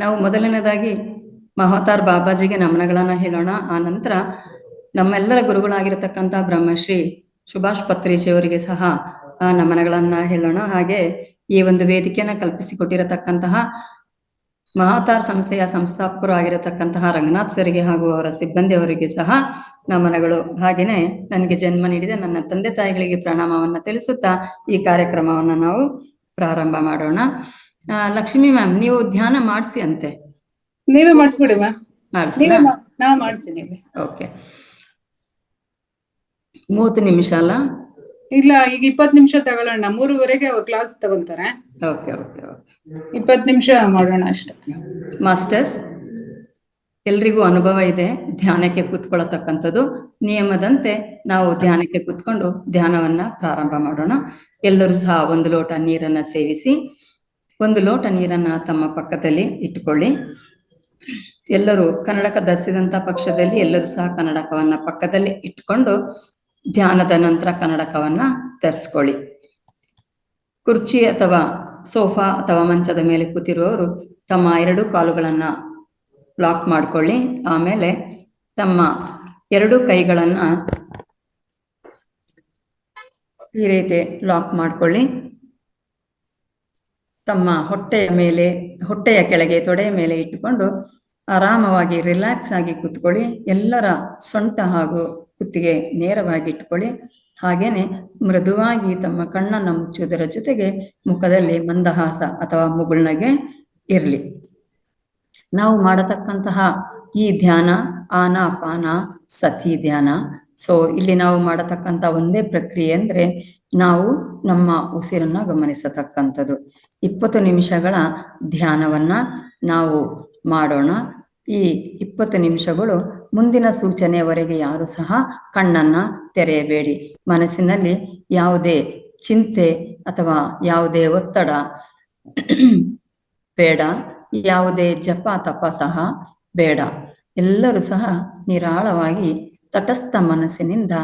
ನಾವು ಮೊದಲನೇದಾಗಿ ಮಹಾತಾರ್ ಬಾಬಾಜಿಗೆ ನಮನಗಳನ್ನು ಹೇಳೋಣ. ಆ ನಂತರ ನಮ್ಮೆಲ್ಲರ ಗುರುಗಳಾಗಿರತಕ್ಕಂಥ ಬ್ರಹ್ಮಶ್ರೀ ಸುಭಾಷ್ ಪತ್ರಿಜಿಯವರಿಗೆ ಸಹ ನಮನಗಳನ್ನ ಹೇಳೋಣ. ಹಾಗೆ ಈ ಒಂದು ವೇದಿಕೆಯನ್ನು ಕಲ್ಪಿಸಿಕೊಟ್ಟಿರತಕ್ಕಂತಹ ಮಹಾತಾರ್ ಸಂಸ್ಥೆಯ ಸಂಸ್ಥಾಪಕರು ಆಗಿರತಕ್ಕಂತಹ ರಂಗನಾಥ್ ಸರಿಗೆ ಹಾಗೂ ಅವರ ಸಿಬ್ಬಂದಿಯವರಿಗೆ ಸಹ ನಮನಗಳು. ಹಾಗೆಯೇ ನನಗೆ ಜನ್ಮ ನೀಡಿದ ನನ್ನ ತಂದೆ ತಾಯಿಗಳಿಗೆ ಪ್ರಣಾಮವನ್ನು ತಿಳಿಸುತ್ತಾ ಈ ಕಾರ್ಯಕ್ರಮವನ್ನು ನಾವು ಪ್ರಾರಂಭ ಮಾಡೋಣ. ಲಕ್ಷ್ಮಿ ಮ್ಯಾಮ್, ನೀವು ಧ್ಯಾನ ಮಾಡಿಸಿ ಅಂತೆ. ನೀವೇ ಮಾಡಿಸ್ಬಿಡಿ ಮ್ಯಾಮ್. ನಾವು ಮಾಡಿಸಿ ನೀವೇ. ಓಕೆ, 30 ನಿಮಿಷ ಅಲ್ಲ? ಇಲ್ಲ, ಈಗ 20 ನಿಮಿಷ ತಗೊಳ್ಳೋಣ. 3:30ಗೆ ಅವ್ರು ಕ್ಲಾಸ್ ತಗೊಂತಾರೆ. ಓಕೆ ಓಕೆ ಓಕೆ, 20 ನಿಮಿಷ ಮಾಡೋಣ ಅಷ್ಟೇ. ಮಾಸ್ಟರ್ಸ್, ಎಲ್ರಿಗೂ ಅನುಭವ ಇದೆ ಧ್ಯಾನಕ್ಕೆ ಕೂತ್ಕೊಳ್ಳತಕ್ಕಂಥದ್ದು. ನಿಯಮದಂತೆ ನಾವು ಧ್ಯಾನಕ್ಕೆ ಕೂತ್ಕೊಂಡು ಧ್ಯಾನವನ್ನ ಪ್ರಾರಂಭ ಮಾಡೋಣ. ಎಲ್ಲರೂ ಸಹ 1 ಲೋಟ ನೀರನ್ನ ಸೇವಿಸಿ. 1 ಲೋಟ ನೀರನ್ನ ತಮ್ಮ ಪಕ್ಕದಲ್ಲಿ ಇಟ್ಟುಕೊಳ್ಳಿ. ಎಲ್ಲರೂ ಕನ್ನಡಕ ಧರಿಸಿದಂಥ ಪಕ್ಷದಲ್ಲಿ ಎಲ್ಲರೂ ಸಹ ಕನ್ನಡಕವನ್ನ ಪಕ್ಕದಲ್ಲಿ ಇಟ್ಕೊಂಡು ಧ್ಯಾನದ ನಂತರ ಕನ್ನಡಕವನ್ನ ಧರಿಸ್ಕೊಳ್ಳಿ. ಕುರ್ಚಿ ಅಥವಾ ಸೋಫಾ ಅಥವಾ ಮಂಚದ ಮೇಲೆ ಕೂತಿರುವವರು ತಮ್ಮ 2 ಕಾಲುಗಳನ್ನ ಲಾಕ್ ಮಾಡ್ಕೊಳ್ಳಿ. ಆಮೇಲೆ ತಮ್ಮ 2 ಕೈಗಳನ್ನ ಈ ರೀತಿ ಲಾಕ್ ಮಾಡ್ಕೊಳ್ಳಿ. ತಮ್ಮ ಹೊಟ್ಟೆಯ ಕೆಳಗೆ ತೊಡೆಯ ಮೇಲೆ ಇಟ್ಟುಕೊಂಡು ಆರಾಮವಾಗಿ ರಿಲ್ಯಾಕ್ಸ್ ಆಗಿ ಕೂತ್ಕೊಳ್ಳಿ. ಎಲ್ಲರ ಸೊಂಟ ಹಾಗೂ ಕುತ್ತಿಗೆ ನೇರವಾಗಿ ಇಟ್ಕೊಳ್ಳಿ. ಹಾಗೇನೆ ಮೃದುವಾಗಿ ತಮ್ಮ ಕಣ್ಣನ್ನು ಮುಚ್ಚುವುದರ ಜೊತೆಗೆ ಮುಖದಲ್ಲಿ ಮಂದಹಾಸ ಅಥವಾ ಮುಗುಳ್ನಗೆ ಇರಲಿ. ನಾವು ಮಾಡತಕ್ಕಂತಹ ಈ ಧ್ಯಾನ ಆನಾಪಾನ ಸತಿ ಧ್ಯಾನ. ಸೊ ಇಲ್ಲಿ ನಾವು ಮಾಡತಕ್ಕಂಥ ಒಂದೇ ಪ್ರಕ್ರಿಯೆ ಅಂದ್ರೆ ನಾವು ನಮ್ಮ ಉಸಿರನ್ನ ಗಮನಿಸತಕ್ಕಂಥದ್ದು. 20 ನಿಮಿಷಗಳ ಧ್ಯಾನವನ್ನ ನಾವು ಮಾಡೋಣ. ಈ 20 ನಿಮಿಷಗಳು ಮುಂದಿನ ಸೂಚನೆಯವರೆಗೆ ಯಾರು ಸಹ ಕಣ್ಣನ್ನ ತೆರೆಯಬೇಡಿ. ಮನಸ್ಸಿನಲ್ಲಿ ಯಾವುದೇ ಚಿಂತೆ ಅಥವಾ ಯಾವುದೇ ಒತ್ತಡ ಬೇಡ, ಯಾವುದೇ ಜಪ ತಪ ಸಹ ಬೇಡ. ಎಲ್ಲರೂ ಸಹ ನಿರಾಳವಾಗಿ ತಟಸ್ಥ ಮನಸ್ಸಿನಿಂದ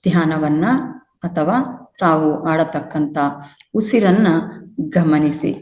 ಧ್ಯಾನವನ್ನ ಅಥವಾ ತಾವು ಆಡತಕ್ಕಂಥ ಉಸಿರನ್ನ ಗಮನಿಸಿ.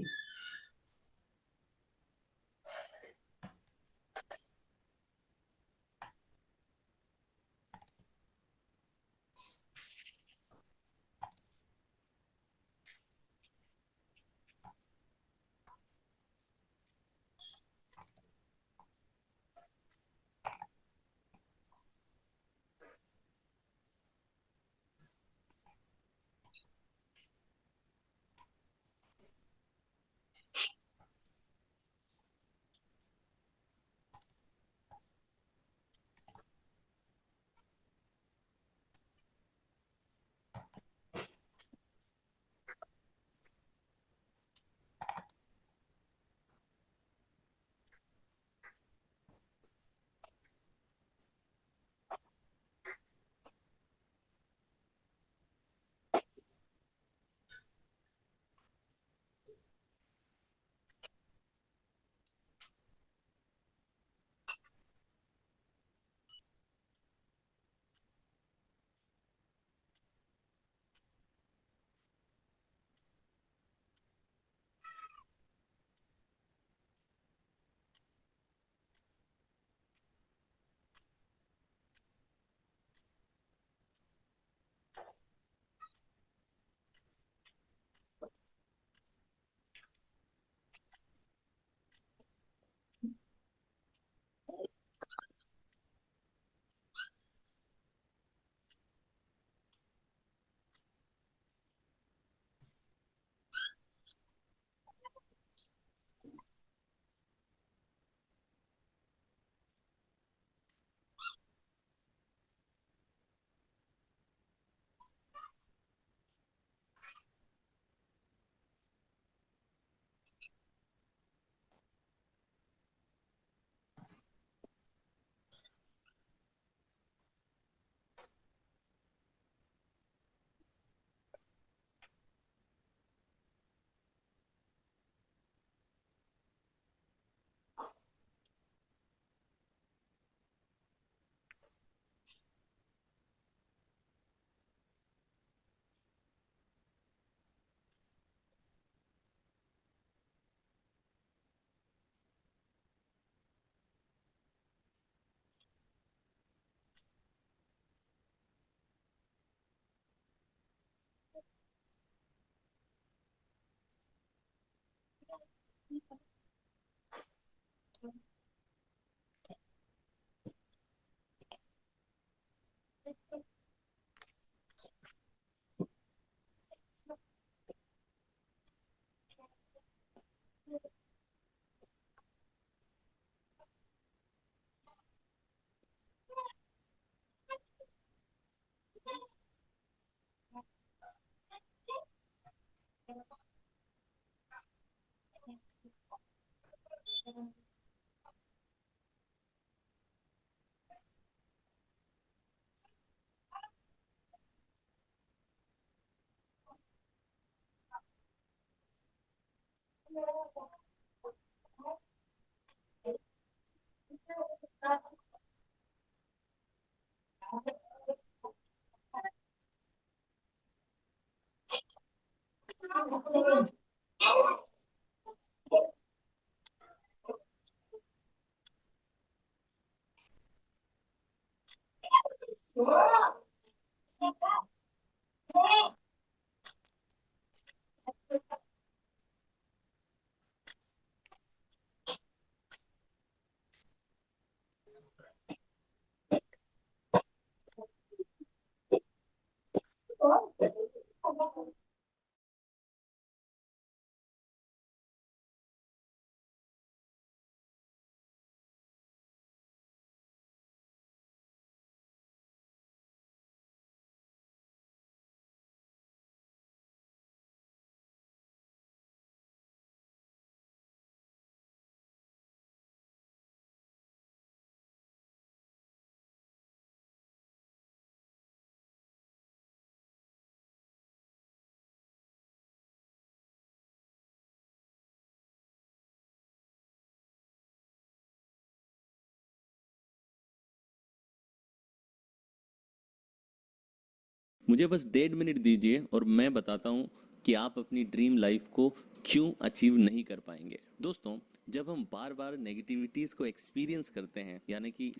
मुझे बस 1.5 मिनट दीजिए और मैं बताता हूँ कि आप अपनी ड्रीम लाइफ को क्यों अचीव नहीं कर पाएंगे। दोस्तों, जब हम बार बार नेगेटिविटीज को एक्सपीरियंस करते हैं, यानी कि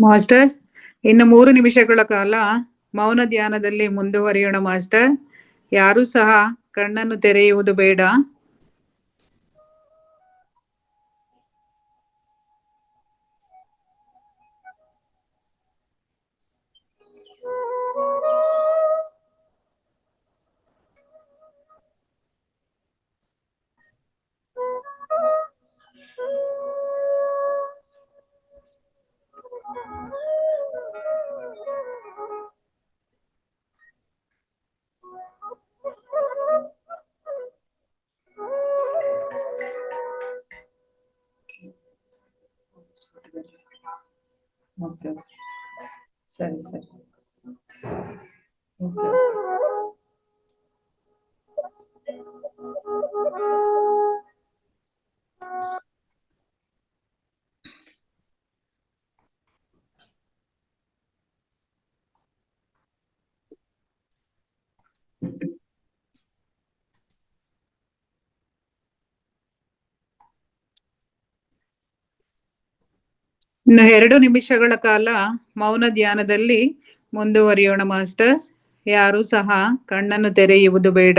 ಮಾಸ್ಟರ್ಸ್, ಇನ್ನು 3 ನಿಮಿಷಗಳ ಕಾಲ ಮೌನ ಧ್ಯಾನದಲ್ಲಿ ಮುಂದುವರಿಯೋಣ ಮಾಸ್ಟರ್. ಯಾರೂ ಸಹ ಕಣ್ಣನ್ನು ತೆರೆಯುವುದು ಬೇಡ. ಓಕೆ, ಸರಿ ಸರಿ. ಓಕೆ. ಇನ್ನು 2 ನಿಮಿಷಗಳ ಕಾಲ ಮೌನ ಧ್ಯಾನದಲ್ಲಿ ಮುಂದುವರಿಯೋಣ ಮಾಸ್ಟರ್ಸ್. ಯಾರೂ ಸಹ ಕಣ್ಣನ್ನು ತೆರೆಯುವುದು ಬೇಡ.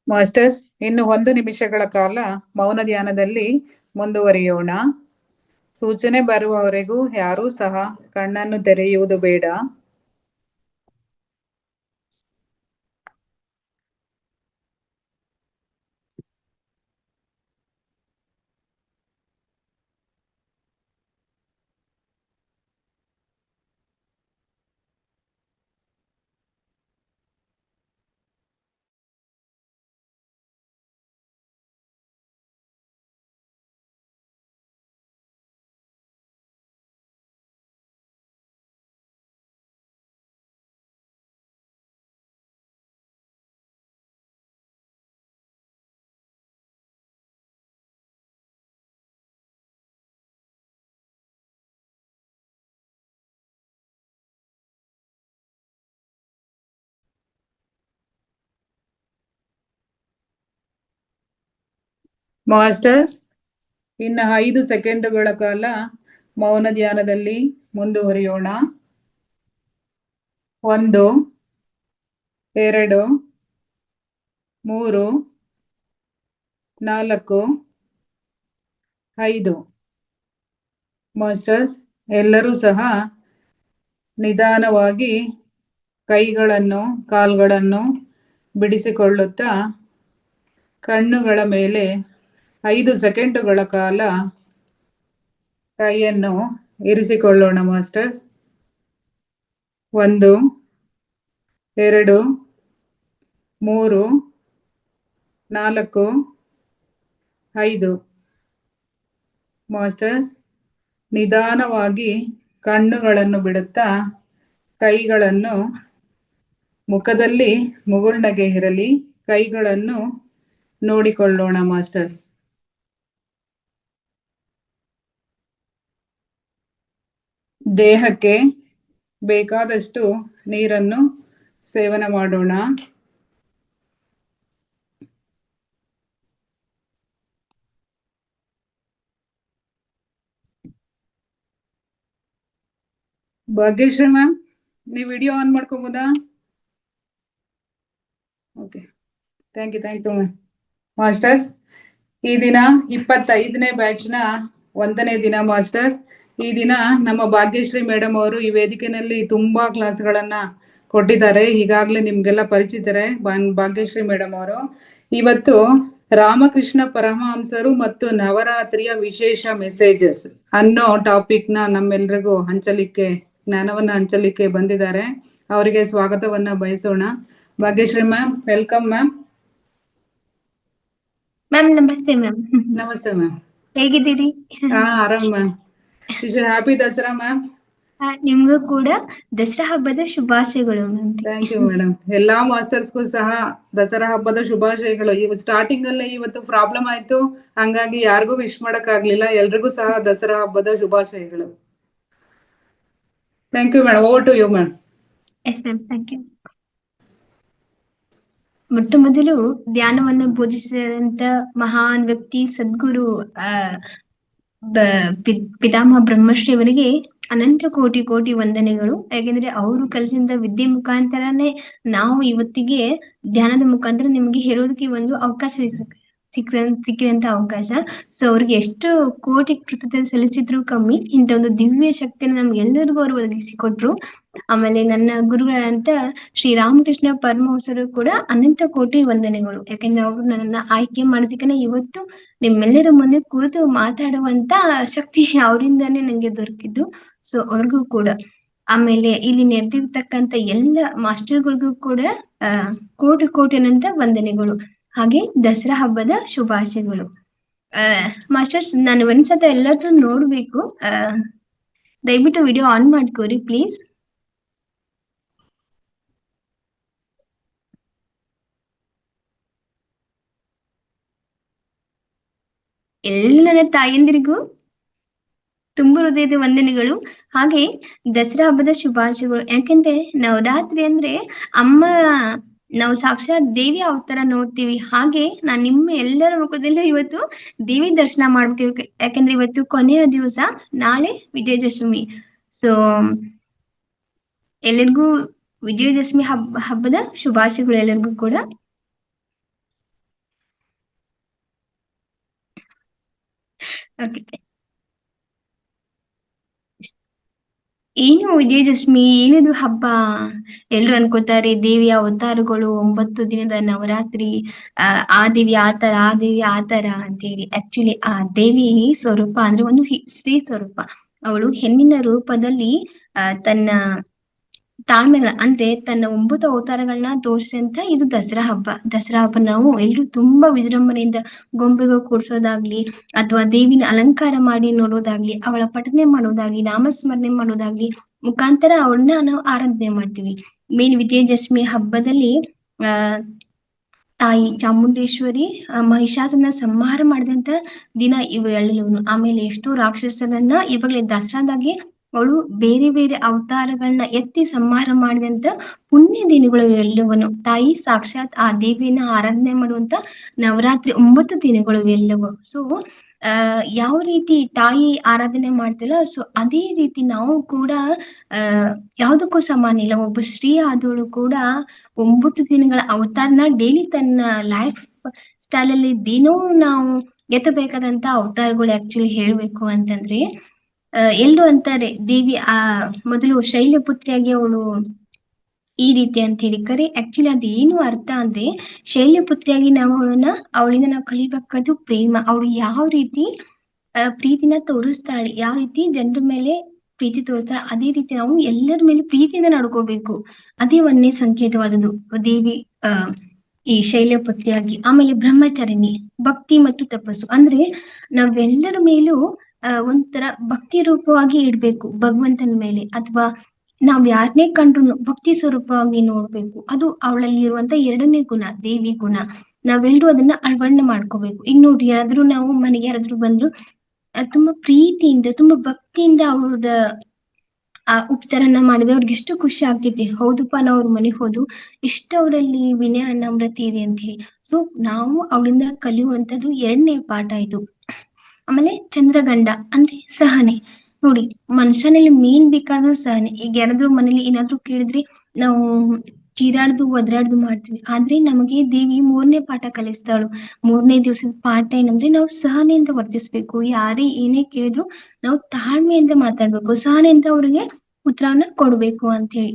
ಮಾಸ್ಟರ್ಸ್, ಇನ್ನು 1 ನಿಮಿಷಗಳ ಕಾಲ ಮೌನ ಧ್ಯಾನದಲ್ಲಿ ಮುಂದುವರಿಯೋಣ. ಸೂಚನೆ ಬರುವವರೆಗೂ ಯಾರೂ ಸಹ ಕಣ್ಣನ್ನು ತೆರೆಯುವುದು ಬೇಡ. ಮಾಸ್ಟರ್ಸ್, ಇನ್ನು 5 ಸೆಕೆಂಡುಗಳ ಕಾಲ ಮೌನ ಧ್ಯಾನದಲ್ಲಿ ಮುಂದುವರಿಯೋಣ. 1, 2, 3, 4, 5. ಮಾಸ್ಟರ್ಸ್, ಎಲ್ಲರೂ ಸಹ ನಿಧಾನವಾಗಿ ಕೈಗಳನ್ನು ಕಾಲುಗಳನ್ನು ಬಿಡಿಸಿಕೊಳ್ಳುತ್ತಾ ಕಣ್ಣುಗಳ ಮೇಲೆ 5 ಸೆಕೆಂಡುಗಳ ಕಾಲ ಕೈಯನ್ನು ಇರಿಸಿಕೊಳ್ಳೋಣ ಮಾಸ್ಟರ್ಸ್. 1, 2, 3, 4, 5. ಮಾಸ್ಟರ್ಸ್, ನಿಧಾನವಾಗಿ ಕಣ್ಣುಗಳನ್ನು ಬಿಡುತ್ತಾ ಕೈಗಳನ್ನು ಮುಖದಲ್ಲಿ ಮುಗುಳ್ನಗೆ ಇರಲಿ. ಕೈಗಳನ್ನು ನೋಡಿಕೊಳ್ಳೋಣ ಮಾಸ್ಟರ್ಸ್. ದೇಹಕ್ಕೆ ಬೇಕಾದಷ್ಟು ನೀರನ್ನು ಸೇವನೆ ಮಾಡೋಣ. ಭಾಗ್ಯಶ್ರೀ ಮ್ಯಾಮ್, ನೀವು ವಿಡಿಯೋ ಆನ್ ಮಾಡ್ಕೋಬೋದಾ? Okay, thank you ma'am. Masters, ಈ ದಿನ 25ನೇ ಬ್ಯಾಚ್ನ 1ನೇ ದಿನ ಮಾಸ್ಟರ್ಸ್. ಈ ದಿನ ನಮ್ಮ ಭಾಗ್ಯಶ್ರೀ ಮೇಡಮ್ ಅವರು ಈ ವೇದಿಕೆಯಲ್ಲಿ ತುಂಬಾ ಕ್ಲಾಸ್ಗಳನ್ನ ಕೊಟ್ಟಿದ್ದಾರೆ. ಈಗಾಗಲೇ ನಿಮ್ಗೆಲ್ಲ ಪರಿಚಿತರೆ ಭಾಗ್ಯಶ್ರೀ ಮೇಡಮ್ ಅವರು. ಇವತ್ತು ರಾಮಕೃಷ್ಣ ಪರಮಹಂಸರು ಮತ್ತು ನವರಾತ್ರಿಯ ವಿಶೇಷ ಮೆಸೇಜಸ್ ಅನ್ನೋ ಟಾಪಿಕ್ ನ ನಮ್ಮೆಲ್ರಿಗೂ ಜ್ಞಾನವನ್ನ ಹಂಚಲಿಕ್ಕೆ ಬಂದಿದ್ದಾರೆ. ಅವರಿಗೆ ಸ್ವಾಗತವನ್ನ ಬಯಸೋಣ. Bhagyashree ma'am, welcome ma'am. Ma'am ನಮಸ್ತೆ ಮ್ಯಾಮ್. ನಮಸ್ತೆ ಮ್ಯಾಮ್. ಹೇಗಿದ್ದೀರಿ? ಆರಾಮ್ ಮ್ಯಾಮ್. Happy Dasara ma'am. ನಿಮ್ಗೂ ಕೂಡ ದಸರಾ ಹಬ್ಬದ ಶುಭಾಶಯಗಳು ಮ್ಯಾಮ್. Thank you madam. ಎಲ್ಲಾ ಮಾಸ್ಟರ್ಸ್ಗೂ ಸಹ ದಸರಾ ಹಬ್ಬದ ಶುಭಾಶಯಗಳು. ಸ್ಟಾರ್ಟಿಂಗ್ ಅಲ್ಲೇ ಇವತ್ತು ಪ್ರಾಬ್ಲಮ್ ಆಯ್ತು, ಹಂಗಾಗಿ ಯಾರಿಗೂ ವಿಶ್ ಮಾಡಕ್ ಆಗ್ಲಿಲ್ಲ. ಎಲ್ರಿಗೂ ಸಹ ದಸರಾ ಹಬ್ಬದ ಶುಭಾಶಯಗಳು. Thank you madam. Over to you ma'am. Yes ma'am, thank you. ಮೊಟ್ಟ ಮೊದಲು ಧ್ಯಾನವನ್ನು ಬೋಧಿಸಿದಂತ ಮಹಾನ್ ವ್ಯಕ್ತಿ ಸದ್ಗುರು ಪಿತಾಮಹ ಬ್ರಹ್ಮಶ್ರೀ ಅವರಿಗೆ ಅನಂತ ಕೋಟಿ ಕೋಟಿ ವಂದನೆಗಳು. ಯಾಕೆಂದ್ರೆ ಅವರು ಕಲಿಸಿದ ವಿದ್ಯೆ ಮುಖಾಂತರನೇ ನಾವು ಇವತ್ತಿಗೆ ಧ್ಯಾನದ ಮುಖಾಂತರ ನಿಮ್ಗೆ ಹೇಳೋದಕ್ಕೆ ಒಂದು ಅವಕಾಶ ಸಿಕ್ಕಿದಂತ ಅವಕಾಶ. ಸೊ ಅವ್ರಿಗೆ ಎಷ್ಟು ಕೋಟಿ ಕೃತಜ್ಞತೆ ಸಲ್ಲಿಸಿದ್ರು ಕಮ್ಮಿ. ಇಂಥ ಒಂದು ದಿವ್ಯ ಶಕ್ತಿಯನ್ನು ನಮ್ಗೆಲ್ಲರಿಗೂ ಅವರು ಒದಗಿಸಿಕೊಟ್ರು. ಆಮೇಲೆ ನನ್ನ ಗುರುಗಳಂತ ಶ್ರೀ ರಾಮಕೃಷ್ಣ ಪರಮಹಂಸರು ಕೂಡ ಅನಂತ ಕೋಟಿ ವಂದನೆಗಳು. ಯಾಕಂದ್ರೆ ಅವರು ನನ್ನ ಆಯ್ಕೆ ಮಾಡೋದಕ್ಕೆ ಇವತ್ತು ನಿಮ್ಮೆಲ್ಲರ ಮುಂದೆ ಕೂತು ಮಾತಾಡುವಂತ ಶಕ್ತಿ ಅವರಿಂದಾನೇ ನಂಗೆ ದೊರಕಿದ್ದು. ಸೊ ಅವ್ರಿಗೂ ಕೂಡ, ಆಮೇಲೆ ಇಲ್ಲಿ ನೆರೆದಿರ್ತಕ್ಕಂಥ ಎಲ್ಲ ಮಾಸ್ಟರ್ಗಳಿಗೂ ಕೂಡ ಕೋಟಿ ಕೋಟಿ ಅನಂತ ವಂದನೆಗಳು. ಹಾಗೆ ದಸರಾ ಹಬ್ಬದ ಶುಭಾಶಯಗಳು. ಮಾಸ್ಟರ್ಸ್, ನಾನು ಒಂದ್ಸತ ಎಲ್ಲರದ್ದು ನೋಡ್ಬೇಕು. ದಯವಿಟ್ಟು ವಿಡಿಯೋ ಆನ್ ಮಾಡ್ಕೋರಿ ಪ್ಲೀಸ್. ಎಲ್ಲ ನನ್ನ ತಾಯಂದಿರಿಗೂ ತುಂಬ ಹೃದಯದ ವಂದನೆಗಳು. ಹಾಗೆ ದಸರಾ ಹಬ್ಬದ ಶುಭಾಶಯಗಳು. ಯಾಕೆಂದ್ರೆ ನವರಾತ್ರಿ ಅಂದ್ರೆ ಅಮ್ಮ, ನಾವು ಸಾಕ್ಷಾತ್ ದೇವಿ ಅವತಾರ ನೋಡ್ತೀವಿ. ಹಾಗೆ ನಾನ್ ನಿಮ್ಮ ಎಲ್ಲರ ಮುಖದಲ್ಲೂ ಇವತ್ತು ದೇವಿ ದರ್ಶನ ಮಾಡ್ಬೇಕು. ಯಾಕಂದ್ರೆ ಇವತ್ತು ಕೊನೆಯ ದಿವಸ, ನಾಳೆ ವಿಜಯದಶಮಿ. ಸೊ ಎಲ್ಲರಿಗೂ ವಿಜಯದಶಮಿ ಹಬ್ಬದ ಶುಭಾಶಯಗಳು ಎಲ್ಲರಿಗೂ ಕೂಡ. ಓಕೆ, ಏನು ವಿಜಯದಶಮಿ, ಏನಿದು ಹಬ್ಬ? ಎಲ್ರು ಅನ್ಕೋತಾರೆ ದೇವಿಯ ಅವತಾರಗಳು, 9 ದಿನದ ನವರಾತ್ರಿ, ಆ ದೇವಿ ಆತರ, ಆ ದೇವಿ ಆತರ ಅಂತೇಳಿ. ಆಕ್ಚುಲಿ ಆ ದೇವಿ ಸ್ವರೂಪ ಅಂದ್ರೆ ಒಂದು ಸ್ತ್ರೀ ಸ್ವರೂಪ. ಅವಳು ಹೆಣ್ಣಿನ ರೂಪದಲ್ಲಿ ತನ್ನ ತಾಳ್ಮೆಗಳ ಅಂದ್ರೆ ತನ್ನ 9 ಅವತಾರಗಳನ್ನ ತೋರಿಸಂತ ಇದು ದಸರಾ ಹಬ್ಬ. ದಸರಾ ಹಬ್ಬ ನಾವು ಎಲ್ರು ತುಂಬಾ ವಿಜೃಂಭಣೆಯಿಂದ ಗೊಂಬೆಗಳು ಕೂಡ್ಸೋದಾಗ್ಲಿ, ಅಥವಾ ದೇವಿನ ಅಲಂಕಾರ ಮಾಡಿ ನೋಡೋದಾಗ್ಲಿ, ಅವಳ ಪಠನೆ ಮಾಡೋದಾಗ್ಲಿ, ನಾಮಸ್ಮರಣೆ ಮಾಡೋದಾಗ್ಲಿ ಮುಖಾಂತರ ಅವಳನ್ನ ನಾವು ಆರಾಧನೆ ಮಾಡ್ತೀವಿ. ಮೇನ್ ವಿಜಯದಶಮಿ ಹಬ್ಬದಲ್ಲಿ ತಾಯಿ ಚಾಮುಂಡೇಶ್ವರಿ ಮಹಿಷಾಸುರನ ಸಂಹಾರ ಮಾಡಿದಂತ ದಿನ ಇವೆಲ್ಲವೂ. ಆಮೇಲೆ ಎಷ್ಟೋ ರಾಕ್ಷಸರನ್ನ ಇವಾಗಲೇ ದಸರಾದಾಗೆ ಅವಳು ಬೇರೆ ಬೇರೆ ಅವತಾರಗಳನ್ನ ಎತ್ತಿ ಸಂಹಾರ ಮಾಡಿದಂತ ಪುಣ್ಯ ದಿನಗಳು ಎಲ್ಲವನ್ನು. ತಾಯಿ ಸಾಕ್ಷಾತ್ ಆ ದೇವಿಯನ್ನ ಆರಾಧನೆ ಮಾಡುವಂತ ನವರಾತ್ರಿ 9 ದಿನಗಳು ಎಲ್ಲವೂ. ಸೊ ಯಾವ ರೀತಿ ತಾಯಿ ಆರಾಧನೆ ಮಾಡ್ತಿಲ್ಲ, ಸೊ ಅದೇ ರೀತಿ ನಾವು ಕೂಡ ಯಾವುದಕ್ಕೂ ಸಮಾನ ಇಲ್ಲ. ಒಬ್ಬ ಸ್ತ್ರೀ ಆದವಳು ಕೂಡ 9 ದಿನಗಳ ಅವತಾರನ ಡೈಲಿ ತನ್ನ ಲೈಫ್ ಸ್ಟೈಲ್ ಅಲ್ಲಿ ದಿನೂ ನಾವು ಎತ್ತಬೇಕಾದಂತ ಅವತಾರಗಳು. ಆಕ್ಚುಲಿ ಹೇಳ್ಬೇಕು ಅಂತಂದ್ರೆ ಎಲ್ರು ಅಂತಾರೆ ದೇವಿ ಮೊದಲು ಶೈಲಪುತ್ರಿಯಾಗಿ ಅವಳು ಈ ರೀತಿ ಅಂತ ಹೇಳಿ. ಕರೆ ಆಕ್ಚುಲಿ ಅದೇನು ಅರ್ಥ ಅಂದ್ರೆ, ಶೈಲಪುತ್ರಿಯಾಗಿ ನಾವು ಅವಳಿಂದ ನಾವು ಕಲಿಬೇಕಾದ್ದು ಪ್ರೇಮ. ಅವಳು ಯಾವ ರೀತಿ ಪ್ರೀತಿನ ತೋರಿಸ್ತಾಳೆ, ಯಾವ ರೀತಿ ಜನರ ಮೇಲೆ ಪ್ರೀತಿ ತೋರಿಸ್ತಾಳೆ, ಅದೇ ರೀತಿ ನಾವು ಎಲ್ಲರ ಮೇಲೆ ಪ್ರೀತಿಯಿಂದ ನಡ್ಕೋಬೇಕು. ಅದೇ ಒಂದೇ ಸಂಕೇತವಾದದ್ದು ದೇವಿ ಈ ಶೈಲಪುತ್ರಿಯಾಗಿ. ಆಮೇಲೆ ಬ್ರಹ್ಮಚಾರಿಣಿ, ಭಕ್ತಿ ಮತ್ತು ತಪಸ್ಸು. ಅಂದ್ರೆ ನಾವೆಲ್ಲರ ಮೇಲೂ ಒಂಥರ ಭಕ್ತಿ ರೂಪವಾಗಿ ಇಡ್ಬೇಕು ಭಗವಂತನ ಮೇಲೆ, ಅಥವಾ ನಾವ್ ಯಾರನ್ನೇ ಕಂಡ್ರು ಭಕ್ತಿ ಸ್ವರೂಪವಾಗಿ ನೋಡ್ಬೇಕು. ಅದು ಅವಳಲ್ಲಿ ಇರುವಂತ 2ನೇ ಗುಣ, ದೇವಿ ಗುಣ. ನಾವೆಲ್ಲರೂ ಅದನ್ನ ಅಳವಡಿಕೆ ಮಾಡ್ಕೋಬೇಕು. ಈಗ ನೋಡ್ರಿ, ಯಾರಾದ್ರೂ ನಾವು ಮನೆಗೆ ಯಾರಾದ್ರೂ ಬಂದ್ರು ತುಂಬಾ ಪ್ರೀತಿಯಿಂದ ತುಂಬಾ ಭಕ್ತಿಯಿಂದ ಅವ್ರ ಉಪಚಾರನ ಮಾಡಿದ್ರೆ ಅವ್ರಿಗೆ ಎಷ್ಟು ಖುಷಿ ಆಗ್ತೈತಿ. ಹೌದಪ್ಪ, ನಾವು ಅವ್ರ ಮನೆಗೆ ಹೋದು ಇಷ್ಟ ಅವರಲ್ಲಿ ವಿನಯ ನಮ್ರತೆ ಇದೆ ಅಂತ ಹೇಳಿ. ಸೊ ನಾವು ಅವಳಿಂದ ಕಲಿಯುವಂತದ್ದು 2ನೇ ಪಾಠ ಇದು. ಆಮೇಲೆ ಚಂದ್ರಗಂಡ ಅಂದ್ರೆ ಸಹನೆ. ನೋಡಿ, ಮನುಷ್ಯನಲ್ಲಿ ಮೇನ್ ಬೇಕಾದ್ರೂ ಸಹನೆ. ಈಗ ಯಾರಾದ್ರೂ ಮನೇಲಿ ಏನಾದ್ರೂ ಕೇಳಿದ್ರೆ ನಾವು ಚೀರಾಡ್ದು ಒದ್ರಾಡ್ದು ಮಾಡ್ತೀವಿ. ಆದ್ರೆ ನಮಗೆ ದೇವಿ 3ನೇ ಪಾಠ ಕಲಿಸ್ತಾಳು. 3ನೇ ದಿವಸದ ಪಾಠ ಏನಂದ್ರೆ ನಾವು ಸಹನೆಯಿಂದ ವರ್ತಿಸ್ಬೇಕು. ಯಾರೇ ಏನೇ ಕೇಳಿದ್ರು ನಾವು ತಾಳ್ಮೆಯಿಂದ ಮಾತಾಡ್ಬೇಕು. ಸಹನೆಯಿಂದ ಅವ್ರಿಗೆ ಉತ್ತರವನ್ನ ಕೊಡ್ಬೇಕು ಅಂತ ಹೇಳಿ.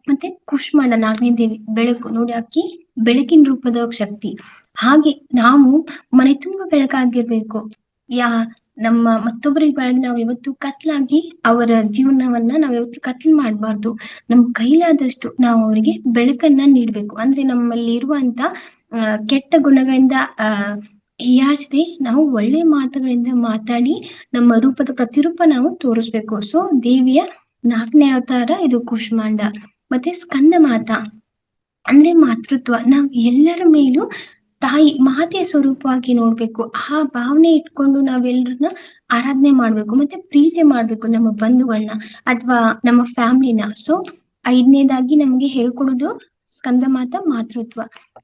ಮತ್ತೆ ಕುಷ್ಮಾಂಡ 4ನೇ ದೇವಿ ಬೆಳಕು ನೋಡಿ, ಅಕ್ಕಿ ಬೆಳಕಿನ ರೂಪದ ಶಕ್ತಿ. ಹಾಗೆ ನಾವು ಮನೆ ತುಂಬಾ ಬೆಳಕಾಗಿರ್ಬೇಕು. ನಮ್ಮ ಮತ್ತೊಬ್ಬರಿಗೆ ಬೆಳಗ್ಗೆ ನಾವ್ ಯಾವತ್ತು ಕತ್ಲಾಗಿ ಅವರ ಜೀವನವನ್ನ ನಾವ್ ಯಾವತ್ತು ಕತ್ಲ್ ಮಾಡ್ಬಾರ್ದು. ನಮ್ ಕೈಲಾದಷ್ಟು ನಾವು ಅವರಿಗೆ ಬೆಳಕನ್ನ ನೀಡ್ಬೇಕು. ಅಂದ್ರೆ ನಮ್ಮಲ್ಲಿ ಇರುವಂತ ಕೆಟ್ಟ ಗುಣಗಳಿಂದ ಹೀಯಾಳಿಸದೆ ನಾವು ಒಳ್ಳೆ ಮಾತುಗಳಿಂದ ಮಾತಾಡಿ ನಮ್ಮ ರೂಪದ ಪ್ರತಿರೂಪ ನಾವು ತೋರಿಸ್ಬೇಕು. ಸೊ ದೇವಿಯ 4ನೇ ಅವತಾರ ಇದು ಕುಷ್ಮಾಂಡ. ಮತ್ತೆ ಸ್ಕಂದ ಮಾತಾ ಅಂದ್ರೆ ಮಾತೃತ್ವ. ನಾವ್ ಎಲ್ಲರ ಮೇಲೂ ತಾಯಿ ಮಾತೆಯ ಸ್ವರೂಪವಾಗಿ ನೋಡ್ಬೇಕು. ಆ ಭಾವನೆ ಇಟ್ಕೊಂಡು ನಾವೆಲ್ಲರನ್ನ ಆರಾಧನೆ ಮಾಡ್ಬೇಕು, ಮತ್ತೆ ಪ್ರೀತಿ ಮಾಡ್ಬೇಕು ನಮ್ಮ ಬಂಧುಗಳನ್ನ ಅಥವಾ ನಮ್ಮ ಫ್ಯಾಮಿಲಿನ. ಸೊ 5ನೇದಾಗಿ ನಮ್ಗೆ ಹೇಳ್ಕೊಡೋದು ಸ್ಕಂದ ಮಾತಾ ಮಾತೃತ್ವ.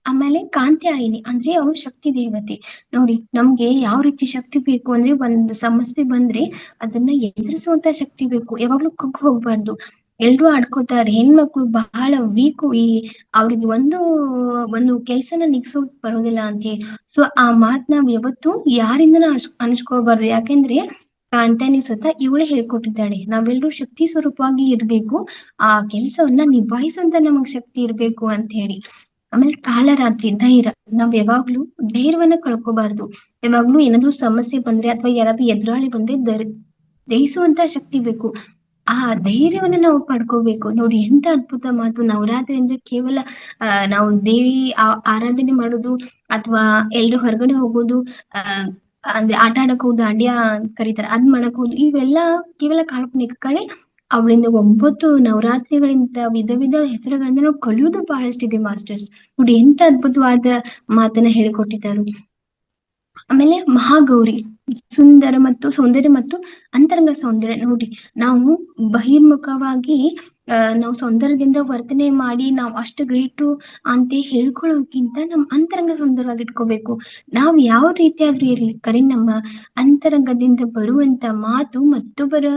ಆಮೇಲೆ ಕಾಂತ್ಯಾಯಿನಿ ಅಂದ್ರೆ ಅವಳು ಶಕ್ತಿ ದೇವತೆ. ನೋಡಿ, ನಮ್ಗೆ ಯಾವ ರೀತಿ ಶಕ್ತಿ ಬೇಕು ಅಂದ್ರೆ, ಒಂದು ಸಮಸ್ಯೆ ಬಂದ್ರೆ ಅದನ್ನ ಎದುರಿಸುವಂತ ಶಕ್ತಿ ಬೇಕು. ಯಾವಾಗ್ಲೂ ಕುಗ್ಗ್ ಹೋಗ್ಬಾರ್ದು. ಎಲ್ರು ಆಡ್ಕೋತಾರೆ, ಹೆಣ್ಮಕ್ಳು ಬಹಳ ವೀಕು, ಅವ್ರಿಗೆ ಒಂದು ಕೆಲ್ಸನ ನಿಗ್ಸೋಕ್ ಬರೋದಿಲ್ಲ ಅಂತ. ಸೊ ಆ ಮಾತ್ ನಾವ್ ಯಾವತ್ತು ಯಾರಿಂದನ ಅನ್ಸ್ಕೋಬಾರ್ದು. ಯಾಕೆಂದ್ರೆ ಕಾಂತಾನಿ ಸ್ವತಃ ಇವಳೇ ಹೇಳ್ಕೊಟ್ಟಿದ್ದಾಳೆ, ನಾವೆಲ್ಲರೂ ಶಕ್ತಿ ಸ್ವರೂಪವಾಗಿ ಇರ್ಬೇಕು, ಆ ಕೆಲ್ಸವನ್ನ ನಿಭಾಯಿಸುವಂತ ನಮಗ್ ಶಕ್ತಿ ಇರ್ಬೇಕು ಅಂತ ಹೇಳಿ. ಆಮೇಲೆ ಕಾಲರಾತ್ರಿ ಧೈರ್ಯ. ನಾವ್ ಯಾವಾಗ್ಲೂ ಧೈರ್ಯವನ್ನ ಕಳ್ಕೋಬಾರ್ದು. ಯಾವಾಗ್ಲೂ ಏನಾದ್ರು ಸಮಸ್ಯೆ ಬಂದ್ರೆ ಅಥವಾ ಯಾರಾದ್ರೂ ಎದುರಾಳಿ ಬಂದ್ರೆ ಜಯಿಸುವಂತ ಶಕ್ತಿ ಬೇಕು. ಆ ಧೈರ್ಯವನ್ನ ನಾವು ಪಡ್ಕೋಬೇಕು. ನೋಡಿ ಎಂತ ಅದ್ಭುತ ಮಾತು. ನವರಾತ್ರಿ ಅಂದ್ರೆ ಕೇವಲ ನಾವು ದೇವಿ ಆರಾಧನೆ ಮಾಡೋದು ಅಥವಾ ಎಲ್ರು ಹೊರಗಡೆ ಹೋಗೋದು, ಅಂದ್ರೆ ಆಟ ಆಡಕ್ ಹೋಗುದು, ದಾಂಡ್ಯಾ ಕರೀತಾರೆ ಅದ್ ಮಾಡಕ್ ಹೋಗುದು, ಇವೆಲ್ಲ ಕೇವಲ ಕಾಲ್ಪನಿಕ ಕಡೆ. ಅವಳಿಂದ 9 ನವರಾತ್ರಿಗಳಿಂದ ವಿಧ ವಿಧ ಹೆಸರುಗಳಿಂದ ನಾವು ಕಲಿಯೋದು ಬಹಳಷ್ಟಿದೆ ಮಾಸ್ಟರ್ಸ್. ನೋಡಿ ಎಂತ ಅದ್ಭುತವಾದ ಮಾತನ್ನ ಹೇಳಿಕೊಟ್ಟಿದ್ದಾರೆ. ಆಮೇಲೆ ಮಹಾಗೌರಿ ಸುಂದರ ಮತ್ತು ಸೌಂದರ್ಯ ಮತ್ತು ಅಂತರಂಗ ಸೌಂದರ್ಯ. ನೋಡಿ, ನಾವು ಬಹಿರ್ಮುಖವಾಗಿ ನಾವು ಸೌಂದರ್ಯದಿಂದ ವರ್ತನೆ ಮಾಡಿ ನಾವು ಅಷ್ಟು ಗ್ರೇಟು ಅಂತ ಹೇಳ್ಕೊಳ್ಳೋಕ್ಕಿಂತ ನಮ್ಮ ಅಂತರಂಗ ಸುಂದರವಾಗಿ ಇಟ್ಕೋಬೇಕು. ನಾವು ಯಾವ ರೀತಿಯಾದ್ರೂ ಇರ್ಲಿ, ಕರೆ ನಮ್ಮ ಅಂತರಂಗದಿಂದ ಬರುವಂತ ಮಾತು ಮತ್ತೊಬ್ಬರ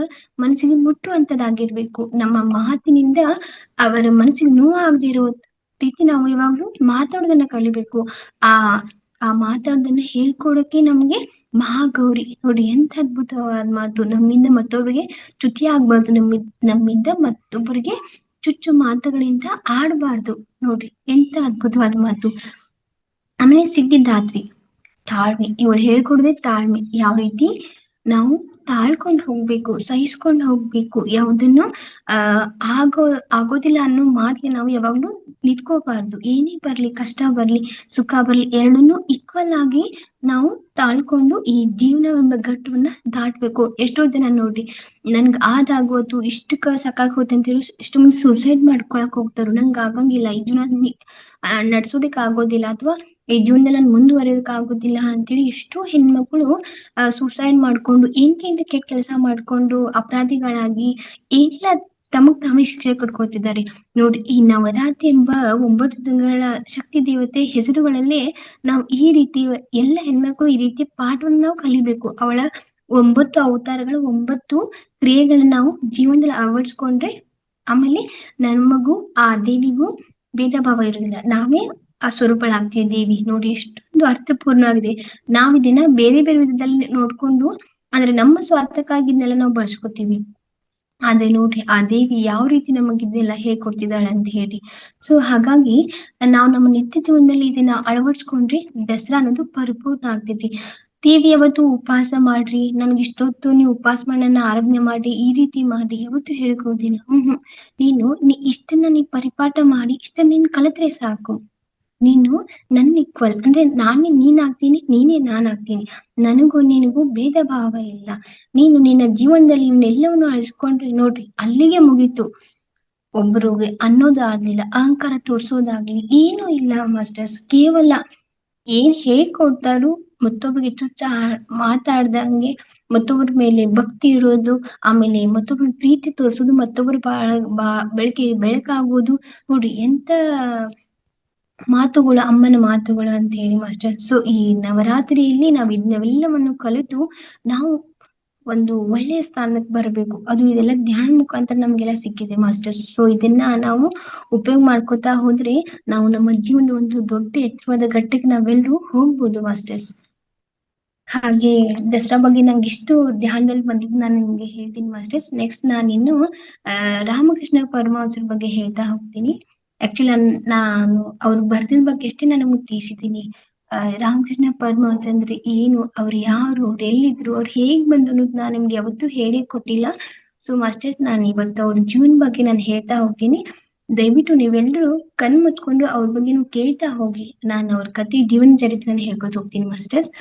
ಮನಸ್ಸಿಗೆ ಮುಟ್ಟುವಂತದ್ದಾಗಿರ್ಬೇಕು. ನಮ್ಮ ಮಾತಿನಿಂದ ಅವರ ಮನಸ್ಸಿಗೆ ನೋವಾಗದೇ ಇರೋ ರೀತಿ ನಾವು ಯಾವಾಗ್ಲೂ ಮಾತಾಡೋದನ್ನ ಕಲಿಬೇಕು. ಆ ಮಾತಾಡೋದನ್ನ ಹೇಳ್ಕೊಡಕ್ಕೆ ನಮ್ಗೆ ಮಹಾಗೌರಿ. ನೋಡಿ ಎಂತ ಅದ್ಭುತವಾದ ಮಾತು. ನಮ್ಮಿಂದ ಮತ್ತೊಬ್ಬರಿಗೆ ಚ್ಯುತಿ ಆಗ್ಬಾರ್ದು, ನಮ್ಮಿಂದ ಮತ್ತೊಬ್ಬರಿಗೆ ಚುಚ್ಚು ಮಾತುಗಳಿಂದ ಆಡ್ಬಾರ್ದು. ನೋಡಿ ಎಂತ ಅದ್ಭುತವಾದ ಮಾತು. ಆಮೇಲೆ ಸಿದ್ಧಿದಾತ್ರಿ ತಾಳ್ಮೆ. ಇವಳು ಹೇಳ್ಕೊಡೋದೇ ತಾಳ್ಮೆ. ಯಾವ ರೀತಿ ನಾವು ತಾಳ್ಕೊಂಡು ಹೋಗ್ಬೇಕು, ಸಹಿಸ್ಕೊಂಡು ಹೋಗ್ಬೇಕು. ಯಾವುದನ್ನು ಆಗೋದಿಲ್ಲ ಅನ್ನೋ ಮಾತಿಗೆ ನಾವು ಯಾವಾಗ್ಲೂ ನಿಂತ್ಕೋಬಾರ್ದು. ಏನೇ ಬರ್ಲಿ, ಕಷ್ಟ ಬರ್ಲಿ ಸುಖ ಬರ್ಲಿ, ಎರಡನ್ನೂ ಈಕ್ವಲ್ ಆಗಿ ನಾವು ತಾಳ್ಕೊಂಡು ಈ ಜೀವನವೆಂಬ ಘಟ್ಟವನ್ನ ದಾಟ್ಬೇಕು. ಎಷ್ಟೋ ಜನ ನೋಡ್ರಿ, ನನ್ಗ್ ಆಗೋತು, ಇಷ್ಟಕ್ಕ ಸಾಕಾಗೋತು ಅಂತ ಹೇಳಿ ಎಷ್ಟೋ ಮಂದಿ ಸೂಸೈಡ್ ಮಾಡ್ಕೊಳಕ್ ಹೋಗ್ತಾರು. ನಂಗ್ ಆಗಂಗಿಲ್ಲ, ಈ ಜೀವನ ನಡ್ಸೋದಕ್ ಆಗೋದಿಲ್ಲ ಅಥವಾ ಈ ಜೀವನದಲ್ಲಿ ನಾನು ಮುಂದುವರೆಯೋದಕ್ ಆಗೋದಿಲ್ಲ ಅಂತೇಳಿ ಎಷ್ಟೋ ಹೆಣ್ಮಕ್ಳು ಸೂಸೈಡ್ ಮಾಡ್ಕೊಂಡು ಏನ್ಕೆಂತ ಕೆಟ್ಟ ಕೆಲಸ ಮಾಡ್ಕೊಂಡು ಅಪರಾಧಿಗಳಾಗಿ ಏನಿಲ್ಲ ತಮಗ್ ತಾವೇ ಶಿಕ್ಷೆ ಕೊಟ್ಕೊತಿದ್ದಾರೆ. ನೋಡಿ, ಈ ನವರಾತ್ರಿ ಎಂಬ 9 ದಿನಗಳ ಶಕ್ತಿ ದೇವತೆ ಹೆಸರುಗಳಲ್ಲೇ ನಾವು ಈ ರೀತಿ ಎಲ್ಲ ಹೆಣ್ಮಕ್ಳು ಈ ರೀತಿ ಪಾಠವನ್ನು ನಾವು ಕಲಿಬೇಕು. ಅವಳ 9 ಅವತಾರಗಳ 9 ಕ್ರಿಯೆಗಳನ್ನ ನಾವು ಜೀವನದಲ್ಲಿ ಅಳವಡಿಸ್ಕೊಂಡ್ರೆ ಆಮೇಲೆ ನಮಗೂ ಆ ದೇವಿಗೂ ಭೇದ ಭಾವ ಇರೋದಿಲ್ಲ, ನಾವೇ ಆ ಸ್ವರೂಪಳಾಗ್ತೀವಿ ದೇವಿ. ನೋಡಿ ಎಷ್ಟೊಂದು ಅರ್ಥಪೂರ್ಣವಾಗಿದೆ. ನಾವ್ ಇದನ್ನ ಬೇರೆ ಬೇರೆ ವಿಧದಲ್ಲಿ ನೋಡ್ಕೊಂಡು ಅಂದ್ರೆ ನಮ್ಮ ಸ್ವಾರ್ಥಕ್ಕಾಗಿದ್ನೆಲ್ಲ ನಾವು ಬಳಸ್ಕೊತೀವಿ. ಆದ್ರೆ ನೋಡಿ, ಆ ದೇವಿ ಯಾವ ರೀತಿ ನಮಗಿದೆಲ್ಲ ಹೇಳ್ಕೊಡ್ತಿದ್ದಾಳೆ ಅಂತ ಹೇಳಿ. ಸೊ ಹಾಗಾಗಿ ನಾವು ನಮ್ಮ ನಿತ್ಯ ಜೀವನದಲ್ಲಿ ಇದನ್ನ ಅಳವಡಿಸ್ಕೊಂಡ್ರೆ ದಸರಾ ಅನ್ನೋದು ಪರಿಪೂರ್ಣ ಆಗ್ತೈತಿ. ದೇವಿ ಯಾವತ್ತು ಉಪವಾಸ ಮಾಡ್ರಿ, ನನ್ಗೆ ಇಷ್ಟೊತ್ತು ನೀವು ಉಪವಾಸ ಮಾಡಿ ನನ್ನ ಆರಾಧನೆ ಮಾಡಿ, ಈ ರೀತಿ ಮಾಡಿ ಯಾವತ್ತು ಹೇಳ್ಕೊಡ್ತೀನಿ. ನೀನು ಇಷ್ಟನ್ನ ನೀ ಪರಿಪಾಠ ಮಾಡಿ ಇಷ್ಟನ್ನ ನೀನ್ ಕಲಿತ್ರೆ ಸಾಕು. ನೀನು ನನ್ನ ಈಕ್ವಲ್ ಅಂದ್ರೆ ನಾನೇ ನೀನ್ ಆಗ್ತೀನಿ, ನೀನೇ ನಾನ್ ಆಗ್ತೀನಿ. ನನಗೂ ನಿನಗೂ ಭೇದ ಭಾವ ಇಲ್ಲ. ನೀನು ನಿನ್ನ ಜೀವನದಲ್ಲಿ ಇವನ್ನೆಲ್ಲವನ್ನು ಅಳಿಸ್ಕೊಂಡ್ರೆ ನೋಡ್ರಿ ಅಲ್ಲಿಗೆ ಮುಗೀತು. ಒಬ್ರಿಗೆ ಅನ್ನೋದಾಗ್ಲಿಲ್ಲ, ಅಹಂಕಾರ ತೋರ್ಸೋದಾಗ್ಲಿ ಏನೂ ಇಲ್ಲ ಮಾಸ್ಟರ್ಸ್. ಕೇವಲ ಏನ್ ಹೇಳ್ಕೊಡ್ತಾರೋ ಮತ್ತೊಬ್ರಿಗೆ ತುಚ್ಚ ಮಾತಾಡ್ದಂಗೆ, ಮತ್ತೊಬ್ಬರ ಮೇಲೆ ಭಕ್ತಿ ಇರೋದು, ಆಮೇಲೆ ಮತ್ತೊಬ್ಬರ ಪ್ರೀತಿ ತೋರ್ಸೋದು, ಮತ್ತೊಬ್ಬರು ಬೆಳಕಾಗೋದು. ನೋಡಿ ಎಂತ ಮಾತುಗಳು, ಅಮ್ಮನ ಮಾತುಗಳು ಅಂತ ಹೇಳಿ ಮಾಸ್ಟರ್. ಸೊ ಈ ನವರಾತ್ರಿಯಲ್ಲಿ ನಾವು ಇದನ್ನೆಲ್ಲವನ್ನು ಕಲಿತು ನಾವು ಒಂದು ಒಳ್ಳೆಯ ಸ್ಥಾನಕ್ಕೆ ಬರಬೇಕು. ಅದು ಇದೆಲ್ಲ ಧ್ಯಾನ ಮುಖಾಂತರ ನಮ್ಗೆಲ್ಲ ಸಿಕ್ಕಿದೆ ಮಾಸ್ಟರ್ಸ್. ಸೊ ಇದನ್ನ ನಾವು ಉಪಯೋಗ ಮಾಡ್ಕೊತಾ ಹೋದ್ರೆ ನಾವು ನಮ್ಮ ಜೀವನದ ಒಂದು ದೊಡ್ಡ ಎತ್ತರವಾದ ಘಟ್ಟಕ್ಕೆ ನಾವೆಲ್ಲರೂ ಹೋಗ್ಬೋದು ಮಾಸ್ಟರ್ಸ್. ಹಾಗೆ ದಸರಾ ಬಗ್ಗೆ ನಂಗೆ ಇಷ್ಟು ಧ್ಯಾನದಲ್ಲಿ ಬಂದಿದ್ದು ನಾನು ನಿಮ್ಗೆ ಹೇಳ್ತೀನಿ ಮಾಸ್ಟರ್ಸ್. ನೆಕ್ಸ್ಟ್ ನಾನಿನ್ನು ರಾಮಕೃಷ್ಣ ಪರಮಹಂಸರ ಬಗ್ಗೆ ಹೇಳ್ತಾ ಹೋಗ್ತೀನಿ. ಆಕ್ಚುಲಿ ನಾನು ಅವ್ರು ಬರ್ದಿದ್ ಬಗ್ಗೆ ಅಷ್ಟೇ ನಾನು ನಿಮ್ಗೆ ತಿಳಿಸಿದ್ದೀನಿ. ರಾಮಕೃಷ್ಣ ಪರಮಹಂಸ ಅಂದ್ರೆ ಏನು, ಅವ್ರು ಯಾರು, ಅವ್ರು ಎಲ್ಲಿದ್ರು, ಅವ್ರು ಹೇಗ್ ಬಂದ್ರು ಅನ್ನೋದು ನಾನು ನಿಮ್ಗೆ ಯಾವತ್ತೂ ಹೇಳೇ ಕೊಟ್ಟಿಲ್ಲ. ಸೊ ಮಾಸ್ಟರ್ಸ್ ನಾನು ಇವತ್ತು ಅವ್ರ ಜೀವನ ಬಗ್ಗೆ ನಾನು ಹೇಳ್ತಾ ಹೋಗ್ತೀನಿ. ದಯವಿಟ್ಟು ನೀವೆಲ್ಲರೂ ಕಣ್ ಮುಚ್ಕೊಂಡು ಅವ್ರ ಬಗ್ಗೆ ನೀವು ಕೇಳ್ತಾ ಹೋಗಿ. ನಾನು ಅವ್ರ ಕಥೆ ಜೀವನ ಚರಿತ್ರೆ ನಾನು ಹೇಳ್ಕೊತ ಹೋಗ್ತೀನಿ ಮಾಸ್ಟರ್ಸ್.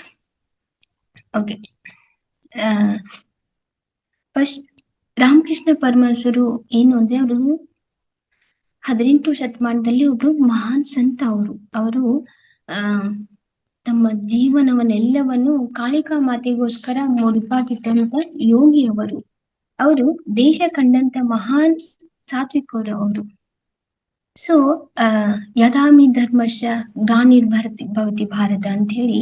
ಓಕೆ, ಫಸ್ಟ್ ರಾಮಕೃಷ್ಣ ಪರಮಹಂಸರು ಏನು ಅಂದ್ರೆ ಅವರು 18 ಶತಮಾನದಲ್ಲಿ ಒಬ್ರು ಮಹಾನ್ ಸಂತ. ಅವರು ತಮ್ಮ ಜೀವನವನ್ನೆಲ್ಲವನ್ನು ಕಾಳಿಕಾ ಮಾತೆಗೋಸ್ಕರ ಮುಡಿಪಾಗಿಟ್ಟಂತ ಯೋಗಿ ಅವರು ದೇಶ ಕಂಡಂತ ಮಹಾನ್ ಸಾತ್ವಿಕರು ಅವರು. ಸೊ ಯದಾಮಿ ಧರ್ಮಶ ಗ್ಲಾನಿರ್ಭರತಿ ಭವತಿ ಭಾರತ ಅಂತ ಹೇಳಿ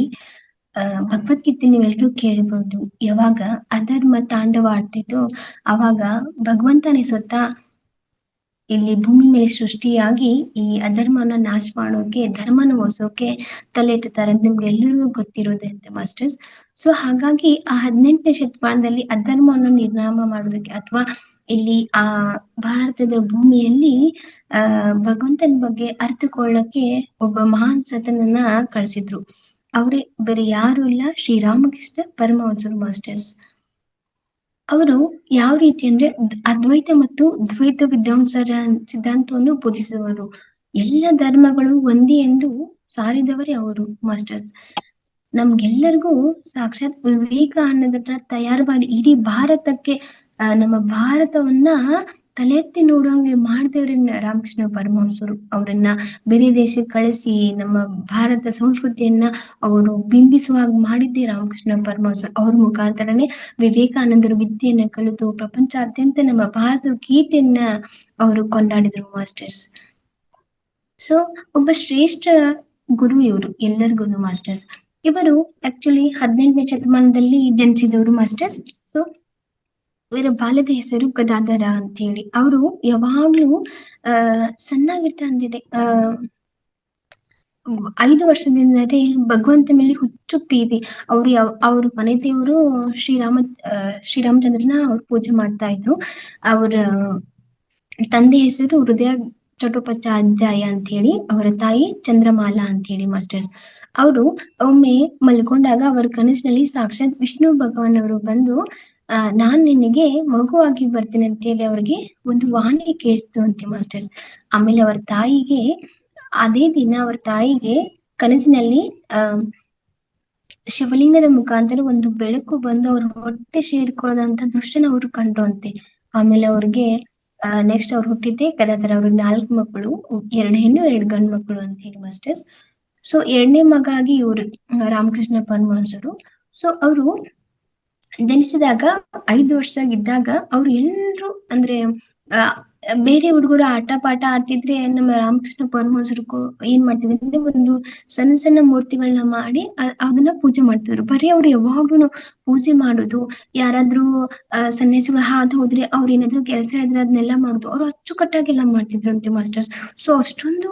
ಭಗವದ್ಗೀತೆ ನೀವೆಲ್ಲರೂ ಕೇಳಿರ್ಬೋದು. ಯಾವಾಗ ಅಧರ್ಮ ತಾಂಡವ ಆಡ್ತಿತ್ತು ಅವಾಗ ಭಗವಂತನೇ ಸ್ವತಃ ಇಲ್ಲಿ ಭೂಮಿ ಮೇಲೆ ಸೃಷ್ಟಿಯಾಗಿ ಈ ಅಧರ್ಮನ ನಾಶ ಮಾಡೋಕೆ, ಧರ್ಮನ ಉಳಿಸೋಕೆ ತಲೆ ಎತ್ತಾರೆ ಅಂತ ನಿಮ್ಗೆ ಎಲ್ಲರಿಗೂ ಗೊತ್ತಿರೋದಂತೆ ಮಾಸ್ಟರ್ಸ್. ಸೊ ಹಾಗಾಗಿ ಆ 18ನೇ ಶತಮಾನದಲ್ಲಿ ಅಧರ್ಮವನ್ನು ನಿರ್ನಾಮ ಮಾಡೋದಕ್ಕೆ ಅಥವಾ ಇಲ್ಲಿ ಆ ಭಾರತದ ಭೂಮಿಯಲ್ಲಿ ಭಗವಂತನ ಬಗ್ಗೆ ಅರ್ಥಕೊಳ್ಳಕ್ಕೆ ಒಬ್ಬ ಮಹಾನ್ ಸತನನ್ನ ಕಳಿಸಿದ್ರು. ಅವರೇ ಬೇರೆ ಯಾರು ಇಲ್ಲ, ಶ್ರೀರಾಮಕೃಷ್ಣ ಪರಮಹಂಸರು ಮಾಸ್ಟರ್ಸ್. ಅವರು ಯಾವ ರೀತಿ ಅಂದ್ರೆ ಅದ್ವೈತ ಮತ್ತು ದ್ವೈತ ವಿದ್ವಾಂಸರ ಸಿದ್ಧಾಂತವನ್ನು ಬೋಧಿಸುವರು. ಎಲ್ಲ ಧರ್ಮಗಳು ಒಂದೇ ಎಂದು ಸಾರಿದವರೇ ಅವರು ಮಾಸ್ಟರ್ಸ್. ನಮ್ಗೆಲ್ಲರಿಗೂ ಸಾಕ್ಷಾತ್ ವಿವೇಕಾನಂದರ ತಯಾರು ಮಾಡಿ ಇಡೀ ಭಾರತಕ್ಕೆ ನಮ್ಮ ಭಾರತವನ್ನ ತಲೆ ಎತ್ತಿ ನೋಡುವಂಗೆ ಮಾಡಿದವ್ರೆ ರಾಮಕೃಷ್ಣ ಪರಮಹಂಸರು. ಅವರನ್ನ ಬೇರೆ ದೇಶಕ್ಕೆ ಕಳಿಸಿ ನಮ್ಮ ಭಾರತ ಸಂಸ್ಕೃತಿಯನ್ನ ಅವರು ಬಿಂಬಿಸುವಾಗ ಮಾಡಿದ್ದೇ ರಾಮಕೃಷ್ಣ ಪರಮಹಂಸರು. ಅವ್ರ ಮುಖಾಂತರನೇ ವಿವೇಕಾನಂದರು ವಿದ್ಯೆಯನ್ನ ಕಲಿತು ಪ್ರಪಂಚಾದ್ಯಂತ ನಮ್ಮ ಭಾರತದ ಗೀತೆಯನ್ನ ಅವರು ಕೊಂಡಾಡಿದ್ರು ಮಾಸ್ಟರ್ಸ್. ಸೊ ಒಬ್ಬ ಶ್ರೇಷ್ಠ ಗುರು ಇವರು ಎಲ್ಲರಿಗೂ ಮಾಸ್ಟರ್ಸ್. ಇವರು ಆಕ್ಚುಲಿ 18ನೇ ಶತಮಾನದಲ್ಲಿ ಜನಿಸಿದವರು ಮಾಸ್ಟರ್ಸ್. ಸೊ ಇವರ ಬಾಲ್ಯದ ಹೆಸರು ಗದಾಧರ ಅಂತ ಹೇಳಿ. ಅವರು ಯಾವಾಗ್ಲೂ ಸಣ್ಣಾಗಿರ್ತ ಅಂದ್ರೆ 5 ವರ್ಷದಿಂದಲೇ ಭಗವಂತ ಮೇಲೆ ಹುಚ್ಚು ಪ್ರೀತಿ. ಅವ್ರ ಮನೆ ದೇವರು ಶ್ರೀರಾಮಚಂದ್ರನ ಅವ್ರು ಪೂಜೆ ಮಾಡ್ತಾ ಇದ್ರು. ಅವರ ತಂದೆ ಹೆಸರು ಹೃದಯ ಚಟೋಪಾಧ್ಯಾಯ ಅಂತ ಹೇಳಿ, ಅವರ ತಾಯಿ ಚಂದ್ರಮಾಲಾ ಅಂತ ಹೇಳಿ ಮಾಸ್ಟರ್ಸ್. ಅವರು ಒಮ್ಮೆ ಮಲ್ಕೊಂಡಾಗ ಅವರ ಕನಸಿನಲ್ಲಿ ಸಾಕ್ಷಾತ್ ವಿಷ್ಣು ಭಗವಾನ್ ಅವರು ಬಂದು ನಾನ್ ನಿನಗೆ ಮಗುವಾಗಿ ಬರ್ತೀನಿ ಅಂತ ಹೇಳಿ ಅವ್ರಿಗೆ ಒಂದು ವಾಣಿ ಕೇಳಿಸ್ತು ಅಂತೆ ಮಾಸ್ಟರ್ಸ್. ಆಮೇಲೆ ಅವರ ತಾಯಿಗೆ ಅದೇ ದಿನ ಅವ್ರ ತಾಯಿಗೆ ಕನಸಿನಲ್ಲಿ ಶಿವಲಿಂಗದ ಮುಖಾಂತರ ಒಂದು ಬೆಳಕು ಬಂದು ಅವ್ರ ಹೊಟ್ಟೆ ಸೇರ್ಕೊಳ್ಳೋದಂತ ದೃಶ್ಯನ ಅವ್ರು ಕಂಡ್ರು ಅಂತೆ. ಆಮೇಲೆ ಅವ್ರಿಗೆ ನೆಕ್ಸ್ಟ್ ಅವ್ರು ಹುಟ್ಟಿದ್ದೆ ಗದಾಧರ. ಅವ್ರಿಗೆ 4 ಮಕ್ಕಳು, 2 ಹೆಣ್ಣು 2 ಗಂಡು ಮಕ್ಕಳು ಅಂತ ಹೇಳಿ ಮಾಸ್ಟರ್ಸ್. ಸೊ 2ನೇ ಮಗ ಆಗಿ ಇವರು ರಾಮಕೃಷ್ಣ ಪರಮಹಂಸರು. ಸೊ ಅವರು ಜನಿಸಿದಾಗ 5 ವರ್ಷದಾಗಿದ್ದಾಗ ಅವ್ರು ಎಲ್ರು ಅಂದ್ರೆ ಬೇರೆ ಹುಡುಗರು ಆಟ ಪಾಠ ಆಡ್ತಿದ್ರೆ ನಮ್ಮ ರಾಮಕೃಷ್ಣ ಪರಮಹಂಸರು ಏನ್ ಮಾಡ್ತಿದ್ರು ಅಂದ್ರೆ ಒಂದು ಸಣ್ಣ ಸಣ್ಣ ಮೂರ್ತಿಗಳನ್ನ ಮಾಡಿ ಅದನ್ನ ಪೂಜೆ ಮಾಡ್ತಿದ್ರು. ಬರೀ ಅವ್ರು ಯಾವಾಗ್ಲೂ ಪೂಜೆ ಮಾಡೋದು, ಯಾರಾದ್ರೂ ಸನ್ಯಾಸಿಗಳು ಹಾದು ಹೋದ್ರೆ ಅವ್ರ ಏನಾದ್ರು ಕೆಲಸ ಇದ್ರೆ ಅದನ್ನೆಲ್ಲ ಮಾಡುದು, ಅವ್ರು ಅಚ್ಚುಕಟ್ಟಾಗೆಲ್ಲ ಮಾಡ್ತಿದ್ರು ಅಂತೆ ಮಾಸ್ಟರ್ಸ್. ಸೊ ಅಷ್ಟೊಂದು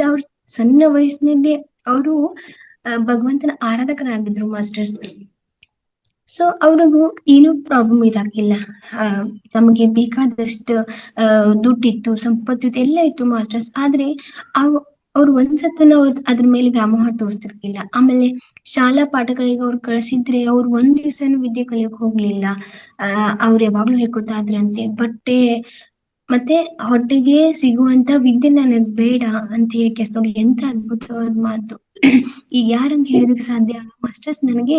ಅವ್ರ ಸಣ್ಣ ವಯಸ್ಸಿನಲ್ಲಿ ಅವರು ಭಗವಂತನ ಆರಾಧಕರಾಗಿದ್ರು ಮಾಸ್ಟರ್ಸ್. ಸೊ ಅವ್ರಿಗೂ ಏನೂ ಪ್ರಾಬ್ಲಮ್ ಇರಾಕಿಲ್ಲ. ತಮಗೆ ಬೇಕಾದಷ್ಟು ದುಡ್ಡಿತ್ತು, ಸಂಪತ್ತಿತ್ತು, ಎಲ್ಲ ಇತ್ತು ಮಾಸ್ಟರ್ಸ್. ಆದ್ರೆ ಅವ್ರು ಒಂದ್ಸತ್ತನ ಅದ್ರ ಮೇಲೆ ವ್ಯಾಮೋಹ ತೋರಿಸ್ತಿರ್ಲಿಲ್ಲ. ಆಮೇಲೆ ಶಾಲಾ ಪಾಠಗಳಿಗೆ ಅವ್ರು ಕಳ್ಸಿದ್ರೆ ಅವ್ರು 1 ದಿವ್ಸನೂ ವಿದ್ಯೆ ಕಲಿಯಕ್ ಹೋಗ್ಲಿಲ್ಲ. ಅವ್ರು ಯಾವಾಗ್ಲೂ ಹೇಳ್ಕೊತಾ ಇದ್ರಂತೆ, ಬಟ್ಟೆ ಮತ್ತೆ ಹೊಟ್ಟೆಗೆ ಸಿಗುವಂತ ವಿದ್ಯೆ ನನಗ್ ಬೇಡ ಅಂತ ಹೇಳಿ ನೋಡಿ ಎಂತ ಅದ್ಭುತವಾದ ಮಾತು. ಈಗ ಯಾರಂತ ಹೇಳೋದಕ್ಕೆ ಸಾಧ್ಯ ಮಾಸ್ಟರ್ಸ್? ನನಗೆ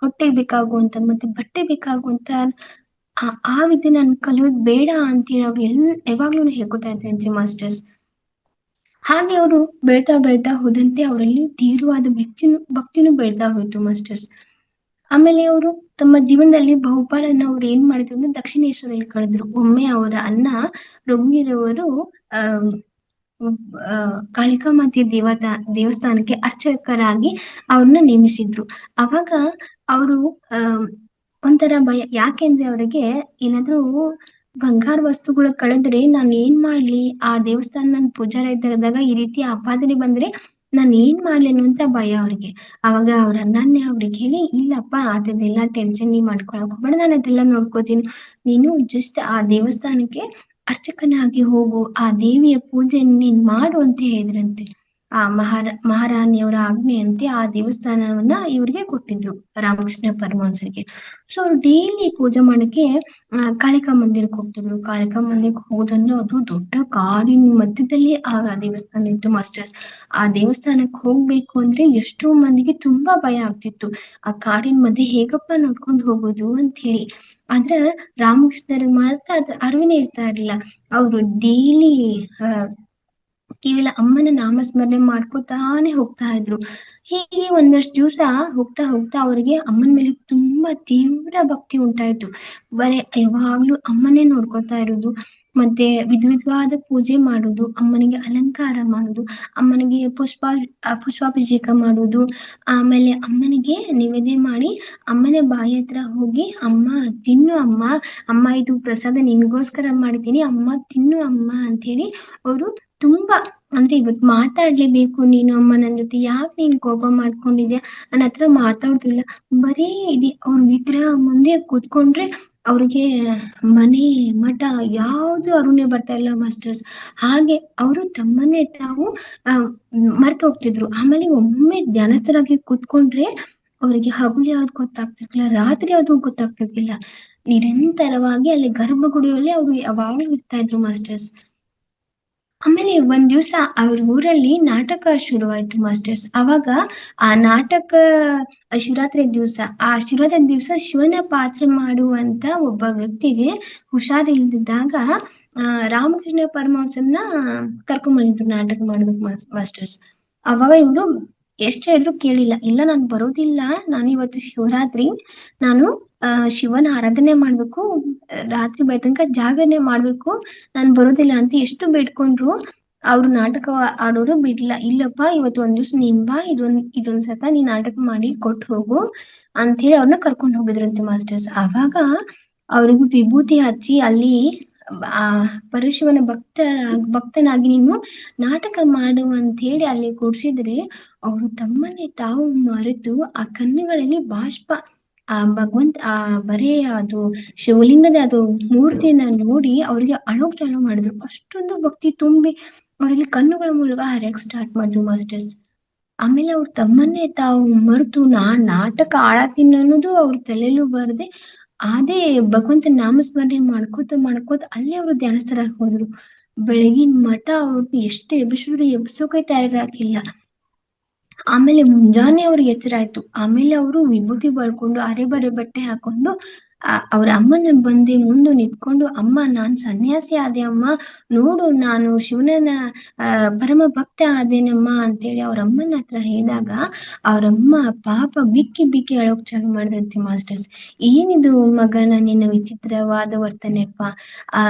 ಹೊಟ್ಟೆ ಬೇಕಾಗುವಂತ ಮತ್ತೆ ಬಟ್ಟೆ ಬೇಕಾಗುವಂತ ಆ ವಿದ್ಯೆ ನಾನು ಕಲಿಯೋದ್ ಬೇಡ ಅಂತೇಳಿ ಅವ್ರು ಯಾವಾಗ್ಲೂ ಹೇಳ್ಕೊತಾ ಇದ್ರಂತೆ ಮಾಸ್ಟರ್ಸ್. ಹಾಗೆ ಅವರು ಬೆಳ್ತಾ ಹೋದಂತೆ ಅವರಲ್ಲಿ ತೀವ್ರವಾದ ಭಕ್ತಿನೂ ಬೆಳ್ತಾ ಹೋಯ್ತು ಮಾಸ್ಟರ್ಸ್. ಆಮೇಲೆ ಅವರು ತಮ್ಮ ಜೀವನದಲ್ಲಿ ಬಹುಪಾಲನ್ನ ಅವ್ರು ಏನ್ ಮಾಡಿದ್ರು ಅಂದ್ರೆ ದಕ್ಷಿಣೇಶ್ವರಲ್ಲಿ ಕಳೆದ್ರು. ಒಮ್ಮೆ ಅವರ ಅಣ್ಣ ರಘುವೀರವರು ಕಾಳಿಕಾಮಾತೆ ದೇವಸ್ಥಾನಕ್ಕೆ ಅರ್ಚಕರಾಗಿ ಅವ್ರನ್ನ ನೇಮಿಸಿದ್ರು. ಅವಾಗ ಅವರು ಒಂಥರ ಭಯ. ಯಾಕೆಂದ್ರೆ ಅವ್ರಿಗೆ ಏನಾದ್ರೂ ಬಂಗಾರ ವಸ್ತುಗಳು ಕಳೆದ್ರೆ ನಾನ್ ಏನ್ ಮಾಡ್ಲಿ, ಆ ದೇವಸ್ಥಾನ ನನ್ ಪೂಜಾರ ಇದ್ದಾಗ ಈ ರೀತಿ ಆಪಾದನೆ ಬಂದ್ರೆ ನಾನ್ ಏನ್ ಮಾಡ್ಲಿ ಅನ್ನುವಂತ ಭಯ ಅವ್ರಿಗೆ. ಅವಾಗ ಅವ್ರ ಅಣ್ಣನ್ನೇ ಅವ್ರಿಗೆ ಹೇಳಿ, ಇಲ್ಲಪ್ಪ ಅದನ್ನೆಲ್ಲ ಟೆನ್ಷನ್ ನೀ ಮಾಡ್ಕೊಳಕ್ ಹೋಗ್ಬೇಡ, ನಾನು ಅದೆಲ್ಲ ನೋಡ್ಕೋತೀನಿ, ನೀನು ಜಸ್ಟ್ ಆ ದೇವಸ್ಥಾನಕ್ಕೆ ಅರ್ಚಕನಾಗಿ ಹೋಗು, ಆ ದೇವಿಯ ಪೂಜೆ ನೀನ್ ಮಾಡು ಅಂತ ಹೇಳಿದ್ರಂತೆ. ಆ ಮಹಾರಾಣಿಯವರ ಆಜ್ಞೆಯಂತೆ ಆ ದೇವಸ್ಥಾನವನ್ನ ಇವ್ರಿಗೆ ಕೊಟ್ಟಿದ್ರು, ರಾಮಕೃಷ್ಣ ಪರಮಹಂಸರಿಗೆ. ಸೊ ಅವ್ರು ಡೈಲಿ ಪೂಜೆ ಮಾಡಕ್ಕೆ ಕಾಳಿಕಾ ಮಂದಿರಕ್ಕೆ ಹೋಗ್ತಿದ್ರು. ಕಾಳಿಕಾ ಮಂದಿರಕ್ಕೆ ಹೋಗೋದಂದ್ರೆ ಅದು ದೊಡ್ಡ ಕಾಡಿನ ಮಧ್ಯದಲ್ಲಿ ಆ ದೇವಸ್ಥಾನ ಇತ್ತು ಮಾಸ್ಟರ್ಸ್. ಆ ದೇವಸ್ಥಾನಕ್ಕೆ ಹೋಗ್ಬೇಕು ಅಂದ್ರೆ ಎಷ್ಟೋ ಮಂದಿಗೆ ತುಂಬಾ ಭಯ ಆಗ್ತಿತ್ತು. ಆ ಕಾಡಿನ ಮಧ್ಯೆ ಹೇಗಪ್ಪ ನೋಡ್ಕೊಂಡು ಹೋಗೋದು ಅಂತ ಹೇಳಿ. ಆದ್ರೆ ರಾಮಕೃಷ್ಣರಿಗೆ ಮಾತ್ರ ಅದ್ರ ಅರಿವಿನೇ ಇರ್ತಾ ಇರ್ಲಿಲ್ಲ. ಅವ್ರು ಡೈಲಿ ಕೇವಲ ಅಮ್ಮನ ನಾಮಸ್ಮರಣೆ ಮಾಡ್ಕೊತಾನೆ ಹೋಗ್ತಾ ಇದ್ರು. ಹೀಗೆ ಒಂದಷ್ಟು ದಿವಸ ಹೋಗ್ತಾ ಹೋಗ್ತಾ ಅವರಿಗೆ ಅಮ್ಮನ ಮೇಲೆ ತುಂಬಾ ತೀವ್ರ ಭಕ್ತಿ ಉಂಟಾಯ್ತು. ಬರೀ ಯಾವಾಗ್ಲೂ ಅಮ್ಮನೇ ನೋಡ್ಕೊತಾ ಇರೋದು, ಮತ್ತೆ ವಿಧವಾದ ಪೂಜೆ ಮಾಡುದು, ಅಮ್ಮನಿಗೆ ಅಲಂಕಾರ ಮಾಡುದು, ಅಮ್ಮನಿಗೆ ಪುಷ್ಪಾಭಿಷೇಕ ಮಾಡುದು, ಆಮೇಲೆ ಅಮ್ಮನಿಗೆ ನಿವೇದನೆ ಮಾಡಿ ಅಮ್ಮನ ಬಾಯಿ ಹತ್ರ ಹೋಗಿ, ಅಮ್ಮ ತಿನ್ನು ಅಮ್ಮ, ಅಮ್ಮ ಇದು ಪ್ರಸಾದ ನಿನ್ಗೋಸ್ಕರ ಮಾಡಿದ್ದೀನಿ, ಅಮ್ಮ ತಿನ್ನು ಅಮ್ಮ ಅಂತ ಹೇಳಿ ಅವರು ತುಂಬಾ, ಅಂದ್ರೆ ಇವತ್ತು ಮಾತಾಡ್ಲೇಬೇಕು ನೀನು ಅಮ್ಮ ನನ್ ಜೊತೆ, ಯಾಕೆ ನೀನ್ ಕೋಪ ಮಾಡ್ಕೊಂಡಿದ್ಯಾ, ನನ್ನ ಹತ್ರ ಮಾತಾಡ್ತಿಲ್ಲ, ಬರೀ ಅವ್ರ ವಿಗ್ರಹ ಮುಂದೆ ಕೂತ್ಕೊಂಡ್ರೆ ಅವ್ರಿಗೆ ಮನೆ ಮಠ ಯಾವ್ದು ಅರುಣೆ ಬರ್ತಾ ಇಲ್ಲ ಮಾಸ್ಟರ್ಸ್. ಹಾಗೆ ಅವರು ತಮ್ಮನ್ನೇ ತಾವು ಮರ್ತು ಹೋಗ್ತಿದ್ರು. ಆಮೇಲೆ ಒಮ್ಮೆ ಧ್ಯಾನಸ್ಥರಾಗಿ ಕೂತ್ಕೊಂಡ್ರೆ ಅವ್ರಿಗೆ ಹಗಲು ಯಾವ್ದು ಗೊತ್ತಾಗ್ತಿರ್ಲಿಲ್ಲ, ರಾತ್ರಿ ಯಾವ್ದು ಗೊತ್ತಾಗ್ತಿರ್ಲಿಲ್ಲ. ನಿರಂತರವಾಗಿ ಅಲ್ಲಿ ಗರ್ಭಗುಡಿಯಲ್ಲಿ ಅವ್ರು ಯಾವಾಗ್ಲೂ ಇರ್ತಾ ಇದ್ರು ಮಾಸ್ಟರ್ಸ್. ಆಮೇಲೆ ಒಂದ್ ದಿವ್ಸ ಅವ್ರ ಊರಲ್ಲಿ ನಾಟಕ ಶುರುವಾಯ್ತು ಮಾಸ್ಟರ್ಸ್. ಅವಾಗ ಆ ನಾಟಕ ಶಿವರಾತ್ರಿ ದಿವ್ಸ ಶಿವನ ಪಾತ್ರ ಮಾಡುವಂತ ಒಬ್ಬ ವ್ಯಕ್ತಿಗೆ ಹುಷಾರಿಲ್ದಿದ್ದಾಗ ರಾಮಕೃಷ್ಣ ಪರಮಹಂಸನ್ನ ಕರ್ಕೊಂಡ್ ಬಂದಿದ್ರು ನಾಟಕ ಮಾಡೋದಕ್ ಮಾಸ್ಟರ್ಸ್. ಅವಾಗ ಇವ್ರು ಎಷ್ಟ್ ಹೇಳಿದ್ರು ಕೇಳಿಲ್ಲ. ಇಲ್ಲ ನಾನ್ ಬರೋದಿಲ್ಲ, ನಾನು ಇವತ್ತು ಶಿವರಾತ್ರಿ, ನಾನು ಶಿವನ ಆರಾಧನೆ ಮಾಡ್ಬೇಕು, ರಾತ್ರಿ ಬೆಳತನಕ ಜಾಗರಣೆ ಮಾಡ್ಬೇಕು, ನಾನ್ ಬರೋದಿಲ್ಲ ಅಂತ ಎಷ್ಟು ಬೇಡ್ಕೊಂಡ್ರು ಅವ್ರು ನಾಟಕ ಆಡೋರು ಬಿಡ್ಲಿಲ್ಲ. ಇಲ್ಲಪ್ಪ ಇವತ್ತು ಒಂದ್ ದಿವ್ಸ ನೀನ್ ಬಾ, ಇದೊಂದ್ ಸತ ನೀನ್ ನಾಟಕ ಮಾಡಿ ಕೊಟ್ಟು ಹೋಗು ಅಂತ ಹೇಳಿ ಅವ್ರನ್ನ ಕರ್ಕೊಂಡ್ ಹೋಗಿದ್ರಂತೆ ಮಾಸ್ಟರ್ಸ್. ಆವಾಗ ಅವ್ರಿಗೂ ವಿಭೂತಿ ಹಚ್ಚಿ ಅಲ್ಲಿ ಆ ಪರಶಿವನ ಭಕ್ತನಾಗಿ ನೀನು ನಾಟಕ ಮಾಡು ಅಂತ ಹೇಳಿ ಅಲ್ಲಿ ಕೂಡ್ಸಿದ್ರೆ ಅವರು ತಮ್ಮನ್ನೇ ತಾವು ಮರೆತು ಆ ಕಣ್ಣುಗಳಲ್ಲಿ ಬಾಷ್ಪ, ಆ ಭಗವಂತ ಬರೇ ಅದು ಶಿವಲಿಂಗದ ಅದು ಮೂರ್ತಿಯನ್ನ ನೋಡಿ ಅವ್ರಿಗೆ ಅಳೋಕ್ ಚಾಲು ಮಾಡಿದ್ರು. ಅಷ್ಟೊಂದು ಭಕ್ತಿ ತುಂಬಿ ಅವರಲ್ಲಿ ಕಣ್ಣುಗಳ ಮೂಲಕ ಹರಿಯಕ್ ಸ್ಟಾರ್ಟ್ ಮಾಡಿದ್ರು ಮಾಸ್ಟರ್ಸ್. ಆಮೇಲೆ ಅವ್ರ ತಮ್ಮನ್ನೇ ತಾವು ಮರೆತು ನಾಟಕ ಆಡತೀನಿ ಅನ್ನೋದು ಅವ್ರ ತಲೆಯಲ್ಲೂ ಬರದೆ ಅದೇ ಭಗವಂತನ ನಾಮಸ್ಮರಣೆ ಮಾಡ್ಕೋತ ಅಲ್ಲೇ ಅವ್ರು ಧ್ಯಾನಸ್ಥರಾಗಿ ಹೋದ್ರು. ಬೆಳಗಿನ ಮಠ ಅವ್ರನ್ನ ಎಷ್ಟು ಎಬ್ಬಿಸಿದ್ರು ಎಬ್ಸೋಕೆ ತಯಾರಾಗಿಲ್ಲ. ಆಮೇಲೆ ಮುಂಜಾನೆ ಅವ್ರಿಗೆ ಎಚ್ಚರ ಆಯ್ತು. ಆಮೇಲೆ ಅವರು ವಿಭೂತಿ ಬಳ್ಕೊಂಡು ಅರೆ ಬಟ್ಟೆ ಹಾಕೊಂಡು ಅವ್ರ ಅಮ್ಮನ ಬಂದು ಮುಂದೆ ನಿಂತ್ಕೊಂಡು, ಅಮ್ಮ ನಾನ್ ಸನ್ಯಾಸಿ ಆದೆ ಅಮ್ಮ, ನೋಡು ನಾನು ಶಿವನ ಪರಮ ಭಕ್ತ ಆದೇನಮ್ಮ ಅಂತೇಳಿ ಅವ್ರ ಅಮ್ಮನ ಹತ್ರ ಹೇಳಿದಾಗ ಅವ್ರಮ್ಮ ಪಾಪ ಬಿಕ್ಕಿ ಅಳೋಕ್ ಚಾಲು ಮಾಡಿದ್ರಂತೆ ಮಾಸ್ಟರ್ಸ್. ಏನಿದು ಮಗನ ನಿನ್ನ ವಿಚಿತ್ರವಾದ ವರ್ತನೆಪ್ಪ,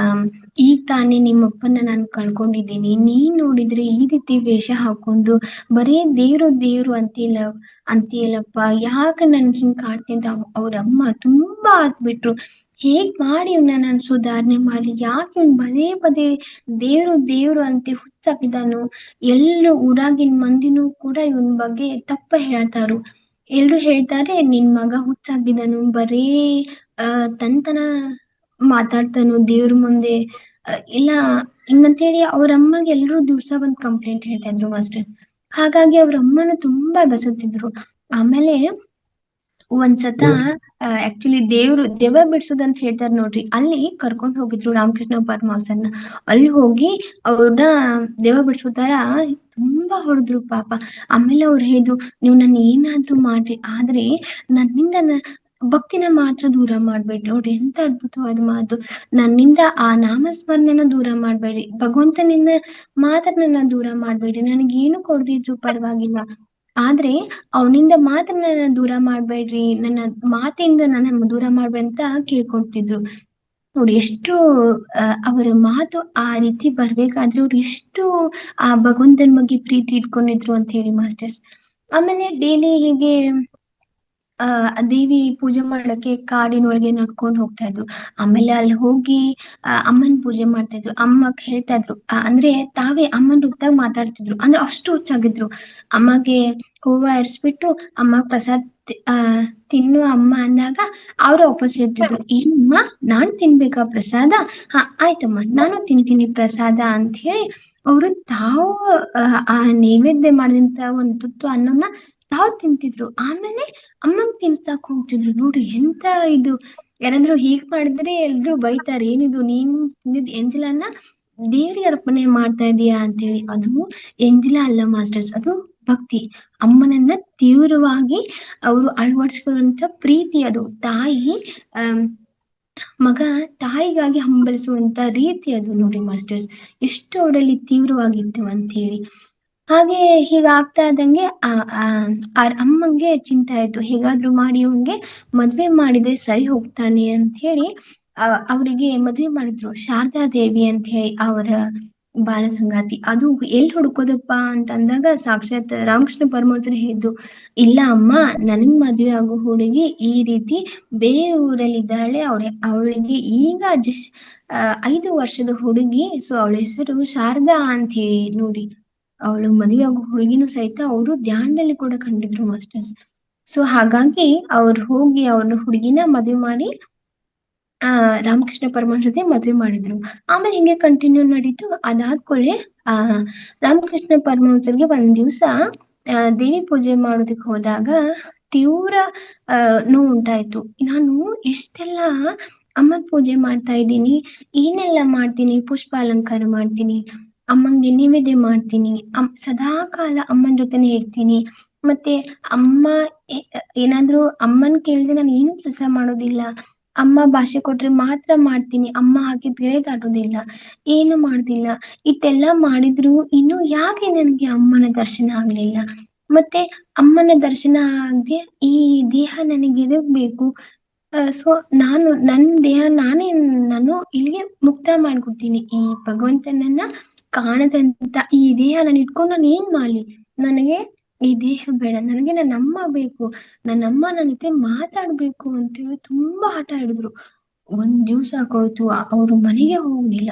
ಈಗ ತಾನೇ ನಿಮ್ಮಪ್ಪನ ನಾನು ಕಳ್ಕೊಂಡಿದ್ದೀನಿ, ನೀನ್ ನೋಡಿದ್ರೆ ಈ ರೀತಿ ವೇಷ ಹಾಕೊಂಡು ಬರೀ ದೇವ್ರು ಅಂತೀಯಲ್ಲಪ್ಪ, ಯಾಕ ನನ್ಗೆ ಹಿಂಗ್ ಕಾಡ್ತಿ ಅಂತ ಅವ್ರಮ್ಮ ತುಂಬಾ ಹತ್ಬಿಟ್ರು. ಹೇಗ್ ಮಾಡಿ ಇವ್ನ ನಾನು ಸುಧಾರಣೆ ಮಾಡಿ, ಯಾಕೆ ಇವ್ನ್ ಪದೇ ದೇವ್ರು ಅಂತ ಹುಚ್ಚಾಕಿದಾನು, ಎಲ್ಲೂ ಊರಾಗಿನ ಮಂದಿನೂ ಕೂಡ ಇವನ್ ಬಗ್ಗೆ ತಪ್ಪ ಹೇಳ್ತಾರು. ಎಲ್ರು ಹೇಳ್ತಾರೆ ನಿನ್ ಮಗ ಹುಚ್ಚಾಗಿದ್ದಾನು, ಬರೀ ತಂತನ ಮಾತಾಡ್ತಾನು ದೇವ್ರ ಮುಂದೆ ಇಲ್ಲ ಹಿಂಗಂತೇಳಿ ಅವ್ರಮ್ಮಗೆ ಎಲ್ರು ದಿವ್ಸ ಬಂದ್ ಕಂಪ್ಲೇಂಟ್ ಹೇಳ್ತಾ ಇದ್ರು ಮಾಸ್ಟರ್. ಹಾಗಾಗಿ ಅವ್ರ ಅಮ್ಮನ ತುಂಬಾ ಬಸತ್ತಿದ್ರು. ಆಮೇಲೆ ಒಂದ್ಸತ ಆಕ್ಚುಲಿ ದೆವ್ವ ಬಿಡ್ಸೋದಂತ ಹೇಳ್ತಾರ ನೋಡ್ರಿ, ಅಲ್ಲಿ ಕರ್ಕೊಂಡ್ ಹೋಗಿದ್ರು ರಾಮಕೃಷ್ಣ ಪರಮಹಂಸನ್ನ. ಅಲ್ಲಿ ಹೋಗಿ ಅವ್ರನ್ನ ದೆವ್ವ ಬಿಡ್ಸೋತಾರ ತುಂಬಾ ಹೊಡೆದ್ರು ಪಾಪ. ಆಮೇಲೆ ಅವ್ರು ಹೇಳಿದ್ರು, ನೀವು ನನ್ನ ಏನಾದ್ರೂ ಮಾಡ್ರಿ, ಆದ್ರೆ ನನ್ನಿಂದ ಭಕ್ತಿನ ಮಾತ್ರ ದೂರ ಮಾಡ್ಬೇಡ್ರಿ. ನೋಡ್ರಿ ಎಂತ ಅದ್ಭುತವಾದ ಮಾತು, ನನ್ನಿಂದ ಆ ನಾಮಸ್ಮರಣೆನ ದೂರ ಮಾಡ್ಬೇಡ್ರಿ, ಭಗವಂತನಿಂದ ಮಾತ್ರ ನನ್ನ ದೂರ ಮಾಡ್ಬೇಡ್ರಿ, ನನಗೇನು ಕೊಡ್ದಿದ್ರು ಪರವಾಗಿಲ್ಲ, ಆದ್ರೆ ಅವನಿಂದ ಮಾತ್ರ ನನ್ನ ದೂರ ಮಾಡ್ಬೇಡ್ರಿ, ನನ್ನ ಮಾತಿಂದ ನನ್ನ ದೂರ ಮಾಡ್ಬೇಡಿ ಅಂತ ಕೇಳ್ಕೊಳ್ತಿದ್ರು. ನೋಡಿ ಎಷ್ಟು ಅವರ ಮಾತು ಆ ರೀತಿ ಬರ್ಬೇಕಾದ್ರೆ ಅವ್ರು ಎಷ್ಟು ಆ ಭಗವಂತನ ಬಗ್ಗೆ ಪ್ರೀತಿ ಇಟ್ಕೊಂಡಿದ್ರು ಅಂತ ಹೇಳಿ ಮಾಸ್ಟರ್ಸ್. ಆಮೇಲೆ ಡೈಲಿ ಹೀಗೆ ದೇವಿ ಪೂಜೆ ಮಾಡಕ್ಕೆ ಕಾಡಿನೊಳಗೆ ನಡ್ಕೊಂಡು ಹೋಗ್ತಾ ಇದ್ರು. ಆಮೇಲೆ ಅಲ್ಲಿ ಹೋಗಿ ಅಮ್ಮನ್ ಪೂಜೆ ಮಾಡ್ತಾ ಇದ್ರು. ಅಮ್ಮ ಹೇಳ್ತಾ ಇದ್ರು, ಅಂದ್ರೆ ತಾವೇ ಅಮ್ಮನ್ ರೂಪದಾಗ ಮಾತಾಡ್ತಿದ್ರು. ಅಂದ್ರೆ ಅಷ್ಟು ಹುಚ್ಚಾಗಿದ್ರು. ಅಮ್ಮಗೆ ಹೂವ ಎರಸ್ಬಿಟ್ಟು ಅಮ್ಮ ಪ್ರಸಾದ್ ತಿನ್ನು ಅಮ್ಮ ಅಂದಾಗ ಅವ್ರು ವಾಪಸ್ ಹೇಳ್ತಿದ್ರು, ಏನಮ್ಮ ನಾನ್ ತಿನ್ಬೇಕಾ ಪ್ರಸಾದ? ಆಯ್ತಮ್ಮ ನಾನು ತಿಂತೀನಿ ಪ್ರಸಾದ ಅಂತ ಹೇಳಿ ಅವರು ತಾವು ಆ ನೈವೇದ್ಯ ಮಾಡಿದಂತ ಒಂದು ತುತ್ತು ಅನ್ನನ ತಾವು ತಿಂತಿದ್ರು. ಆಮೇಲೆ ಅಮ್ಮಂಗ್ ತಿನ್ಸಾಕ್ ಹೋಗ್ತಿದ್ರು. ನೋಡಿ ಎಂತ ಇದು, ಯಾರಾದ್ರೂ ಹೀಗ್ ಮಾಡಿದ್ರೆ ಎಲ್ರು ಬೈತಾರೆ, ಏನಿದು ನೀನ್ ತಿಂದಿದ್ ಎಂಜಲನ್ನ ದೇವ್ರಿಗೆ ಅರ್ಪಣೆ ಮಾಡ್ತಾ ಇದೀಯಾ ಅಂತೇಳಿ. ಅದು ಎಂಜಲ ಅಲ್ಲ ಮಾಸ್ಟರ್ಸ್, ಅದು ಭಕ್ತಿ. ಅಮ್ಮನನ್ನ ತೀವ್ರವಾಗಿ ಅವರು ಅಳವಡಿಸ್ಕೊಳ್ಳುವಂತ ಪ್ರೀತಿ. ಅದು ತಾಯಿ ಮಗ ತಾಯಿಗಾಗಿ ಹಂಬಲಿಸುವಂತ ರೀತಿ ಅದು ನೋಡಿ ಮಾಸ್ಟರ್ಸ್, ಎಷ್ಟು ಅವರಲ್ಲಿ ತೀವ್ರವಾಗಿತ್ತು ಅಂತ ಹೇಳಿ. ಹಾಗೆ ಹೀಗಾಗ್ತಾ ಇದ್ದಂಗೆ ಆ ಅಮ್ಮಂಗೆ ಚಿಂತೆ ಆಯ್ತು, ಹೇಗಾದ್ರೂ ಮಾಡಿ ಇವ್ನ್ಗೆ ಮದ್ವೆ ಮಾಡಿದ್ರೆ ಸರಿ ಹೋಗ್ತಾನೆ ಅಂತ ಹೇಳಿ ಅವರಿಗೆ ಮದ್ವೆ ಮಾಡಿದ್ರು. ಶಾರದಾ ದೇವಿ ಅಂತ ಹೇಳಿ ಅವರ ಬಾಲ ಸಂಗಾತಿ. ಅದು ಎಲ್ಲಿ ಹುಡುಕೋದಪ್ಪ ಅಂತ ಅಂದಾಗ ಸಾಕ್ಷಾತ್ ರಾಮಕೃಷ್ಣ ಪರಮಹಂಸರು ಹೇಳಿದ್ದು, ಇಲ್ಲ ಅಮ್ಮ, ನನಗ್ ಮದ್ವೆ ಆಗೋ ಹುಡುಗಿ ಈ ರೀತಿ ಬೇರೆ ಊರಲ್ಲಿ ಇದ್ದಾಳೆ, ಅವಳಿಗೆ ಈಗ ಜಸ್ಟ್ 5 ವರ್ಷದ ಹುಡುಗಿ. ಸೊ ಅವಳ ಹೆಸರು ಶಾರದಾ ಅಂತ ಹೇಳಿ. ನೋಡಿ, ಅವಳು ಮದುವೆ ಆಗೋ ಹುಡುಗಿನೂ ಸಹಿತ ಅವರು ಧ್ಯಾನದಲ್ಲಿ ಕೂಡ ಕಂಡಿದ್ರು ಮಾಸ್ಟರ್ಸ್. ಸೊ ಹಾಗಾಗಿ ಅವ್ರು ಹೋಗಿ ಅವ್ರ ಹುಡುಗಿನ ಮದುವೆ ಮಾಡಿ ರಾಮಕೃಷ್ಣ ಪರಮಹಂಸ ಜೊತೆ ಮದುವೆ ಮಾಡಿದ್ರು. ಆಮೇಲೆ ಹಿಂಗೆ ಕಂಟಿನ್ಯೂ ನಡೀತು. ಅದಾದ್ಕೊಳ್ಳೆ ರಾಮಕೃಷ್ಣ ಪರಮಹಂಸರಿಗೆ ಒಂದ್ ದಿವ್ಸ ದೇವಿ ಪೂಜೆ ಮಾಡೋದಕ್ಕೆ ಹೋದಾಗ ತೀವ್ರ ನೋವು ಉಂಟಾಯ್ತು. ನಾನು ಎಷ್ಟೆಲ್ಲ ಅಮ್ಮನ್ ಪೂಜೆ ಮಾಡ್ತಾ ಇದ್ದೀನಿ, ಏನೆಲ್ಲ ಮಾಡ್ತೀನಿ, ಪುಷ್ಪ ಅಲಂಕಾರ ಮಾಡ್ತೀನಿ, ಅಮ್ಮಂಗೆ ನೈವೇದ್ಯ ಮಾಡ್ತೀನಿ, ಸದಾ ಕಾಲ ಅಮ್ಮನ ಜೊತೆನೆ ಇರ್ತೀನಿ. ಮತ್ತೆ ಅಮ್ಮ ಏನಾದ್ರು ಅಮ್ಮನ್ ಕೇಳಿದ್ರೆ ನಾನು ಏನು ಕೆಲಸ ಮಾಡೋದಿಲ್ಲ, ಅಮ್ಮ ಭಾಷೆ ಕೊಟ್ರೆ ಮಾತ್ರ ಮಾಡ್ತೀನಿ, ಅಮ್ಮ ಹಾಕಿದ್ ಗೆರೆ ದಾಟೋದಿಲ್ಲ, ಏನು ಮಾಡುದಿಲ್ಲ. ಇಷ್ಟೆಲ್ಲ ಮಾಡಿದ್ರು ಇನ್ನು ಯಾಕೆ ನನ್ಗೆ ಅಮ್ಮನ ದರ್ಶನ ಆಗ್ಲಿಲ್ಲ? ಮತ್ತೆ ಅಮ್ಮನ ದರ್ಶನ ಆಗದೆ ಈ ದೇಹ ನನಗೆ ಎದಕ್ ಬೇಕು? ಸೊ ನನ್ನ ದೇಹ ನಾನು ಇಲ್ಲಿಗೆ ಮುಕ್ತ ಮಾಡ್ಕೊಡ್ತೀನಿ. ಈ ಭಗವಂತನನ್ನ ಕಾಣದಂತ ಈ ದೇಹ ನಾನು ಇಟ್ಕೊಂಡು ನಾನು ಏನ್ ಮಾಡ್ಲಿ? ನನಗೆ ಈ ದೇಹ ಬೇಡ, ನನಗೆ ನನ್ನ ಅಮ್ಮ ಬೇಕು, ನನ್ನಮ್ಮ ನನ್ನ ಜೊತೆ ಮಾತಾಡ್ಬೇಕು ಅಂತೇಳಿ ತುಂಬಾ ಹಠ ಹಿಡಿದ್ರು. ಒಂದ್ ದಿವ್ಸ ಆಗೋಯ್ತು, ಅವ್ರು ಮನೆಗೆ ಹೋಗ್ಲಿಲ್ಲ.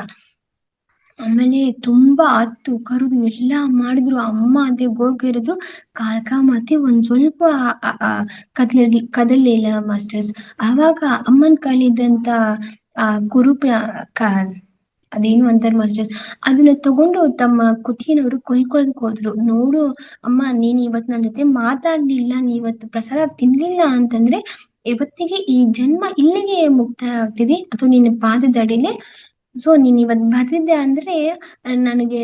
ಆಮೇಲೆ ತುಂಬಾ ಅತ್ತು ಕರುದು ಎಲ್ಲಾ ಮಾಡಿದ್ರು. ಅಮ್ಮ ಅದೇ ಗೋಗರಿದ್ರು, ಕಾಳಕ ಮಾತೆ ಒಂದ್ ಸ್ವಲ್ಪ ಕದಲಿಲ್ಲ ಮಾಸ್ಟರ್ಸ್. ಆವಾಗ ಅಮ್ಮನ್ ಕೈಲಿದ್ದಂತ ಕುರುಪ ಅದೇನು ಅಂತಾರ ಮಾಸ್ಟರ್ಸ್, ಅದನ್ನ ತಗೊಂಡು ತಮ್ಮ ಕುತ್ತಿಗೆನವರು ಕೊಯ್ಕೊಳ್ಳೋದಕ್ ಹೋದ್ರು. ನೋಡು ಅಮ್ಮ, ನೀನ್ ಇವತ್ ನನ್ನ ಜೊತೆ ಮಾತಾಡ್ಲಿಲ್ಲ, ನೀ ಇವತ್ತು ಪ್ರಸಾದ ತಿನ್ಲಿಲ್ಲ ಅಂತಂದ್ರೆ ಇವತ್ತಿಗೆ ಈ ಜನ್ಮ ಇಲ್ಲಿಗೆ ಮುಕ್ತಾಯ ಆಗ್ತಿದೆ, ಅಥವಾ ನಿನ್ನ ಪಾದದಡಿಲೆ. ಸೊ ನೀನ್ ಇವತ್ ಬರ್ತಿದ್ದೆ ಅಂದ್ರೆ ನನಗೆ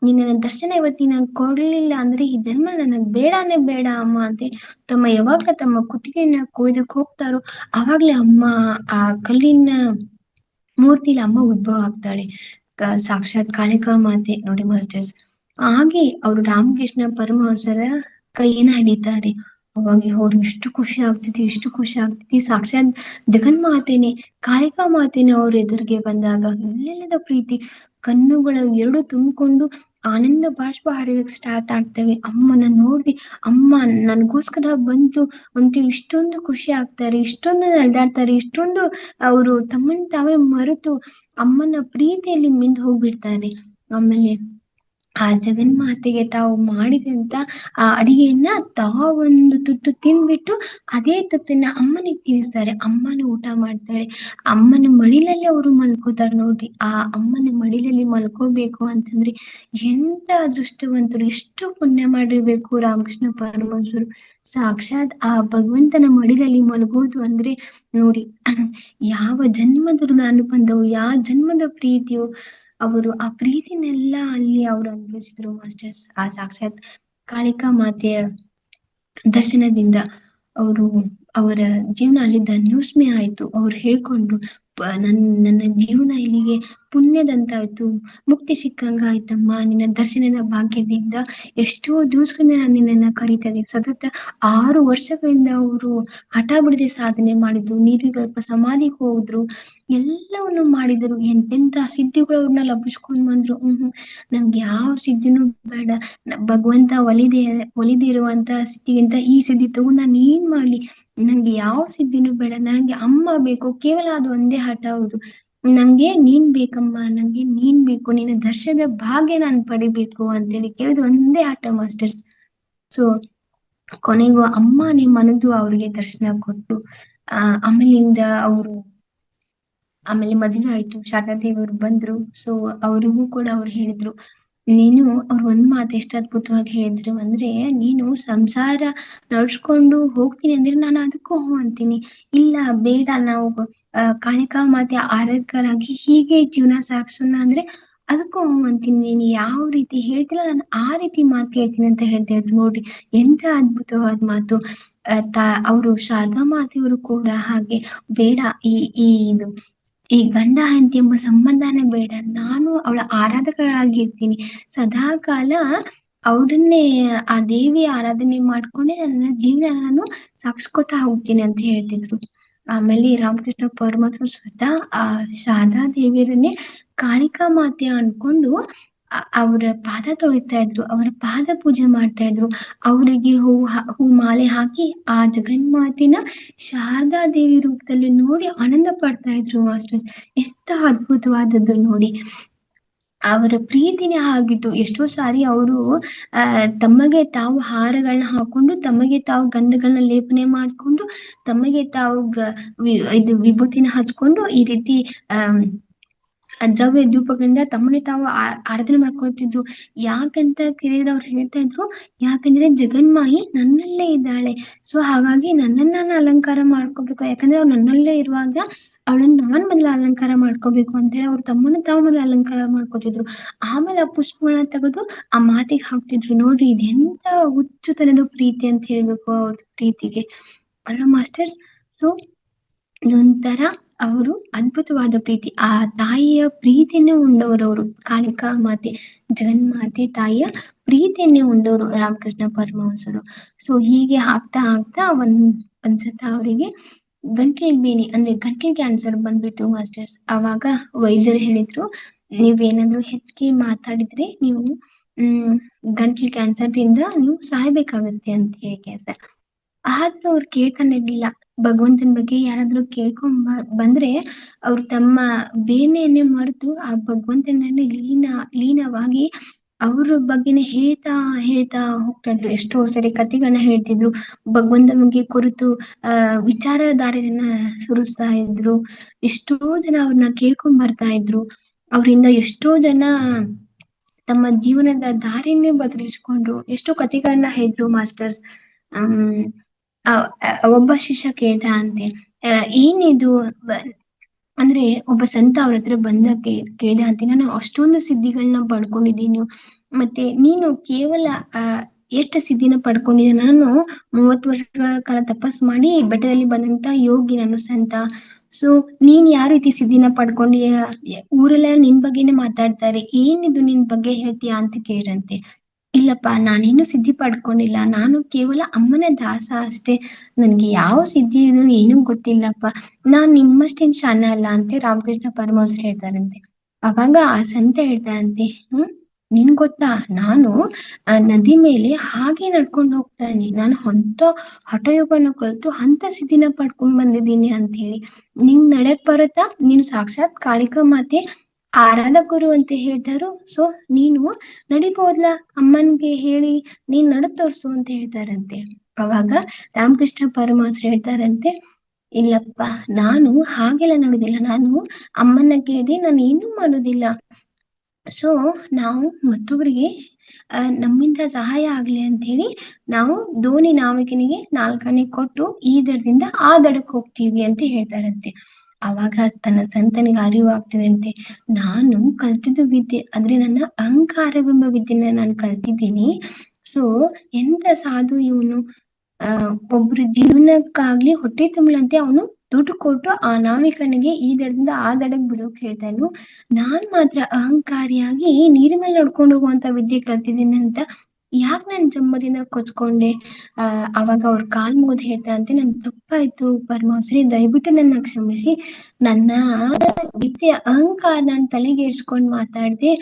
ನಿನ್ನ ದರ್ಶನ ಇವತ್ತು ನೀನ್ ಕೊಡ್ಲಿಲ್ಲ ಅಂದ್ರೆ ಈ ಜನ್ಮ ನನಗ್ ಬೇಡಾನೇ ಬೇಡ ಅಮ್ಮ ಅಂತ ತಮ್ಮ ಯಾವಾಗ್ಲ ತಮ್ಮ ಕುತ್ತಿಗೆನ ಕೊಯ್ದಕ್ ಹೋಗ್ತಾರೋ ಅವಾಗ್ಲೇ ಅಮ್ಮ ಆ ಕಲ್ಲಿನ ಮೂರ್ತಿಲಿ ಅಮ್ಮ ಉದ್ಭವ ಆಗ್ತಾಳೆ, ಸಾಕ್ಷಾತ್ ಕಾಳಿಕಾ ಮಾತೆ. ನೋಡಿ ಮಾಸ್ಟರ್ಸ್, ಹಾಗೆ ಅವರು ರಾಮಕೃಷ್ಣ ಪರಮಹಂಸರ ಕೈಯನ್ನ ಹಿಡಿತಾರೆ. ಅವಾಗ ಅವ್ರು ಎಷ್ಟು ಖುಷಿ ಆಗ್ತೈತಿ. ಸಾಕ್ಷಾತ್ ಜಗನ್ಮಾತೆನೆ, ಕಾಳಿಕಾ ಮಾತೆನೆ ಅವ್ರ ಎದುರಿಗೆ ಬಂದಾಗ ಇಲ್ಲೆಲ್ಲದ ಪ್ರೀತಿ, ಕಣ್ಣುಗಳ ಎರಡು ತುಂಬಿಕೊಂಡು ಆನಂದ ಬಾಷ್ಪ ಹರಿಯಕ್ ಸ್ಟಾರ್ಟ್ ಆಗ್ತವೆ. ಅಮ್ಮನ ನೋಡಿ ಅಮ್ಮ ನನ್ಗೋಸ್ಕರ ಬಂತು ಅಂತ ಇಷ್ಟೊಂದು ಖುಷಿ ಆಗ್ತಾರೆ, ಇಷ್ಟೊಂದು ನಲ್ದಾಡ್ತಾರೆ, ಇಷ್ಟೊಂದು ಅವರು ತಮ್ಮನ್ ತಾವೇ ಮರೆತು ಅಮ್ಮನ ಪ್ರೀತಿಯಲ್ಲಿ ಮಿಂದು ಹೋಗ್ಬಿಡ್ತಾರೆ. ಆಮೇಲೆ ಆ ಜಗನ್ಮಾತೆಗೆ ತಾವು ಮಾಡಿದಂತ ಆ ಅಡಿಗೆಯನ್ನ ತಾವೊಂದು ತುತ್ತು ತಿನ್ಬಿಟ್ಟು ಅದೇ ತುತ್ತನ್ನ ಅಮ್ಮನಿಗೆ ತಿನ್ನಿಸ್ತಾರೆ. ಅಮ್ಮನ ಊಟ ಮಾಡ್ತಾಳೆ, ಅಮ್ಮನ ಮಡಿಲಲ್ಲಿ ಅವರು ಮಲ್ಕೋತಾರೆ. ನೋಡ್ರಿ, ಆ ಅಮ್ಮನ ಮಡಿಲಲ್ಲಿ ಮಲ್ಕೋಬೇಕು ಅಂತಂದ್ರೆ ಎಂತ ಅದೃಷ್ಟವಂತರು, ಎಷ್ಟು ಪುಣ್ಯ ಮಾಡಿರ್ಬೇಕು ರಾಮಕೃಷ್ಣ ಪರಮಹಂಸರು. ಸಾಕ್ಷಾತ್ ಆ ಭಗವಂತನ ಮಡಿಲಲ್ಲಿ ಮಲಗೋದು ಅಂದ್ರೆ ನೋಡಿ, ಯಾವ ಜನ್ಮದ ಅನುಬಂಧವು, ಯಾವ ಜನ್ಮದ ಪ್ರೀತಿಯು, ಅವರು ಆ ಪ್ರೀತಿನೆಲ್ಲ ಅಲ್ಲಿ ಅವ್ರು ಅನುಭವಿಸಿದ್ರು ಮಾಸ್ಟರ್ಸ್. ಆ ಸಾಕ್ಷಾತ್ ಕಾಳಿಕಾ ಮಾತೆಯ ದರ್ಶನದಿಂದ ಅವರ ಜೀವನ ಅಲ್ಲಿ ಧನ್ಯೋಸ್ಮಿ ಆಯ್ತು. ಅವ್ರು ಹೇಳ್ಕೊಂಡ್ರು, ನನ್ನ ಜೀವನ ಇಲ್ಲಿಗೆ ಪುಣ್ಯದಂತಾಯ್ತು, ಮುಕ್ತಿ ಸಿಕ್ಕಂಗ ಆಯ್ತಮ್ಮ, ನಿನ್ನ ದರ್ಶನದ ಭಾಗ್ಯದಿಂದ. ಎಷ್ಟೋ ದಿವಸಗಳಿಂದ ನಾನು ನಿನ್ನನ್ನ ಕರೀತಾ ಇದ್ದೀನಿ. ಸತತ 6 ವರ್ಷಗಳಿಂದ ಅವರು ಹಠ ಬಿಡದೆ ಸಾಧನೆ ಮಾಡಿದ್ರು, ನೀರಿಗಲ್ಪ ಸಮಾಧಿಗೆ ಹೋದ್ರು, ಎಲ್ಲವನ್ನು ಮಾಡಿದ್ರು, ಎಂತೆಂತ ಸಿದ್ಧಿಗಳು ಅವ್ರನ್ನ ಲಭಿಸ್ಕೊಂಡ್ ಬಂದ್ರು. ನನ್ಗೆ ಯಾವ ಸಿದ್ಧಿನೂ ಬೇಡ, ಭಗವಂತ ಒಲಿದಿರುವಂತ ಸಿದ್ಧಿಗಿಂತ ಈ ಸಿದ್ಧಿ ತಗೊಂಡು ನಾನು ಏನ್ ಮಾಡ್ಲಿ, ನಂಗೆ ಯಾವ ಸಿದ್ಧಿನೂ ಬೇಡ, ನನಗೆ ಅಮ್ಮ ಬೇಕು, ಕೇವಲ ಅದು ಒಂದೇ ಹಠ. ಹೌದು, ನಂಗೆ ನೀನ್ ಬೇಕಮ್ಮ, ನಂಗೆ ನೀನ್ ಬೇಕು, ನಿನ್ನ ದರ್ಶನದ ಭಾಗ್ಯ ನಾನು ಪಡಿಬೇಕು ಅಂತೇಳಿ ಕೇಳಿದ್ ಒಂದೇ ಹಠ ಮಾಸ್ಟರ್ಸ್. ಸೊ ಕೊನೆಗೂ ಅಮ್ಮ ಮನದು ಅವ್ರಿಗೆ ದರ್ಶನ ಕೊಟ್ಟು ಆಮೇಲಿಂದ ಅವರು ಆಮೇಲೆ ಮದುವೆ ಆಯ್ತು, ಶಾರದಾದೇವಿಯವರು ಬಂದ್ರು. ಸೊ ಅವ್ರಿಗೂ ಕೂಡ ಅವ್ರು ಹೇಳಿದ್ರು, ನೀನು ಅವ್ರು ಒಂದ್ ಮಾತು ಎಷ್ಟು ಅದ್ಭುತವಾಗಿ ಹೇಳಿದ್ರು ಅಂದ್ರೆ, ನೀನು ಸಂಸಾರ ನಡ್ಸ್ಕೊಂಡು ಹೋಗ್ತೀನಿ ಅಂದ್ರೆ ನಾನು ಅದಕ್ಕೂ ಹೂ ಅಂತೀನಿ, ಇಲ್ಲ ಬೇಡ ನಾವು ಕಾಳಿಕಾ ಮಾತೆ ಆರಾಧಕರಾಗಿ ಹೀಗೆ ಜೀವನ ಸಾಗಿಸೋಣ ಅಂದ್ರೆ ಅದಕ್ಕೂ ಹೂ ಅಂತೀನಿ, ನೀನು ಯಾವ ರೀತಿ ಹೇಳ್ತಿಲ್ಲ ನಾನು ಆ ರೀತಿ ಮಾತು ಕೇಳ್ತೀನಿ ಅಂತ ಹೇಳ್ತಾ ಇದ್ರು. ನೋಡಿ ಎಂತ ಅದ್ಭುತವಾದ ಮಾತು. ಅವರು ಶಾರದಾ ಮಾತೆಯವರು ಕೂಡ ಹಾಗೆ, ಬೇಡ ಈ ಈ ಇದು ಈ ಗಂಡ ಹೆಂಡತಿ ಎಂಬ ಸಂಬಂಧನೇ ಬೇಡ, ನಾನು ಅವಳ ಆರಾಧಕರಾಗಿರ್ತೀನಿ, ಸದಾ ಕಾಲ ಅವ್ರನ್ನೇ ಆ ದೇವಿಯ ಆರಾಧನೆ ಮಾಡ್ಕೊಂಡೆ ನನ್ನ ಜೀವನ ನಾನು ಸಾಗಿಸ್ಕೊತಾ ಹೋಗ್ತೀನಿ ಅಂತ ಹೇಳ್ತಿದ್ರು. ಆಮೇಲೆ ರಾಮಕೃಷ್ಣ ಪರಮಹಂಸರು ಸ್ವತಃ ಆ ಶಾರದಾ ದೇವಿಯರನ್ನೇ ಕಾಳಿಕಾ ಮಾತೆ ಅನ್ಕೊಂಡು ಅವರ ಪಾದ ತೊಳಿತಾ ಇದ್ರು, ಅವರ ಪಾದ ಪೂಜೆ ಮಾಡ್ತಾ ಇದ್ರು, ಅವರಿಗೆ ಹೂ ಮಾಲೆ ಹಾಕಿ ಆ ಜಗನ್ಮಾತಿನ ಶಾರದಾ ದೇವಿ ರೂಪದಲ್ಲಿ ನೋಡಿ ಆನಂದ ಪಡ್ತಾ ಇದ್ರು ಮಾಸ್ಟರ್ಸ್. ಎಷ್ಟು ಅದ್ಭುತವಾದದ್ದು ನೋಡಿ, ಅವರ ಪ್ರೀತಿನೇ ಆಗಿತ್ತು. ಎಷ್ಟೋ ಸಾರಿ ಅವರು ತಮಗೆ ತಾವು ಹಾರಗಳನ್ನ ಹಾಕೊಂಡು, ತಮಗೆ ತಾವು ಗಂಧಗಳನ್ನ ಲೇಪನೆ ಮಾಡ್ಕೊಂಡು, ತಮಗೆ ತಾವು ಇದು ವಿಭೂತಿನ ಹಚ್ಕೊಂಡು ಈ ರೀತಿ ದ್ರವ್ಯ ಧೂಪಗಳಿಂದ ತಮ್ಮನ್ನೇ ತಾವು ಆರಾಧನೆ ಮಾಡ್ಕೊಳ್ತಿದ್ರು. ಯಾಕಂತ ಕೇಳಿದ್ರೆ ಅವ್ರು ಹೇಳ್ತಾ ಇದ್ರು, ಯಾಕಂದ್ರೆ ಜಗನ್ಮಾಯಿ ನನ್ನಲ್ಲೇ ಇದ್ದಾಳೆ, ಸೊ ಹಾಗಾಗಿ ನನ್ನನ್ನ ನಾನು ಅಲಂಕಾರ ಮಾಡ್ಕೋಬೇಕು, ಯಾಕಂದ್ರೆ ಅವ್ರು ನನ್ನಲ್ಲೇ ಇರುವಾಗ ಅವಳನ್ನ ನಾನ್ ಮೊದಲು ಅಲಂಕಾರ ಮಾಡ್ಕೋಬೇಕು ಅಂತೇಳಿ ಅವ್ರು ತಮ್ಮನ್ನು ತಾವು ಮೊದಲು ಅಲಂಕಾರ ಮಾಡ್ಕೊತಿದ್ರು. ಆಮೇಲೆ ಆ ಪುಷ್ಪಗಳನ್ನ ತೆಗೆದು ಆ ಮಾತಿಗೆ ಹಾಕ್ತಿದ್ರು. ನೋಡ್ರಿ ಇದೆಂತ ಹುಚ್ಚುತನದ ಪ್ರೀತಿ ಅಂತ ಹೇಳ್ಬೇಕು ಅವ್ರ ಪ್ರೀತಿಗೆ ಅಲ್ಲ ಮಾಸ್ಟರ್. ಸೊ ಇದೊಂಥರ ಅವರು ಅದ್ಭುತವಾದ ಪ್ರೀತಿ, ಆ ತಾಯಿಯ ಪ್ರೀತಿಯನ್ನೇ ಉಂಡವರು ಅವರು, ಕಾಳಿಕಾ ಮಾತೆ ಜಗನ್ಮಾತೆ ತಾಯಿಯ ಪ್ರೀತಿಯನ್ನೇ ಉಂಡವರು ರಾಮಕೃಷ್ಣ ಪರಮಹಂಸರು. ಸೊ ಹೀಗೆ ಆಗ್ತಾ ಆಗ್ತಾ ಒಂದ್ಸತ ಅವರಿಗೆ ಗಂಟ್ಲಿಗೆ ಬೇನೆ ಅಂದ್ರೆ ಗಂಟ್ಲಿಗೆ ಕ್ಯಾನ್ಸರ್ ಬಂದ್ಬಿಟ್ಟು ಮಾಸ್ಟರ್ಸ್. ಅವಾಗ ವೈದ್ಯರು ಹೇಳಿದ್ರು, ನೀವೇನಾದ್ರು ಹೆಚ್ಚಿಗೆ ಮಾತಾಡಿದ್ರೆ ನೀವು ಗಂಟ್ಲು ಕ್ಯಾನ್ಸರ್ದಿಂದ ನೀವು ಸಾಯ್ಬೇಕಾಗತ್ತೆ ಅಂತ ಹೇಳಿ ಕ್ಯಾನ್ಸರ್. ಆದ್ರೂ ಅವ್ರು ಕೇಳ್ಕೊಂಡಿರ್ಲಿಲ್ಲ. ಭಗವಂತನ ಬಗ್ಗೆ ಯಾರಾದ್ರೂ ಬಂದ್ರೆ ಅವ್ರು ತಮ್ಮ ಬೇನೆಯನ್ನೇ ಮರೆತು ಆ ಭಗವಂತನನ್ನೇ ಲೀನವಾಗಿ ಅವ್ರ ಬಗ್ಗೆನೆ ಹೇಳ್ತಾ ಹೋಗ್ತಾ ಇದ್ರು. ಎಷ್ಟೋ ಸರಿ ಕಥೆಗಳನ್ನ ಹೇಳ್ತಿದ್ರು, ಭಗವಂತನ ಬಗ್ಗೆ ಕುರಿತು ವಿಚಾರಧಾರೆಯನ್ನ ಸುರಿಸ್ತಾ ಇದ್ರು. ಎಷ್ಟೋ ಜನ ಅವ್ರನ್ನ ಕೇಳ್ಕೊಂಡ್ ಬರ್ತಾ ಇದ್ರು. ಅವರಿಂದ ಎಷ್ಟೋ ಜನ ತಮ್ಮ ಜೀವನದ ದಾರಿಯನ್ನೇ ಬದಲಿಸ್ಕೊಂಡ್ರು. ಎಷ್ಟೋ ಕಥೆಗಳನ್ನ ಹೇಳಿದ್ರು ಮಾಸ್ಟರ್ಸ್. ಒಬ್ಬ ಶಿಷ್ಯ ಕೇಳ್ದ ಅಂತೆ, ಏನಿದು ಅಂದ್ರೆ ಒಬ್ಬ ಸಂತ ಅವ್ರ ಹತ್ರ ಕೇಳ್ದ ಅಂತೆ, ನಾನು ಅಷ್ಟೊಂದು ಸಿದ್ಧಿಗಳನ್ನ ಪಡ್ಕೊಂಡಿದ್ದೀನಿ, ಮತ್ತೆ ನೀನು ಕೇವಲ ಎಷ್ಟು ಸಿದ್ಧಿನ ಪಡ್ಕೊಂಡಿದ್ದೆ, ನಾನು 30 ವರ್ಷಗಳ ಕಾಲ ತಪಸ್ ಮಾಡಿ ಬೆಟ್ಟದಲ್ಲಿ ಬಂದಂತ ಯೋಗಿ ನಾನು ಸಂತ. ಸೊ ನೀನ್ ಯಾವ ರೀತಿ ಸಿದ್ಧಿನ ಪಡ್ಕೊಂಡಿಯ, ಊರೆಲ್ಲ ನಿನ್ ಬಗ್ಗೆನೆ ಮಾತಾಡ್ತಾರೆ, ಏನಿದು ನಿನ್ ಬಗ್ಗೆ ಹೇಳ್ತೀಯಾ ಅಂತ ಕೇಳ್ರಂತೆ. ಇಲ್ಲಪ್ಪ, ನಾನೇನು ಸಿದ್ಧಿ ಪಡ್ಕೊಂಡಿಲ್ಲ, ನಾನು ಕೇವಲ ಅಮ್ಮನ ದಾಸ ಅಷ್ಟೇ, ನನ್ಗೆ ಯಾವ ಸಿದ್ಧಿ ಏನೂ ಗೊತ್ತಿಲ್ಲಪ್ಪ, ನಾನ್ ನಿಮ್ಮಷ್ಟೇನ್ ಶಾನ ಅಲ್ಲ ಅಂತ ರಾಮಕೃಷ್ಣ ಪರಮಹಂಸರು ಹೇಳ್ತಾರಂತೆ. ಅವಾಗ ಆ ಸಂತ ಹೇಳ್ತಾರಂತೆ, ನಿನ್ ಗೊತ್ತಾ, ನಾನು ನದಿ ಮೇಲೆ ಹಾಗೆ ನಡ್ಕೊಂಡು ಹೋಗ್ತಾನೆ, ನಾನು ಅಂತ ಹಠಯೋಗನ ಕಲಿತು ಅಂತ ಸಿದ್ಧಿನ ಪಡ್ಕೊಂಡ್ ಬಂದಿದ್ದೀನಿ ಅಂತ ಹೇಳಿ. ನಿಂಗ್ ನಡಕ್ ಬರುತ್ತಾ, ನೀನು ಸಾಕ್ಷಾತ್ ಕಾಳಿಕಾ ಮಾತೆ ಆರಾಧಕರು ಅಂತ ಹೇಳ್ತಾರು, ಸೊ ನೀನು ನಡಿಬಹುದ್ಲಾ, ಅಮ್ಮನ್ಗೆ ಹೇಳಿ ನೀನ್ ನಡ್ ತೋರ್ಸು ಅಂತ ಹೇಳ್ತಾರಂತೆ. ಅವಾಗ ರಾಮಕೃಷ್ಣ ಪರಮಹಂಸರು ಹೇಳ್ತಾರಂತೆ, ಇಲ್ಲಪ್ಪ, ನಾನು ಹಾಗೆಲ್ಲ ನೋಡುದಿಲ್ಲ, ನಾನು ಅಮ್ಮನ ಕೇಳಿ ನಾನು ಏನೂ ಮಾಡೋದಿಲ್ಲ. ಸೊ ನಾವು ಮತ್ತೊಬ್ಬರಿಗೆ ನಮ್ಮಿಂದ ಸಹಾಯ ಆಗ್ಲಿ ಅಂತ ಹೇಳಿ ನಾವು ದೋಣಿ ನಾವಿಕನಿಗೆ 4 ಆನೆ ಕೊಟ್ಟು ಈ ದಡದಿಂದ ಆ ದಡಕ್ಕೆ ಹೋಗ್ತೀವಿ ಅಂತ ಹೇಳ್ತಾರಂತೆ. ಅವಾಗ ತನ್ನ ಸಂತನಿಗೆ ಅರಿವಾಗ್ತದೆ ಅಂತೆ, ನಾನು ಕಲ್ತಿದ್ದು ವಿದ್ಯೆ ಅಂದ್ರೆ ನನ್ನ ಅಹಂಕಾರವೆಂಬ ವಿದ್ಯೆನ ನಾನು ಕಲ್ತಿದ್ದೀನಿ. ಸೊ ಎಂತ ಸಾಧು ಇವನು, ಒಬ್ರು ಜೀವನಕ್ಕಾಗ್ಲಿ ಹೊಟ್ಟೆ ತುಂಬಲಂತೆ ಅವನು ದುಡ್ಡು ಕೊಟ್ಟು ಆ ನಾವಿಕನಿಗೆ ಈ ದಡದಿಂದ ಆ ದಡಕ್ ಬಿಡೋಕ್ ಹೇಳ್ತಾ ಇದ್ರು, ನಾನ್ ಮಾತ್ರ ಅಹಂಕಾರಿಯಾಗಿ ನೀರ್ ಮೇಲೆ ನಡ್ಕೊಂಡು ಹೋಗುವಂತ ವಿದ್ಯೆ ಕಲ್ತಿದ್ದೀನಿ ಅಂತ ಯಾಕೆ ನನ್ ಜನ್ಮದಿಂದ ಕೊಚ್ಕೊಂಡೆ. ಅವಾಗ ಅವ್ರ ಕಾಲ್ ಮುಗಿದು ಹೇಳ್ತಾರಂತೆ, ನನ್ ತಪ್ಪಾಯ್ತು ಪರಮಹಂಸರೇ, ದಯವಿಟ್ಟು ನನ್ನ ಕ್ಷಮಿಸಿ, ನನ್ನ ವಿದ್ಯೆ ಅಹಂಕಾರ ನಾನು ತಲೆಗೇರ್ಸ್ಕೊಂಡ್ ಮಾತಾಡ್ದೆ,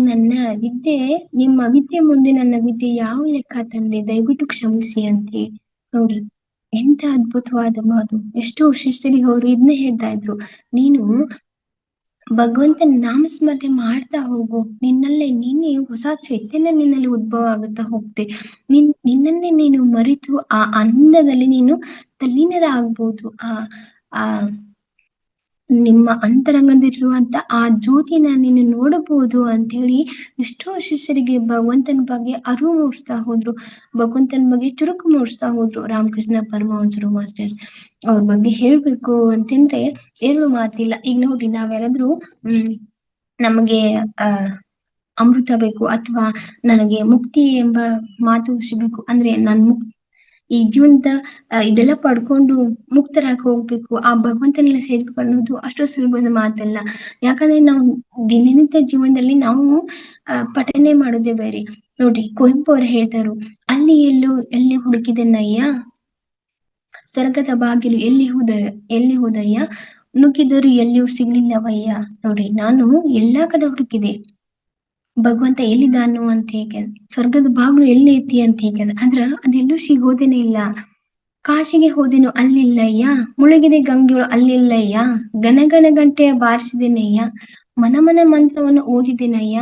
ನನ್ನ ವಿದ್ಯೆ ನಿಮ್ಮ ವಿದ್ಯೆ ಮುಂದೆ ನನ್ನ ವಿದ್ಯೆ ಯಾವ ಲೆಕ್ಕ ತಂದೆ, ದಯವಿಟ್ಟು ಕ್ಷಮಿಸಿ ಅಂತ ನೋಡಿ. ಎಂತ ಅದ್ಭುತವಾದ ಮಾತು. ಎಷ್ಟೋ ಶಿಷ್ಯರಿಗೆ ಅವರು ಇದನ್ನೇ ಹೇಳ್ತಾ ಇದ್ರು, ನೀನು ಭಗವಂತನ ನಾಮಸ್ಮರಣೆ ಮಾಡ್ತಾ ಹೋಗು, ನಿನ್ನಲ್ಲೇ ನೀನೇ ಹೊಸ ಚೈತನ್ಯ ನಿನ್ನಲ್ಲಿ ಉದ್ಭವ ಆಗುತ್ತಾ ಹೋಗುತ್ತೆ. ನಿನ್ನನ್ನೇ ನೀನು ಮರೆತು ಆ ಆನಂದದಲ್ಲಿ ನೀನು ತಲ್ಲೀನರಾಗ್ಬೋದು. ಆ ನಿಮ್ಮ ಅಂತರಂಗದಲ್ಲಿರುವಂತ ಆ ಜ್ಯೋತಿನ ನೀನು ನೋಡಬಹುದು ಅಂತ ಹೇಳಿ ಎಷ್ಟೋ ಶಿಷ್ಯರಿಗೆ ಭಗವಂತನ ಬಗ್ಗೆ ಅರಿವು ಮೂಡಿಸ್ತಾ ಹೋದ್ರು, ಭಗವಂತನ ಬಗ್ಗೆ ಚುರುಕು ಮೂಡಿಸ್ತಾ ಹೋದ್ರು ರಾಮಕೃಷ್ಣ ಪರಮಹಂಸರು ಮಾಸ್ಟರ್ಸ್. ಅವ್ರ ಬಗ್ಗೆ ಹೇಳ್ಬೇಕು ಅಂತಂದ್ರೆ ಏನು ಮಾತಿಲ್ಲ. ಈಗ ನೋಡಿ, ನಾವ್ಯಾರಾದ್ರೂ ನಮಗೆ ಅಮೃತ ಬೇಕು ಅಥವಾ ನನಗೆ ಮುಕ್ತಿ ಎಂಬ ಮಾತು ಸಿಗಬೇಕು ಅಂದ್ರೆ ಈ ಜೀವನದ ಇದೆಲ್ಲ ಪಡ್ಕೊಂಡು ಮುಕ್ತರಾಗಿ ಹೋಗ್ಬೇಕು, ಆ ಭಗವಂತನೆಲ್ಲ ಸೇರ್ಬೇಕು ಅನ್ನೋದು ಅಷ್ಟು ಸುಲಭದ ಮಾತಲ್ಲ. ಯಾಕಂದ್ರೆ ನಾವು ದಿನನಿತ್ಯ ಜೀವನದಲ್ಲಿ ನಾವು ಪಠನೆ ಮಾಡೋದೇ ಬೇರೆ. ನೋಡಿ, ಕುವೆಂಪು ಅವರು ಹೇಳ್ತಾರು, ಎಲ್ಲಿ ಹುಡುಕಿದೆನಯ್ಯ ಸ್ವರ್ಗದ ಬಾಗಿಲು ಎಲ್ಲಿ ಹೋದಯ್ಯ, ನುಗ್ಗಿದರು ಎಲ್ಲಿಯೂ ಸಿಗ್ಲಿಲ್ಲವಯ್ಯ. ನೋಡಿ, ನಾನು ಎಲ್ಲಾ ಕಡೆ ಹುಡುಕಿದೆ, ಭಗವಂತ ಎಲ್ಲಿದ್ದಾನು ಅಂತ ಹೇಗೆ, ಸ್ವರ್ಗದ ಬಾಗಿಲು ಎಲ್ಲಿ ಐತಿ ಅಂತ ಹೇಗೆ, ಆದ್ರ ಅದೆಲ್ಲೂ ಸಿಗೋದೇನೆ ಇಲ್ಲ. ಕಾಶಿಗೆ ಹೋದೆನು ಅಲ್ಲಿಲ್ಲಯ್ಯ, ಮುಳುಗಿದೆ ಗಂಗೆಯೊಳು ಅಲ್ಲಿಲ್ಲಯ್ಯ, ಗನಗನ ಗಂಟೆಯ ಬಾರಿಸಿದೆನಯ್ಯ, ಮನ ಮಂತ್ರವನ್ನು ಓದಿದೆನಯ್ಯ,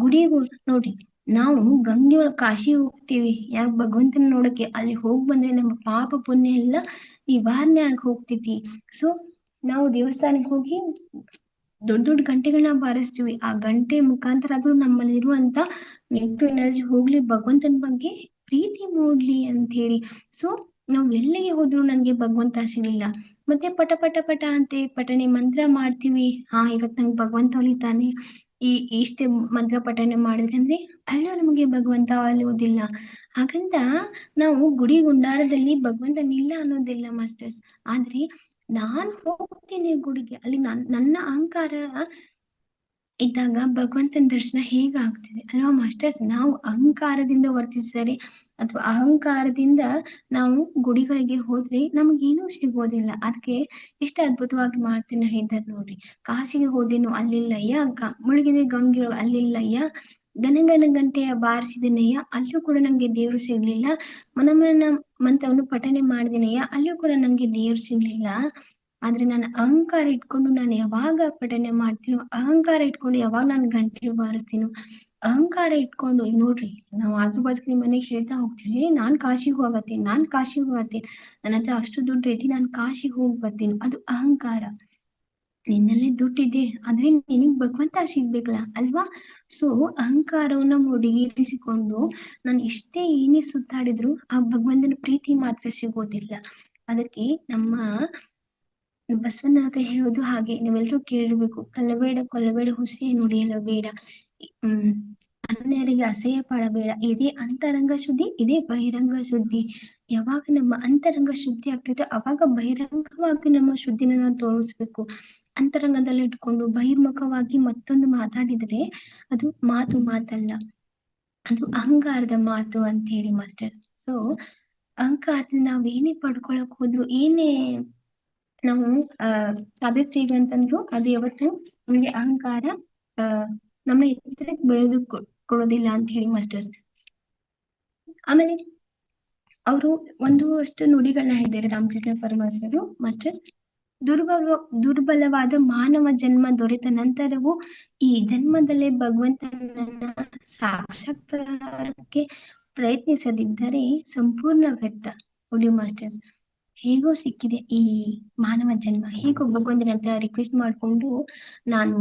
ಗುಡಿಗೂ. ನೋಡಿ, ನಾವು ಗಂಗೆಯೊಳ ಕಾಶಿ ಹೋಗ್ತೀವಿ ಯಾಕೆ, ಭಗವಂತನ ನೋಡಕ್ಕೆ. ಅಲ್ಲಿ ಹೋಗಿ ಬಂದ್ರೆ ನಮ್ಮ ಪಾಪ ಪುಣ್ಯ ಎಲ್ಲ ನಿವಾರಣೆ ಆಗಿ ಹೋಗ್ತೈತಿ. ಸೊ ನಾವು ದೇವಸ್ಥಾನಕ್ಕೆ ಹೋಗಿ ದೊಡ್ಡ ಗಂಟೆಗಳನ್ನ ಬಾರಿಸ್ತೀವಿ, ಆ ಗಂಟೆ ಮುಖಾಂತರ ಅದು ನಮ್ಮಲ್ಲಿರುವಂತ ನೆಗೆಟಿವ್ ಎನರ್ಜಿ ಹೋಗ್ಲಿ, ಭಗವಂತನ ಬಗ್ಗೆ ಪ್ರೀತಿ ಮೂಡ್ಲಿ ಅಂತ ಹೇಳಿ. ಸೊ ನಾವ್ ಎಲ್ಲಿಗೆ ಹೋದ್ರು ನನ್ಗೆ ಭಗವಂತ ಸಿಗ್ಲಿಲ್ಲ, ಮತ್ತೆ ಪಟ ಅಂತೆ ಪಠನೆ ಮಂತ್ರ ಮಾಡ್ತೀವಿ. ಇವತ್ ನಂಗೆ ಭಗವಂತ ಒಲಿತಾನೆ, ಇಷ್ಟೇ ಮಂತ್ರ ಪಠನೆ ಮಾಡಿದ್ರೆ ಅಂದ್ರೆ ಅಲ್ಲೂ ನಮಗೆ ಭಗವಂತ ಒಲಿಯೋದಿಲ್ಲ. ಹಾಗಂತ ನಾವು ಗುಡಿ ಗುಂಡಾರದಲ್ಲಿ ಭಗವಂತನಿಲ್ಲ ಅನ್ನೋದಿಲ್ಲ ಮಾಸ್ಟರ್ಸ್. ಆದ್ರೆ ನಾನ್ ಹೋಗ್ತೀನಿ ಗುಡಿಗೆ, ಅಲ್ಲಿ ನನ್ನ ಅಹಂಕಾರ ಇದ್ದಾಗ ಭಗವಂತನ ದರ್ಶನ ಹೇಗಾಗ್ತಿದೆ ಅಲ್ವಾ ಮಾಸ್ಟರ್ಸ್? ನಾವು ಅಹಂಕಾರದಿಂದ ವರ್ತಿಸಿದರೆ ಅಥವಾ ಅಹಂಕಾರದಿಂದ ನಾವು ಗುಡಿಗಳಿಗೆ ಹೋದ್ರೆ ನಮಗೇನೂ ಸಿಗೋದಿಲ್ಲ. ಅದಕ್ಕೆ ಎಷ್ಟು ಅದ್ಭುತವಾಗಿ ಮಾಡ್ತೀನಿ ಹೇಳಿದ್ದಾರೆ ನೋಡಿ. ಕಾಶಿಗೆ ಹೋದೇನು ಅಲ್ಲಿಲ್ಲಯ್ಯ, ಮುಳುಗಿದೆ ಗಂಗೆಯೊಳು ಅಲ್ಲಿಲ್ಲಯ್ಯ, ಗನಗನ ಗಂಟೆಯ ಬಾರಿಸಿದೆನಯ್ಯ, ಅಲ್ಲೂ ಕೂಡ ನಂಗೆ ದೇವ್ರು ಸಿಗ್ಲಿಲ್ಲ. ಮನ ಮಂತ್ರವನ್ನು ಪಠನೆ ಮಾಡಿದೆನಯ್ಯ, ಅಲ್ಲೂ ಕೂಡ ನಂಗೆ ದೇವ್ರು ಸಿಗ್ಲಿಲ್ಲ. ಆದ್ರೆ ನಾನು ಅಹಂಕಾರ ಇಟ್ಕೊಂಡು ನಾನು ಯಾವಾಗ ಪಠನೆ ಮಾಡ್ತೀನೋ, ಅಹಂಕಾರ ಇಟ್ಕೊಂಡು ಯಾವಾಗ ನಾನು ಗಂಟೆ ಬಾರಿಸ್ತೀನೋ, ಅಹಂಕಾರ ಇಟ್ಕೊಂಡು ನೋಡ್ರಿ, ನಾವು ಆಜು ಬಾಜು ಮನೆಗೆ ಹೇಳ್ತಾ ಹೋಗ್ತೀವಿ, ನಾನ್ ಕಾಶಿಗೆ ಹೋಗತ್ತೀನಿ, ನನ್ನ ಹತ್ರ ಅಷ್ಟು ದುಡ್ಡು ಐತಿ, ನಾನು ಕಾಶಿಗೆ ಹೋಗಿ ಬರ್ತೀನಿ. ಅದು ಅಹಂಕಾರ. ನಿನ್ನಲ್ಲೇ ದುಡ್ಡಿದೆ ಆದ್ರೆ ನಿನಗ್ ಭಗವಂತ ಸಿಗ್ಬೇಕಲ್ಲ ಅಲ್ವಾ? ಸೊ ಅಹಂಕಾರವನ್ನ ಮುಡಿಗೇರಿಸಿಕೊಂಡು ನಾನು ಎಷ್ಟೇ ಏನೇ ಸುತ್ತಾಡಿದ್ರು ಆ ಭಗವಂತನ ಪ್ರೀತಿ ಮಾತ್ರ ಸಿಗೋದಿಲ್ಲ. ಅದಕ್ಕೆ ನಮ್ಮ ಬಸವನಾಥ ಹೇಳೋದು ಹಾಗೆ, ನೀವೆಲ್ಲರೂ ಕೇಳಿರ್ಬೇಕು, ಕೊಲ್ಲಬೇಡ ಹುಸಿ ನುಡಿಯಲು ಬೇಡ, ಅನ್ಯರಿಗೆ ಅಸಹ್ಯ ಪಡಬೇಡ, ಇದೇ ಅಂತರಂಗ ಶುದ್ಧಿ, ಇದೇ ಬಹಿರಂಗ ಶುದ್ಧಿ. ಯಾವಾಗ ನಮ್ಮ ಅಂತರಂಗ ಶುದ್ಧಿ ಆಗ್ತೈತೆ ಅವಾಗ ಬಹಿರಂಗವಾಗಿ ನಮ್ಮ ಶುದ್ಧಿನ ನಾವು ತೋರಿಸ್ಬೇಕು. ಅಂತರಂಗದಲ್ಲಿ ಇಟ್ಕೊಂಡು ಬಹಿರ್ಮುಖವಾಗಿ ಮತ್ತೊಂದು ಮಾತಾಡಿದ್ರೆ ಅದು ಮಾತಲ್ಲ, ಅದು ಅಹಂಕಾರದ ಮಾತು ಅಂತ ಹೇಳಿ ಮಾಸ್ಟರ್. ಸೊ ಅಹಂಕಾರದಿಂದ ನಾವ್ ಏನೇ ಪಡ್ಕೊಳಕ್ ಹೋದ್ರು, ಏನೇ ನಾವು ಸಾಧಿಸ್ತೀವಿ ಅಂತಂದ್ರು ಅದು ಯಾವತ್ತು ನಮಗೆ ಅಹಂಕಾರ ನಮ್ಮ ಎತ್ತರಕ್ಕೆ ಬೆಳೆದು ಕೊಡೋದಿಲ್ಲ ಅಂತ ಹೇಳಿ ಮಾಸ್ಟರ್ಸ್. ಆಮೇಲೆ ಅವರು ಅಷ್ಟು ನುಡಿಗಳನ್ನ ಹೇಳಿದ್ದಾರೆ ರಾಮಕೃಷ್ಣ ಪರಮಹಂಸರು ಮಾಸ್ಟರ್ಸ್. ದುರ್ಬಲವಾದ ಮಾನವ ಜನ್ಮ ದೊರೆತ ನಂತರವೂ ಈ ಜನ್ಮದಲ್ಲೇ ಭಗವಂತನನ್ನ ಸಾಕ್ಷಾತ್ಕಾರಕ್ಕೆ ಪ್ರಯತ್ನಿಸದಿದ್ದರೆ ಸಂಪೂರ್ಣ ವ್ಯರ್ಥ. ನೋಡಿ ಮಾಸ್ಟರ್ಸ್, ಹೇಗೋ ಸಿಕ್ಕಿದೆ ಈ ಮಾನವ ಜನ್ಮ, ಹೇಗೋ ಭಗವಂತನಂತ ರಿಕ್ವೆಸ್ಟ್ ಮಾಡ್ಕೊಂಡು ನಾನು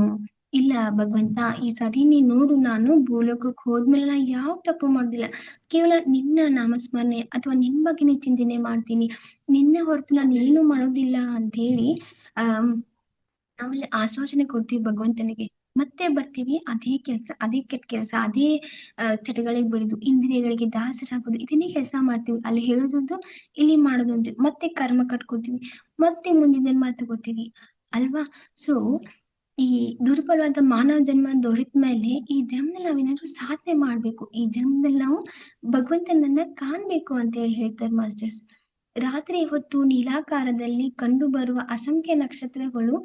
ಇಲ್ಲ ಭಗವಂತ ಈ ಸರಿ ನೀನ್ ನೋಡು, ನಾನು ಭೂಲೋಕಕ್ಕೆ ಹೋದ್ಮೇಲೆ ನಾ ಯಾವ ತಪ್ಪು ಮಾಡುದಿಲ್ಲ, ಕೇವಲ ನಿನ್ನ ನಾಮಸ್ಮರಣೆ ಅಥವಾ ನಿನ್ ಬಗ್ಗೆನೇ ಚಿಂತನೆ ಮಾಡ್ತೀನಿ, ನಿನ್ನೆ ಹೊರತು ನಾನು ಏನು ಮಾಡೋದಿಲ್ಲ ಅಂತ ಹೇಳಿ ಆಮೇಲೆ ಆಶ್ವಾಸನೆ ಕೊಡ್ತೀವಿ ಭಗವಂತನಿಗೆ. ಮತ್ತೆ ಬರ್ತೀವಿ ಅದೇ ಕೆಟ್ಟ ಕೆಲಸ, ಅದೇ ಚಟಗಳಿಗೆ ಬೆಳೆದು ಇಂದ್ರಿಯಗಳಿಗೆ ದಾಸರಾಗೋದು, ಇದನ್ನೇ ಕೆಲಸ ಮಾಡ್ತೀವಿ. ಅಲ್ಲಿ ಹೇಳೋದು ಇಲ್ಲಿ ಮಾಡೋದು ಅಂತ ಮತ್ತೆ ಕರ್ಮ ಕಟ್ಕೋತೀವಿ, ಮತ್ತೆ ಮುಂದಿನ ಮಾತು ತಗೋತೀವಿ ಅಲ್ವಾ? ಸೊ ಈ ದುರ್ಬಲವಾದ ಮಾನವ ಜನ್ಮ ದೊರೆತ ಮೇಲೆ ಈ ಜನ್ಮದಲ್ಲಿ ನಾವೇನಾದ್ರೂ ಸಾಧನೆ ಮಾಡ್ಬೇಕು, ಈ ಜನ್ಮದಲ್ಲಿ ನಾವು ಭಗವಂತನನ್ನ ಕಾಣ್ಬೇಕು ಅಂತ ಹೇಳ್ತಾರೆ ಮಾಸ್ಟರ್ಸ್. ರಾತ್ರಿ ಹೊತ್ತು ನೀಲಾಕಾರದಲ್ಲಿ ಕಂಡು ಬರುವ ಅಸಂಖ್ಯ ನಕ್ಷತ್ರಗಳು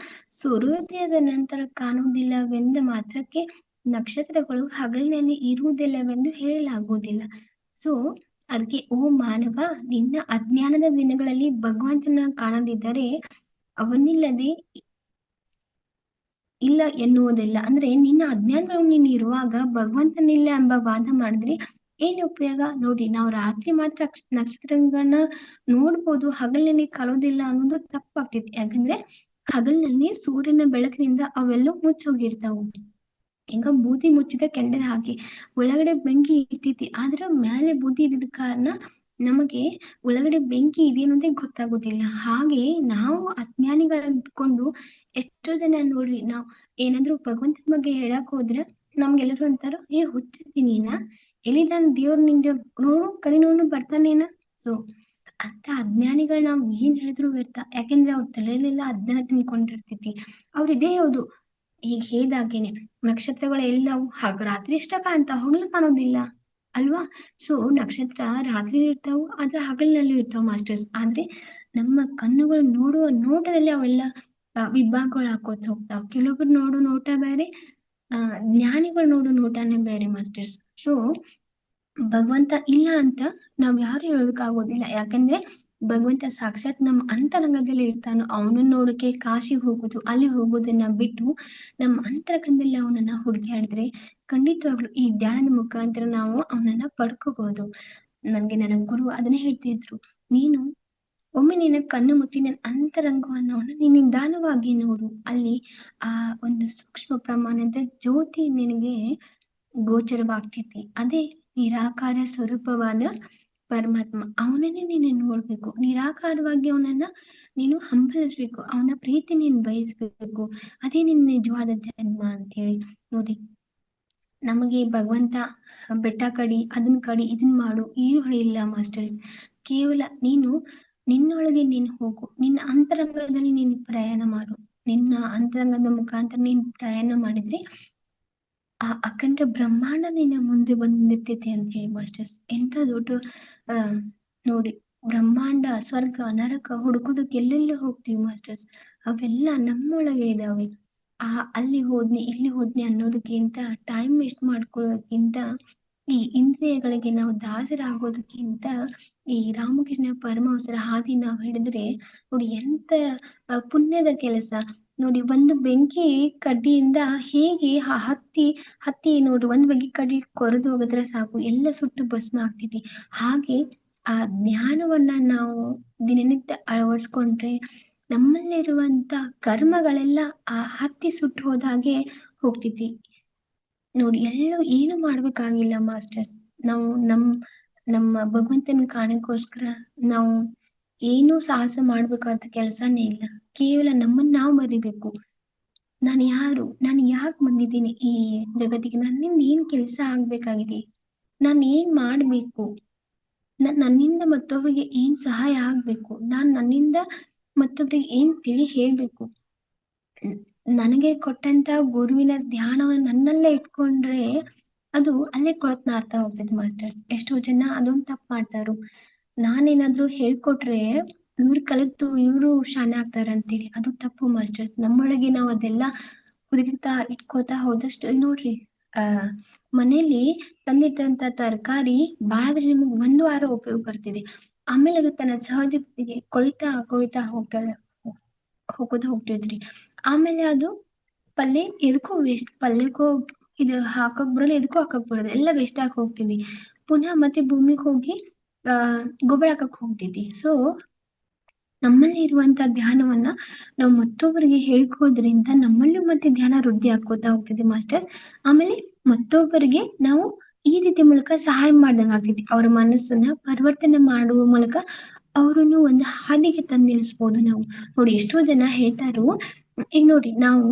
ಸೂರ್ಯೋದಯದ ನಂತರ ಕಾಣುವುದಿಲ್ಲವೆಂದ ಮಾತ್ರಕ್ಕೆ ನಕ್ಷತ್ರಗಳು ಹಗಲಿನಲ್ಲಿ ಇರುವುದಿಲ್ಲವೆಂದು ಹೇಳಲಾಗುವುದಿಲ್ಲ. ಸೊ ಅದಕ್ಕೆ ಓ ಮಾನವ, ನಿನ್ನ ಅಜ್ಞಾನದ ದಿನಗಳಲ್ಲಿ ಭಗವಂತನ ಕಾಣದಿದ್ದರೆ ಅವನಿಲ್ಲದೆ ಇಲ್ಲ ಎನ್ನುವುದಿಲ್ಲ. ಅಂದ್ರೆ ನಿನ್ನ ಅಜ್ಞಾನದೊಳಗೆ ನೀನು ಇರುವಾಗ ಭಗವಂತನಿಲ್ಲ ಎಂಬ ವಾದ ಮಾಡಿದ್ರೆ ಏನ್ ಉಪಯೋಗ? ನೋಡಿ, ನಾವು ರಾತ್ರಿ ಮಾತ್ರ ನಕ್ಷತ್ರಗಳನ್ನ ನೋಡ್ಬೋದು, ಹಗಲಿನಲ್ಲಿ ಕಾಣೋದಿಲ್ಲ ಅನ್ನೋದು ತಪ್ಪಾಗ್ತೈತಿ. ಯಾಕಂದ್ರೆ ಹಗಲಿನಲ್ಲಿ ಸೂರ್ಯನ ಬೆಳಕಿನಿಂದ ಅವೆಲ್ಲವೂ ಮುಚ್ಚೋಗಿರ್ತಾವು. ಈಗ ಬೂದಿ ಮುಚ್ಚಿದ ಕೆಂಡದ ಹಾಗೆ ಒಳಗಡೆ ಬೆಂಕಿ ಇರ್ತೈತಿ, ಆದ್ರ ಮೇಲೆ ಬೂದಿ ಇದ್ದಿದ ಕಾರಣ ನಮಗೆ ಒಳಗಡೆ ಬೆಂಕಿ ಇದೆ ಅನ್ನೋದೇ ಗೊತ್ತಾಗೋದಿಲ್ಲ. ಹಾಗೆ ನಾವು ಅಜ್ಞಾನಿಗಳನ್ನ ಇಟ್ಕೊಂಡು ಎಷ್ಟೋ ಜನ ನೋಡ್ರಿ, ನಾವ್ ಏನಾದ್ರು ಭಗವಂತನ ಬಗ್ಗೆ ಹೇಳಕ್ ಹೋದ್ರ ನಮ್ಗೆಲ್ಲರೂ ಅಂತಾರ, ಏ ಹುಚ್ಚಿ ನೀನ, ಎಲ್ಲಿದಾನ್ ದೇವ್ರ ನಿಂಜ, ನೋಡು ಕರಿ ನೋಡು ಬರ್ತಾನೇನ. ಸೊ ಅಂತ ಅಜ್ಞಾನಿಗಳು ನಾವ್ ಏನ್ ಹೇಳಿದ್ರು ವ್ಯರ್ಥ. ಯಾಕೆಂದ್ರೆ ಅವ್ರ ತಲೆಯಲ್ಲೆಲ್ಲ ಅಜ್ಞಾನ ತುಂಬಿಕೊಂಡಿರ್ತೈತಿ. ಅವ್ರ ಇದೇ ಹೌದು, ಈಗ ಹೇಳ್ದಾಗೇನೆ ನಕ್ಷತ್ರಗಳು ಎಲ್ಲವು ರಾತ್ರಿ ಇಷ್ಟ ಕಾಣ್ತಾವ, ಹಗಲು ಕಾಣೋದಿಲ್ಲ ಅಲ್ವಾ? ಸೊ ನಕ್ಷತ್ರ ರಾತ್ರಿ ಇರ್ತಾವು, ಆದ್ರೆ ಹಗಲಿನಲ್ಲಿ ಇರ್ತಾವ ಮಾಸ್ಟರ್ಸ್. ಆದ್ರೆ ನಮ್ಮ ಕಣ್ಣುಗಳು ನೋಡುವ ನೋಟದಲ್ಲಿ ಅವೆಲ್ಲ ವಿಭಾಗಗಳು ಹಾಕೋತ ಹೋಗ್ತಾವ. ಕೆಲವೊಬ್ರು ನೋಡು ನೋಟ ಬೇರೆ, ಜ್ಞಾನಿಗಳು ನೋಡು ನೋಟನೇ ಬೇರೆ ಮಾಸ್ಟರ್ಸ್. ಸೊ ಭಗವಂತ ಇಲ್ಲ ಅಂತ ನಾವ್ ಯಾರು ಹೇಳೋದಕ್ಕಾಗೋದಿಲ್ಲ. ಯಾಕಂದ್ರೆ ಭಗವಂತ ಸಾಕ್ಷಾತ್ ನಮ್ಮ ಅಂತರಂಗದಲ್ಲಿ ಇರ್ತಾನೋ. ಅವನನ್ನ ನೋಡಕ್ಕೆ ಕಾಶಿಗೆ ಹೋಗುದು, ಅಲ್ಲಿ ಹೋಗೋದನ್ನ ಬಿಟ್ಟು ನಮ್ಮ ಅಂತರಂಗದಲ್ಲಿ ಅವನನ್ನ ಹುಡುಕಾಡಿದ್ರೆ ಖಂಡಿತವಾಗ್ಲು ಈ ಧ್ಯಾನದ ಮುಖಾಂತರ ನಾವು ಅವನನ್ನ ಪಡ್ಕೋಬಹುದು. ನನ್ನ ಗುರು ಅದನ್ನೇ ಹೇಳ್ತಿದ್ರು, ನೀನು ಒಮ್ಮೆ ನಿನ್ನ ಕಣ್ಣು ಮುಚ್ಚಿ ನನ್ನ ಅಂತರಂಗವನ್ನು ನೀನು ನಿಧಾನವಾಗಿ ನೋಡು, ಅಲ್ಲಿ ಆ ಒಂದು ಸೂಕ್ಷ್ಮ ಪ್ರಮಾಣದ ಜ್ಯೋತಿ ನಿನಗೆ ಗೋಚರವಾಗ್ತೈತಿ. ಅದೇ ನಿರಾಕಾರ ಸ್ವರೂಪವಾದ ಪರಮಾತ್ಮ. ಅವನನ್ನೇ ನೀನು ನೋಡ್ಬೇಕು, ನಿರಾಕಾರವಾಗಿ ಅವನನ್ನ ನೀನು ಹಂಬಲಿಸ್ಬೇಕು, ಅವನ ಪ್ರೀತಿ ನೀನು ಬಯಸ್ಬೇಕು. ಅದೇ ನಿನ್ನ ನಿಜವಾದ ಜನ್ಮ ಅಂತ ಹೇಳಿ. ನೋಡಿ, ನಮಗೆ ಭಗವಂತ ಬೆಟ್ಟ ಕಡಿ, ಅದನ್ನ ಕಡಿ, ಇದನ್ ಮಾಡು ಏನು ಹೇಳಿಲ್ಲ ಮಾಸ್ಟರ್ಸ್. ಕೇವಲ ನೀನು ನಿನ್ನೊಳಗೆ ನೀನು ಹೋಗು, ನಿನ್ನ ಅಂತರಂಗದಲ್ಲಿ ನೀನು ಪ್ರಯಾಣ ಮಾಡು. ನಿನ್ನ ಅಂತರಂಗದ ಮುಖಾಂತರ ನೀನು ಪ್ರಯಾಣ ಮಾಡಿದ್ರೆ ಆ ಅಖಂಡ ಬ್ರಹ್ಮಾಂಡ ನಿನ್ನ ಮುಂದೆ ಬಂದಿರ್ತೈತಿ ಅಂತ ಹೇಳಿ ಮಾಸ್ಟರ್ಸ್. ಎಂತ ದೊಡ್ಡ ನೋಡಿ, ಬ್ರಹ್ಮಾಂಡ, ಸ್ವರ್ಗ, ನರಕ ಹುಡುಕೋದಕ್ಕೆ ಎಲ್ಲೆಲ್ಲ ಹೋಗ್ತೀವಿ ಮಾಸ್ಟರ್ಸ್, ಅವೆಲ್ಲ ನಮ್ಮೊಳಗೆ ಇದಾವೆ. ಅಲ್ಲಿ ಹೋದ್ನಿ ಇಲ್ಲಿ ಹೋದ್ನಿ ಅನ್ನೋದಕ್ಕಿಂತ, ಟೈಮ್ ವೇಸ್ಟ್ ಮಾಡ್ಕೊಳ್ಳೋದಕ್ಕಿಂತ, ಈ ಇಂದ್ರಿಯಗಳಿಗೆ ನಾವು ದಾಸರಾಗೋದಕ್ಕಿಂತ ಈ ರಾಮಕೃಷ್ಣ ಪರಮಹಂಸರ ಹಾದಿ ನಾವು ಹಿಡಿದ್ರೆ ನೋಡಿ ಎಂತ ಪುಣ್ಯದ ಕೆಲಸ. ನೋಡಿ, ಒಂದು ಬೆಂಕಿ ಕಡ್ಡಿಯಿಂದ ಹೇಗೆ ಹತ್ತಿ ನೋಡಿ, ಒಂದ್ ಬಗೆ ಕಡ್ಡಿ ಕೊರೆದು ಹೋಗಿದ್ರೆ ಸಾಕು, ಎಲ್ಲ ಸುಟ್ಟು ಭಸ್ಮ ಆಗ್ತೈತಿ. ಹಾಗೆ ಆ ಜ್ಞಾನವನ್ನ ನಾವು ದಿನನಿತ್ಯ ಅಳವಡಿಸ್ಕೊಂಡ್ರೆ ನಮ್ಮಲ್ಲಿರುವಂತ ಕರ್ಮಗಳೆಲ್ಲ ಆ ಹತ್ತಿ ಸುಟ್ಟು ಹೋದಾಗೆ ಹೋಗ್ತೈತಿ. ನೋಡಿ, ಏನು ಮಾಡ್ಬೇಕಾಗಿಲ್ಲ ಮಾಸ್ಟರ್ಸ್. ನಾವು ನಮ್ಮ ಭಗವಂತನ ಕಾರಣಕ್ಕೋಸ್ಕರ ನಾವು ಏನು ಸಾಹಸ ಮಾಡ್ಬೇಕಾದ ಕೆಲಸನೇ ಇಲ್ಲ. ಕೇವಲ ನಮ್ಮನ್ನ ನಾವು ಮರಿಬೇಕು. ನಾನು ಯಾರು, ನಾನು ಯಾಕೆ ಬಂದಿದ್ದೀನಿ ಈ ಜಗತ್ತಿಗೆ, ನನ್ನಿಂದ ಏನ್ ಕೆಲಸ ಆಗ್ಬೇಕಾಗಿದೆ, ನಾನು ಏನ್ ಮಾಡ್ಬೇಕು, ನನ್ನಿಂದ ಮತ್ತೊಬ್ಬರಿಗೆ ಏನ್ ಸಹಾಯ ಆಗ್ಬೇಕು, ನನ್ನಿಂದ ಮತ್ತೊಬ್ಬರಿಗೆ ಏನ್ ತಿಳಿ ಹೇಳ್ಬೇಕು. ನನಗೆ ಕೊಟ್ಟಂತ ಗುರುವಿನ ಧ್ಯಾನವನ್ನು ನನ್ನಲ್ಲೇ ಇಟ್ಕೊಂಡ್ರೆ ಅದು ಅಲ್ಲೇ ಕೊಳತ್ನಾರ್ತಾ ಹೋಗ್ತದೆ ಮಾಸ್ಟರ್ಸ್. ಎಷ್ಟೋ ಜನ ಅದೊಂದು ತಪ್ಪು ಮಾಡ್ತಾರು. ನಾನೇನಾದ್ರೂ ಹೇಳ್ಕೊಟ್ರೆ ಇವ್ರು ಕಲಿತು ಇವ್ರು ಶಾನೆ ಆಗ್ತಾರ ಅಂತೇಳಿ, ಅದು ತಪ್ಪು ಮಾಸ್ಟರ್ಸ್. ನಮ್ಮೊಳಗೆ ನಾವು ಅದೆಲ್ಲ ಕುದಿತಾ ಇಟ್ಕೋತಾ ಹೋದಷ್ಟು, ನೋಡ್ರಿ, ಮನೇಲಿ ತಂದಿಟ್ಟಂತ ತರಕಾರಿ ಬಾಳದ್ರೆ ನಿಮಗ್ 1 ವಾರ ಉಪಯೋಗ ಬರ್ತಿದೆ. ಆಮೇಲೆ ಅದು ತನ್ನ ಸಹಜತೆಗೆ ಕೊಳಿತಾ ಹೋಗ್ತಿದ್ರಿ. ಆಮೇಲೆ ಅದು ಪಲ್ಯ ಎದಕ್ಕೂ ವೇಸ್ಟ್, ಪಲ್ಯಕ್ಕೂ ಇದು ಹಾಕಕ್ ಬರಲ್ಲ, ಎದಕ್ಕೂ ಹಾಕಕ್ ಬರೋದು, ಎಲ್ಲ ವೇಸ್ಟ್ ಆಗಿ ಹೋಗ್ತಿದ್ವಿ. ಪುನಃ ಮತ್ತೆ ಭೂಮಿಗೆ ಹೋಗಿ ಗೊಬ್ಬರ ಹಾಕಕ್ ಹೋಗ್ತಿದ್ವಿ. ಸೊ ನಮ್ಮಲ್ಲಿ ಇರುವಂತ ಧ್ಯಾನವನ್ನ ನಾವು ಮತ್ತೊಬ್ಬರಿಗೆ ಹೇಳ್ಕೋದ್ರಿಂದ ನಮ್ಮಲ್ಲೂ ಮತ್ತೆ ಧ್ಯಾನ ವೃದ್ಧಿ ಹಾಕೋತಾ ಹೋಗ್ತಿದೆ ಮಾಸ್ಟರ್. ಆಮೇಲೆ ಮತ್ತೊಬ್ಬರಿಗೆ ನಾವು ಈ ರೀತಿ ಮೂಲಕ ಸಹಾಯ ಮಾಡ್ದಂಗ ಆಗ್ತೈತಿ. ಅವ್ರ ಮನಸ್ಸನ್ನ ಪರಿವರ್ತನೆ ಮಾಡುವ ಮೂಲಕ ಅವ್ರನ್ನು ಒಂದು ಹಾದಿಗೆ ತಂದು ನಿಲ್ಲಿಸ್ಬೋದು ನಾವು. ನೋಡಿ, ಎಷ್ಟೋ ಜನ ಹೇಳ್ತಾರು, ಈಗ ನೋಡಿ, ನಾವು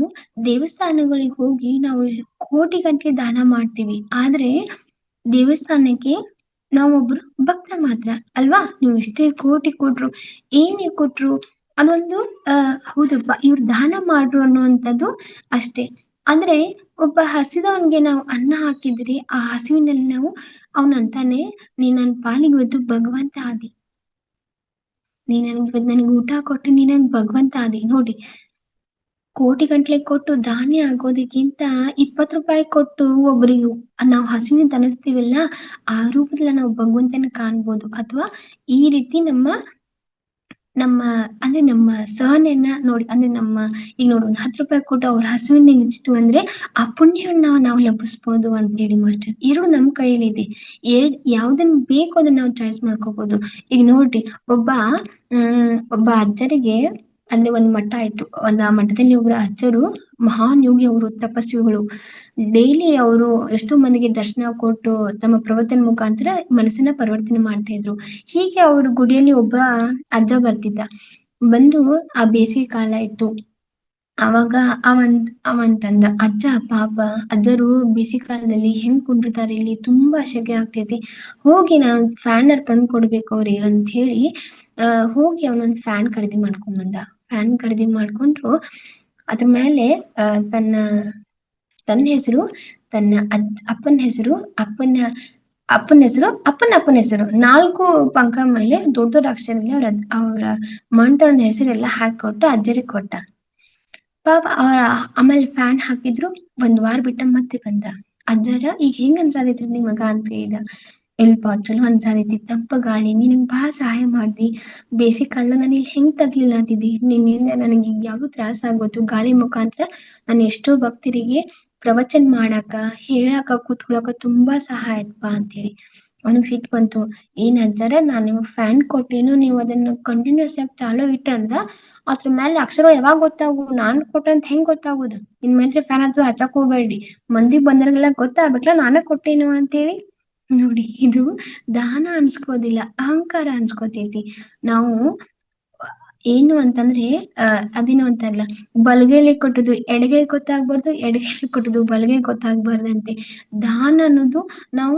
ದೇವಸ್ಥಾನಗಳಿಗೆ ಹೋಗಿ ನಾವು ಕೋಟಿಗಟ್ಟಲೆ ದಾನ ಮಾಡ್ತೀವಿ, ಆದ್ರೆ ದೇವಸ್ಥಾನಕ್ಕೆ ನಾವೊಬ್ರು ಭಕ್ತ ಮಾತ್ರ ಅಲ್ವಾ. ನೀವು ಎಷ್ಟೇ ಕೋಟಿ ಕೊಟ್ರು, ಏನೇ ಕೊಟ್ರು ಅದೊಂದು ಹೌದಪ್ಪ ಇವ್ರು ದಾನ ಮಾಡ್ರು ಅನ್ನುವಂಥದ್ದು ಅಷ್ಟೇ. ಅಂದ್ರೆ ಒಬ್ಬ ಹಸಿದವನ್ಗೆ ನಾವು ಅನ್ನ ಹಾಕಿದ್ರೆ ಆ ಹಸಿವಿನಲ್ಲಿ ನಾವು ಅವನಂತಾನೆ, ನೀ ನನ್ನ ಪಾಲಿಗೆ ಇವತ್ತು ಭಗವಂತ ಆದಿ, ನೀ ನನಗೆ ಊಟ ಕೊಟ್ಟು ನೀ ನನ್ ಭಗವಂತ ಆದಿ. ನೋಡಿ, ಕೋಟಿಗಟ್ಲೆ ಕೊಟ್ಟು ಧಾನ್ಯ ಆಗೋದಕ್ಕಿಂತ 20 ರೂಪಾಯಿ ಕೊಟ್ಟು ಒಬ್ರಿಗೆ ನಾವು ಹಸಿವಿಂದ ಅನಿಸ್ತೀವಲ್ಲ, ಆ ರೂಪದಲ್ಲಿ ನಾವು ಭಗವಂತನ ಕಾಣ್ಬೋದು. ಅಥವಾ ಈ ರೀತಿ ನಮ್ಮ ನಮ್ಮ ಅಂದ್ರೆ ನಮ್ಮ ಸಹನೆಯನ್ನ ನೋಡಿ, ಅಂದ್ರೆ ಈಗ ನೋಡಿ, ಒಂದು 10 ರೂಪಾಯಿ ಕೊಟ್ಟು ಅವ್ರ ಹಸುವಿನ ನೆನೆಸಿತು ಅಂದ್ರೆ ಆ ಪುಣ್ಯವನ್ನ ನಾವು ಲಭಿಸ್ಬೋದು ಅಂತೇಳಿ ಮಾಸ್ಟರ್. ಎರಡು ನಮ್ಮ ಕೈಯಲ್ಲಿದೆ. ಯಾವ್ದನ್ನ ಬೇಕು ಅದನ್ನ ನಾವು ಚಾಯ್ಸ್ ಮಾಡ್ಕೋಬಹುದು. ಈಗ ನೋಡ್ರಿ, ಒಬ್ಬ ಅಜ್ಜರಿಗೆ ಅಲ್ಲಿ ಒಂದ್ ಮಠ ಇತ್ತು. ಆ ಮಠದಲ್ಲಿ ಒಬ್ರು ಅಜ್ಜರು ಮಹಾನ್ ಯೋಗಿ, ಅವರು ತಪಸ್ವಿಗಳು. ಡೈಲಿ ಅವರು ಎಷ್ಟೋ ಮಂದಿಗೆ ದರ್ಶನ ಕೊಟ್ಟು ತಮ್ಮ ಪ್ರವಚನ ಮುಖಾಂತರ ಮನಸ್ಸನ್ನ ಪರಿವರ್ತನೆ ಮಾಡ್ತಾ ಇದ್ರು. ಹೀಗೆ ಅವ್ರ ಗುಡಿಯಲ್ಲಿ ಒಬ್ಬ ಅಜ್ಜ ಬರ್ತಿದ್ದ. ಬಂದು ಆ ಬೇಸಿಗೆ ಕಾಲ ಇತ್ತು. ಅವಾಗ ಅವಂತಂದ, ಅಜ್ಜ ಪಾಪ ಅಜ್ಜರು ಬೇಸಿಗೆ ಕಾಲದಲ್ಲಿ ಹೆಂಗ್ ಕುಂಡಿರ್ತಾರೆ, ಇಲ್ಲಿ ತುಂಬಾ ಸೆಕೆ ಆಗ್ತೈತಿ, ಹೋಗಿ ನಾನು ಫ್ಯಾನ್ ತಂದು ಕೊಡ್ಬೇಕು ಅವ್ರಿಗೆ ಅಂತ ಹೇಳಿ ಹೋಗಿ ಅವನೊಂದು ಫ್ಯಾನ್ ಖರೀದಿ ಮಾಡ್ಕೊಂಡ್ ಬಂದ. ಫ್ಯಾನ್ ಖರೀದಿ ಮಾಡ್ಕೊಂಡ್ರು. ಅದ್ರ ಮೇಲೆ ತನ್ನ ಹೆಸರು, ತನ್ನ ಅಪ್ಪನ ಹೆಸರು, ಅಪ್ಪನ ಹೆಸರು 4 ಪಂಕ ಮೇಲೆ ದೊಡ್ಡ ದೊಡ್ಡ ಅಕ್ಷರದಲ್ಲಿ ಅವ್ರ ಮಣ್ತಳದ ಹೆಸರೆಲ್ಲ ಹಾಕೊಟ್ಟು ಅಜ್ಜರಿಗೆ ಕೊಟ್ಟ. ಪಾಪ ಆಮೇಲೆ ಫ್ಯಾನ್ ಹಾಕಿದ್ರು. 1 ವಾರ ಬಿಟ್ಟ ಮತ್ತೆ ಬಂದ. ಅಜ್ಜರ ಈಗ ಹೆಂಗ್ ಅನ್ಸಾದೈತ್ರಿ ನಿಮಗ ಅಂತ ಹೇಳಿದ. ಇಲ್ಪ ಚಲೋ ಅನ್ಸಾದೈತಿ, ತಂಪ ಗಾಳಿ, ನಿನಗ್ ಬಹಳ ಸಹಾಯ ಮಾಡ್ದಿ. ಬೇಸಿಗೆ ಕಾಲ ನಾನು ಇಲ್ಲಿ ಹೆಂಗ್ ತಗ್ಲಿಲ್ಲ ಅಂತಿದ್ದಿ, ನಿನ್ನಿಂದ ನನಗೆ ಈಗ ಯಾವ ತ್ರಾಸ ಆಗೋತು. ಗಾಳಿ ಮುಖಾಂತರ ನಾನು ಎಷ್ಟೋ ಭಕ್ತರಿಗೆ ಪ್ರವಚನ ಮಾಡಾಕ, ಹೇಳಾಕ, ಕೂತ್ಕೊಳಕ ತುಂಬಾ ಸಹಾಯ ಆಯ್ತಪ್ಪ ಅಂತೇಳಿ. ಅವನಿಗೆ ಸಿಟ್ಟು ಬಂತು. ಏನ್ ಅಜ್ಜರ, ನಾನ್ ನಿಮಗ್ ಫ್ಯಾನ್ ಕೊಟ್ಟೇನು, ನೀವು ಅದನ್ನ ಕಂಟಿನ್ಯೂಸ್ ಆಗಿ ಚಾಲೂ ಇಟ್ರಂದ್ರ ಅದ್ರ ಮೇಲೆ ಅಕ್ಷರಗಳು ಯಾವಾಗ ಗೊತ್ತಾಗು, ನಾನ್ ಕೊಟ್ಟಂತ ಹೆಂಗ್ ಗೊತ್ತಾಗುದು? ಇನ್ಮೇಲೆ ಫ್ಯಾನ್ ಹತ್ರ ಹಚ್ಚಕ್ ಹೋಗ್ಬೇಡ್ರಿ, ಮಂದಿ ಬಂದ್ರಿಗೆಲ್ಲ ಗೊತ್ತಾಗ್ಬೇಕಲ್ಲ ನಾನೇ ಕೊಟ್ಟೇನು ಅಂತೇಳಿ. ನೋಡಿ, ಇದು ದಾನ ಅನ್ಸ್ಕೋದಿಲ್ಲ, ಅಹಂಕಾರ ಅನ್ಸ್ಕೋತೈತಿ. ನಾವು ಏನು ಅಂತಂದ್ರೆ ಅದೇನು ಅಂತಾರಲ್ಲ, ಬಲಗೈಲಿ ಕೊಟ್ಟದ್ದು ಎಡಗೈ ಗೊತ್ತಾಗ್ಬಾರ್ದು, ಎಡಗೈಲಿ ಕೊಟ್ಟದ್ದು ಬಲಗೈ ಗೊತ್ತಾಗ್ಬಾರ್ದಂತೆ. ದಾನ ಅನ್ನೋದು ನಾವು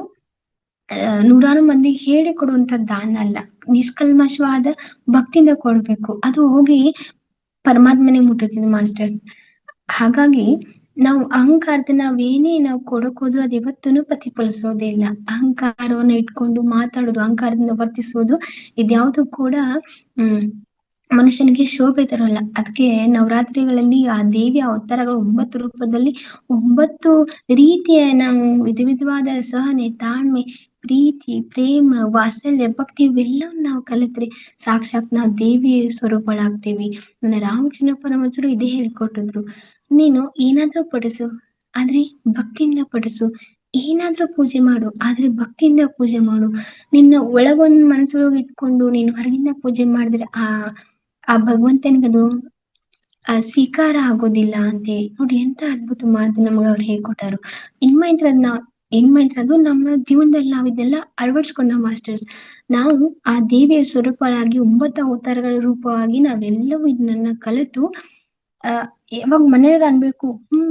ನೂರಾರು ಮಂದಿಗೆ ಹೇಳಿ ಕೊಡುವಂತ ದಾನ ಅಲ್ಲ, ನಿಷ್ಕಲ್ಮಶವಾದ ಭಕ್ತಿಯಿಂದ ಕೊಡ್ಬೇಕು. ಅದು ಹೋಗಿ ಪರಮಾತ್ಮನಿಗೆ ಮುಟ್ಟುತ್ತದೆ ಮಾಸ್ಟರ್. ಹಾಗಾಗಿ ನಾವು ನಾವು ಕೊಡಕ್ ಹೋದ್ರು ಅದು ಯಾವತ್ತೂ ಪ್ರತಿಫಲಿಸೋದೇ ಇಲ್ಲ. ಅಹಂಕಾರವನ್ನ ಇಟ್ಕೊಂಡು ಮಾತಾಡೋದು, ಅಹಂಕಾರದಿಂದ ವರ್ತಿಸೋದು, ಇದ್ಯಾವುದು ಕೂಡ ಮನುಷ್ಯನಿಗೆ ಶೋಭೆ ತರೋಲ್ಲ. ಅದಕ್ಕೆ ನವರಾತ್ರಿಗಳಲ್ಲಿ ಆ ದೇವಿಯ ಅವತಾರಗಳು 9 ರೂಪದಲ್ಲಿ 9 ರೀತಿಯ ನಾವು ವಿಧವಾದ ಸಹನೆ, ತಾಳ್ಮೆ, ಪ್ರೀತಿ, ಪ್ರೇಮ, ವಾತ್ಸಲ್ಯ, ಭಕ್ತಿ ಇವೆಲ್ಲವನ್ನ ನಾವು ಕಲಿತ್ರೆ ಸಾಕ್ಷಾತ್ ನಾವು ದೇವಿ ಸ್ವರೂಪಗಳಾಗ್ತೇವಿ. ನನ್ನ ರಾಮಕೃಷ್ಣ ಪರಮಹಂಸರು ಇದೇ ಹೇಳ್ಕೊಟ್ಟಿದ್ರು. ನೀನು ಏನಾದ್ರೂ ಪಡಿಸು, ಆದ್ರೆ ಭಕ್ತಿಯಿಂದ ಪಡಿಸು. ಏನಾದ್ರೂ ಪೂಜೆ ಮಾಡು, ಆದ್ರೆ ಭಕ್ತಿಯಿಂದ ಪೂಜೆ ಮಾಡು. ನಿನ್ನ ಒಳಗೊಂದ್ ಮನಸ್ಸೊಳಗೆ ಇಟ್ಕೊಂಡು ನೀನು ಹೊರಗಿಂದ ಪೂಜೆ ಮಾಡಿದ್ರೆ ಆ ಭಗವಂತನಿಗದು ಸ್ವೀಕಾರ ಆಗೋದಿಲ್ಲ ಅಂತ ನೋಡಿ. ಎಂತ ಅದ್ಭುತ ಮಾತು ನಮ್ಗೆ ಅವ್ರು ಹೇಳ್ಕೊಟ್ಟಾರು. ಅದು ನಮ್ಮ ಜೀವನದಲ್ಲಿ ನಾವು ಇದೆಲ್ಲ ಅಳವಡಿಸ್ಕೊಂಡ ಮಾಸ್ಟರ್ಸ್. ನಾವು ಆ ದೇವಿಯ ಸ್ವರೂಪಗಳಾಗಿ 9 ಅವತಾರಗಳ ರೂಪವಾಗಿ ನಾವೆಲ್ಲವೂ ಇದನ್ನ ಕಲಿತು ಯಾವಾಗ ಮನೆಯವ್ರು ಅನ್ಬೇಕು,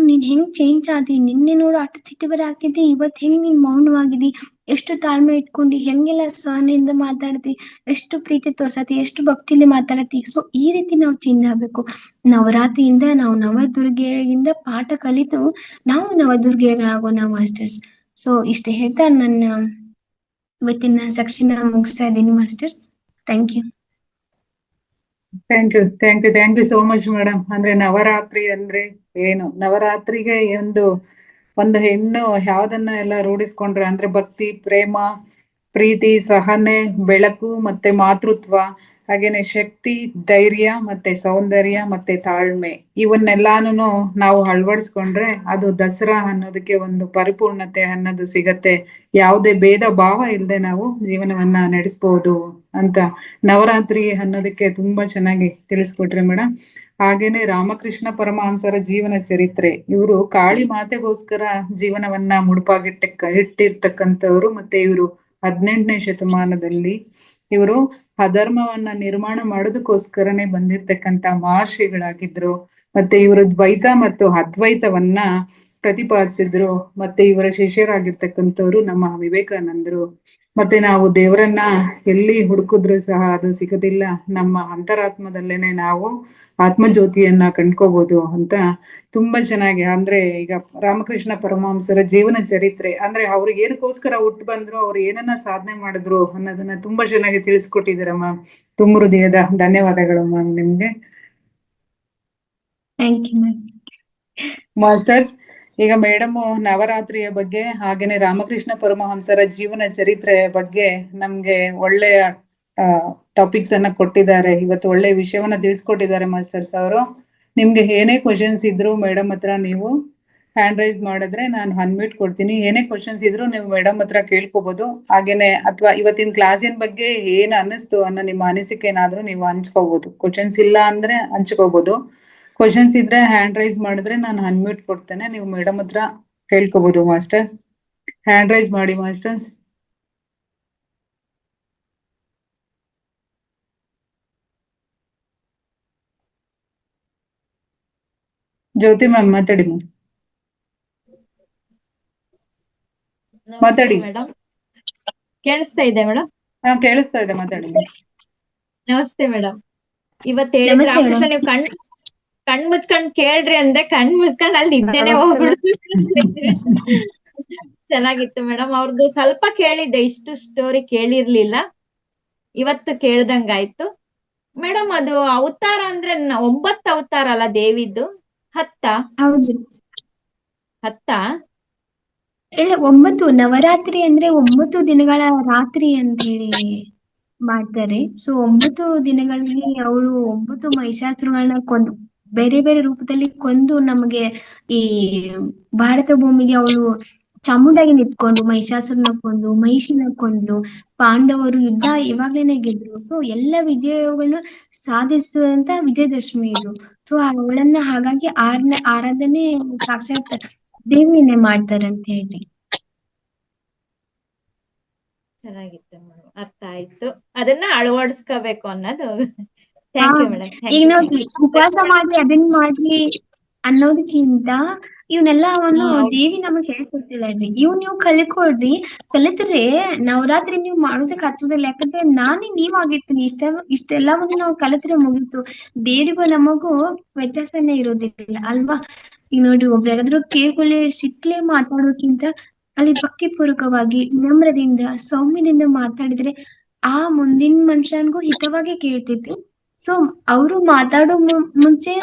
ನೀನ್ ಹೆಂಗ್ ಚೇಂಜ್ ಆದಿ, ನಿನ್ನೆ ನೋಡು ಅಷ್ಟು ಸಿಟ್ಟು ಬರ ಆಗ್ತಿದ್ದಿ, ಇವತ್ ಹೆಂಗ್ ನೀನ್ ಮೌನವಾಗಿದಿ, ಎಷ್ಟು ತಾಳ್ಮೆ ಇಟ್ಕೊಂಡಿ, ಹೆಂಗೆಲ್ಲ ಸಹನೆಯಿಂದ ಮಾತಾಡ್ತಿ, ಎಷ್ಟು ಪ್ರೀತಿ ತೋರ್ಸತಿ, ಎಷ್ಟು ಭಕ್ತಿಲಿ ಮಾತಾಡತಿ. ಸೊ ಈ ರೀತಿ ನಾವು ಚೇಂಜ್ ಆಗ್ಬೇಕು. ನವರಾತ್ರಿಯಿಂದ ನಾವು ನವದುರ್ಗೆಯಿಂದ ಪಾಠ ಕಲಿತು ನಾವು ನವದುರ್ಗೆಗಳಾಗೋಣ ಮಾಸ್ಟರ್ಸ್. ಸೊ ಇಷ್ಟ ಹೇಳ್ತಾ ನನ್ನ ಇವತ್ತಿನ ಸೆಕ್ಷನ್ ಮುಗಿಸ್ತಾ ಇದ್ದೀನಿ masters. Thank you. Thank you so much madam. ಅಂದ್ರೆ ನವರಾತ್ರಿ ಅಂದ್ರೆ ಏನು, ನವರಾತ್ರಿಗೆ ಒಂದು ಹೆಣ್ಣು ಯಾವ್ದನ್ನ ಎಲ್ಲ ರೂಢಿಸ್ಕೊಂಡ್ರೆ ಅಂದ್ರೆ ಭಕ್ತಿ, ಪ್ರೇಮ, ಪ್ರೀತಿ, ಸಹನೆ, ಬೆಳಕು ಮತ್ತೆ ಮಾತೃತ್ವ, ಹಾಗೇನೆ ಶಕ್ತಿ, ಧೈರ್ಯ ಮತ್ತೆ ಸೌಂದರ್ಯ ಮತ್ತೆ ತಾಳ್ಮೆ, ಇವನ್ನೆಲ್ಲಾನು ನಾವು ಅಳವಡಿಸ್ಕೊಂಡ್ರೆ ಅದು ದಸರಾ ಅನ್ನೋದಕ್ಕೆ ಒಂದು ಪರಿಪೂರ್ಣತೆ ಅನ್ನೋದು ಸಿಗತ್ತೆ. ಯಾವುದೇ ಭೇದ ಭಾವ ಇಲ್ಲದೆ ನಾವು ಜೀವನವನ್ನ ನಡೆಸ್ಬೋದು ಅಂತ ನವರಾತ್ರಿ ಅನ್ನೋದಕ್ಕೆ ತುಂಬಾ ಚೆನ್ನಾಗಿ ತಿಳಿಸ್ಕೊಟ್ರಿ ಮೇಡಮ್. ಹಾಗೇನೆ ರಾಮಕೃಷ್ಣ ಪರಮಹಂಸರ ಜೀವನ ಚರಿತ್ರೆ, ಇವರು ಕಾಳಿ ಮಾತೆಗೋಸ್ಕರ ಜೀವನವನ್ನ ಇಟ್ಟಿರ್ತಕ್ಕಂಥವ್ರು. ಮತ್ತೆ ಇವರು 18ನೇ ಶತಮಾನದಲ್ಲಿ ಇವರು ಅಧರ್ಮವನ್ನ ನಿರ್ಮಾಣ ಮಾಡೋದಕ್ಕೋಸ್ಕರನೇ ಬಂದಿರ್ತಕ್ಕಂಥ ಮಹರ್ಷಿಗಳಾಗಿದ್ರು. ಮತ್ತೆ ಇವರು ದ್ವೈತ ಮತ್ತು ಅದ್ವೈತವನ್ನ ಪ್ರತಿಪಾದಿಸಿದ್ರು. ಮತ್ತೆ ಇವರ ಶಿಷ್ಯರಾಗಿರ್ತಕ್ಕಂಥವ್ರು ನಮ್ಮ ವಿವೇಕಾನಂದರು. ಮತ್ತೆ ನಾವು ದೇವರನ್ನ ಎಲ್ಲಿ ಹುಡುಕಿದ್ರು ಸಹ ಅದು ಸಿಗೋದಿಲ್ಲ, ನಮ್ಮ ಅಂತರಾತ್ಮದಲ್ಲೇನೆ ನಾವು ಆತ್ಮಜ್ಯೋತಿಯನ್ನ ಕಂಡ್ಕೋಬಹುದು ಅಂತ ತುಂಬಾ ಚೆನ್ನಾಗಿ, ಅಂದ್ರೆ ಈಗ ರಾಮಕೃಷ್ಣ ಪರಮಹಂಸರ ಜೀವನ ಚರಿತ್ರೆ ಅಂದ್ರೆ ಅವ್ರಿಗೆ ಏನಕ್ಕೋಸ್ಕರ ಹುಟ್ಟು ಬಂದ್ರು, ಅವ್ರು ಏನನ್ನ ಸಾಧನೆ ಮಾಡಿದ್ರು ಅನ್ನೋದನ್ನ ತುಂಬಾ ಚೆನ್ನಾಗಿ ತಿಳಿಸ್ಕೊಟ್ಟಿದ್ದೀರ ಮ್ಯಾಮ್. ತುಂಬ ಹೃದಯದ ಧನ್ಯವಾದಗಳು ಮ್ಯಾಮ್ ನಿಮ್ಗೆ. Thank you ma'am. ಮಾಸ್ಟರ್ಸ್, ಈಗ ಮೇಡಮ್ ನವರಾತ್ರಿಯ ಬಗ್ಗೆ ಹಾಗೇನೆ ರಾಮಕೃಷ್ಣ ಪರಮಹಂಸರ ಜೀವನ ಚರಿತ್ರೆಯ ಬಗ್ಗೆ ನಮ್ಗೆ ಒಳ್ಳೆಯ ಟಾಪಿಕ್ಸ್ ಅನ್ನ ಕೊಟ್ಟಿದ್ದಾರೆ. ಇವತ್ತು ಒಳ್ಳೆ ವಿಷಯವನ್ನ ತಿಳಿಸ್ಕೊಟ್ಟಿದ್ದಾರೆ ಮಾಸ್ಟರ್ಸ್ ಅವರು. ನಿಮ್ಗೆ ಏನೇ ಕ್ವಶನ್ಸ್ ಇದ್ರು ಮೇಡಮ್ ಹತ್ರ ನೀವು ಹ್ಯಾಂಡ್ ರೈಸ್ ಮಾಡಿದ್ರೆ ನಾನು ಅನ್ಮ್ಯೂಟ್ ಕೊಡ್ತೀನಿ. ಏನೇ ಕ್ವಶನ್ಸ್ ಇದ್ರು ನೀವು ಮೇಡಮ್ ಹತ್ರ ಕೇಳ್ಕೊಬಹುದು. ಹಾಗೇನೆ ಅಥವಾ ಇವತ್ತಿನ ಕ್ಲಾಸಿನ ಬಗ್ಗೆ ಏನ್ ಅನ್ನಿಸ್ತು ಅನ್ನೋ ನಿಮ್ಮ ಅನಿಸಿಕೆ ಏನಾದ್ರೂ ನೀವು ಹಂಚ್ಕೋಬಹುದು. ಕ್ವಶನ್ಸ್ ಇಲ್ಲ ಅಂದ್ರೆ ಹಂಚ್ಕೋಬಹುದು. ಕ್ವಶನ್ಸ್ ಇದ್ರೆ ಹ್ಯಾಂಡ್ ರೈಸ್ ಮಾಡಿದ್ರೆ ನಾನು ಅನ್ಮ್ಯೂಟ್ ಕೊಡ್ತೇನೆ, ನೀವು ಮೇಡಮ್ ಹತ್ರ ಕೇಳ್ಕೋಬಹುದು. ಮಾಸ್ಟರ್ಸ್ ಹ್ಯಾಂಡ್ ರೈಸ್ ಮಾಡಿ ಮಾಸ್ಟರ್ಸ್. ಜ್ಯೋತಿ ಮ್ಯಾಮ್ ಮಾತಾಡಿ ಮ್ಯಾಮ್. ಮಾತಾಡಿ. ಮೇಡಮ್ ಕೇಳಿಸ್ತಾ ಇದೆ ಮೇಡಮ್? ಹಾ ಕೇಳಿಸ್ತಾ ಇದೆ, ಮಾತಾಡಿ. ನಮಸ್ತೆ ಮೇಡಮ್. ಇವತ್ತು ಹೇಳಿದ್ರೆ ನಮಸ್ತೆ ರಾಮಕೃಷ್ಣ ಮೇಡಮ್. ನೀವು ಕಣ್ ಮುಚ್ಕೊಂಡ್ ಕೇಳ್ರಿ ಅಂದೆ, ಕಣ್ ಮುಚ್ಕೊಂಡ್ ಅಲ್ಲಿ ನಿದ್ದೆನೆ ಹೋಗ್ಬಿಡ್ತು. ಚೆನ್ನಾಗಿತ್ತು ಮೇಡಮ್. ಅವ್ರದ್ದು ಸ್ವಲ್ಪ ಕೇಳಿದ್ದೆ, ಇಷ್ಟು ಸ್ಟೋರಿ ಕೇಳಿರ್ಲಿಲ್ಲ, ಇವತ್ತು ಕೇಳ್ದಂಗಾಯ್ತು ಮೇಡಮ್. ಅದು ಅವತಾರ ಅಂದ್ರೆ 9 ಅವತಾರ ಅಲ್ಲ ದೇವಿದ್ದು? 10 ಹೌದು. 10 ಇಲ್ಲ, 9 ನವರಾತ್ರಿ ಅಂದ್ರೆ 9 ದಿನಗಳ ರಾತ್ರಿ ಅಂತ ಹೇಳಿ ಮಾಡ್ತಾರೆ. ಸೊ 9 ದಿನಗಳಲ್ಲಿ ಅವಳು 9 ಮಹಿಷಾಸುರಗಳನ್ನ ಕೊಂದು ಬೇರೆ ಬೇರೆ ರೂಪದಲ್ಲಿ ಕೊಂದು ನಮಗೆ ಈ ಭಾರತ ಭೂಮಿಗೆ ಅವಳು ಚಾಮುಂಡಾಗಿ ನಿಂತ್ಕೊಂಡು ಮಹಿಷಾಸುರನ ಕೊಂದು ಮಹಿಷಿನ ಕೊಂದು ಪಾಂಡವರು ಯುದ್ಧ ಇವಾಗ್ಲೇನೆ ಗೆದ್ರು. ಸೊ ಎಲ್ಲ ವಿಜಯಗಳನ್ನ ಸಾಧಿಸುವಂತ ವಿಜಯದಶಮಿ ಇದು. ಸೊ ಅವಳನ್ನ ಹಾಗಾಗಿ ಆರಾಧನೆ ಸಾಕ್ಷಾತ್ ದೇವಿನೇ ಮಾಡ್ತಾರೆ ಅಂತ ಹೇಳಿ. ಚೆನ್ನಾಗಿತ್ತು ಮೇಡಮ್, ಅರ್ಥ ಆಯ್ತು. ಅದನ್ನ ಅಳವಡಿಸ್ಕೋಬೇಕು ಅನ್ನೋದು. ಹಾ, ಥ್ಯಾಂಕ್ ಯು ಮೇಡಮ್. ಈಗ ನೋಡ್ರಿ, ಉಪವಾಸ ಮಾಡಿ ಅದನ್ನ ಮಾಡ್ರಿ ಅನ್ನೋದಕ್ಕಿಂತ ಇವನ್ನೆಲ್ಲವನ್ನು ದೇವಿ ನಮಗ್ ಹೇಳ್ಕೊಡ್ತಿದ್ದಾಳ್ರಿ. ನೀವು ಕಲಿಕೊಡ್ರಿ. ಕಲಿತ್ರೆ ನವರಾತ್ರಿ ನೀವು ಮಾಡೋದಕ್ಕೆ ಹಚ್ಚೋದಿಲ್ಲ. ಯಾಕಂದ್ರೆ ನಾನೇ ನೀವಾಗಿರ್ತೀನಿ. ಇಷ್ಟೆಲ್ಲವನ್ನು ನಾವು ಕಲಿತ್ರೆ ಮುಗೀತು. ದೇವ್ರಿಗೂ ನಮಗೂ ವ್ಯತ್ಯಾಸನೇ ಇರೋದಿಲ್ಲ ಅಲ್ವಾ? ಈಗ ನೋಡ್ರಿ, ಒಬ್ರು ಯಾರಾದ್ರೂ ಕೇಳ್ಕೊಳ್ಳಿ ಸಿಟ್ಲೆ ಮಾತಾಡೋಕ್ಕಿಂತ ಅಲ್ಲಿ ಭಕ್ತಿಪೂರ್ವಕವಾಗಿ ವಿನಮ್ರದಿಂದ ಸೌಮ್ಯದಿಂದ ಮಾತಾಡಿದ್ರೆ ಆ ಮುಂದಿನ ಮನುಷ್ಯನ್ಗೂ ಹಿತವಾಗಿ ಕೇಳ್ತೈತಿ. ಸೊ ಅವರು ಮಾತಾಡೋ ಮುಂಚೆ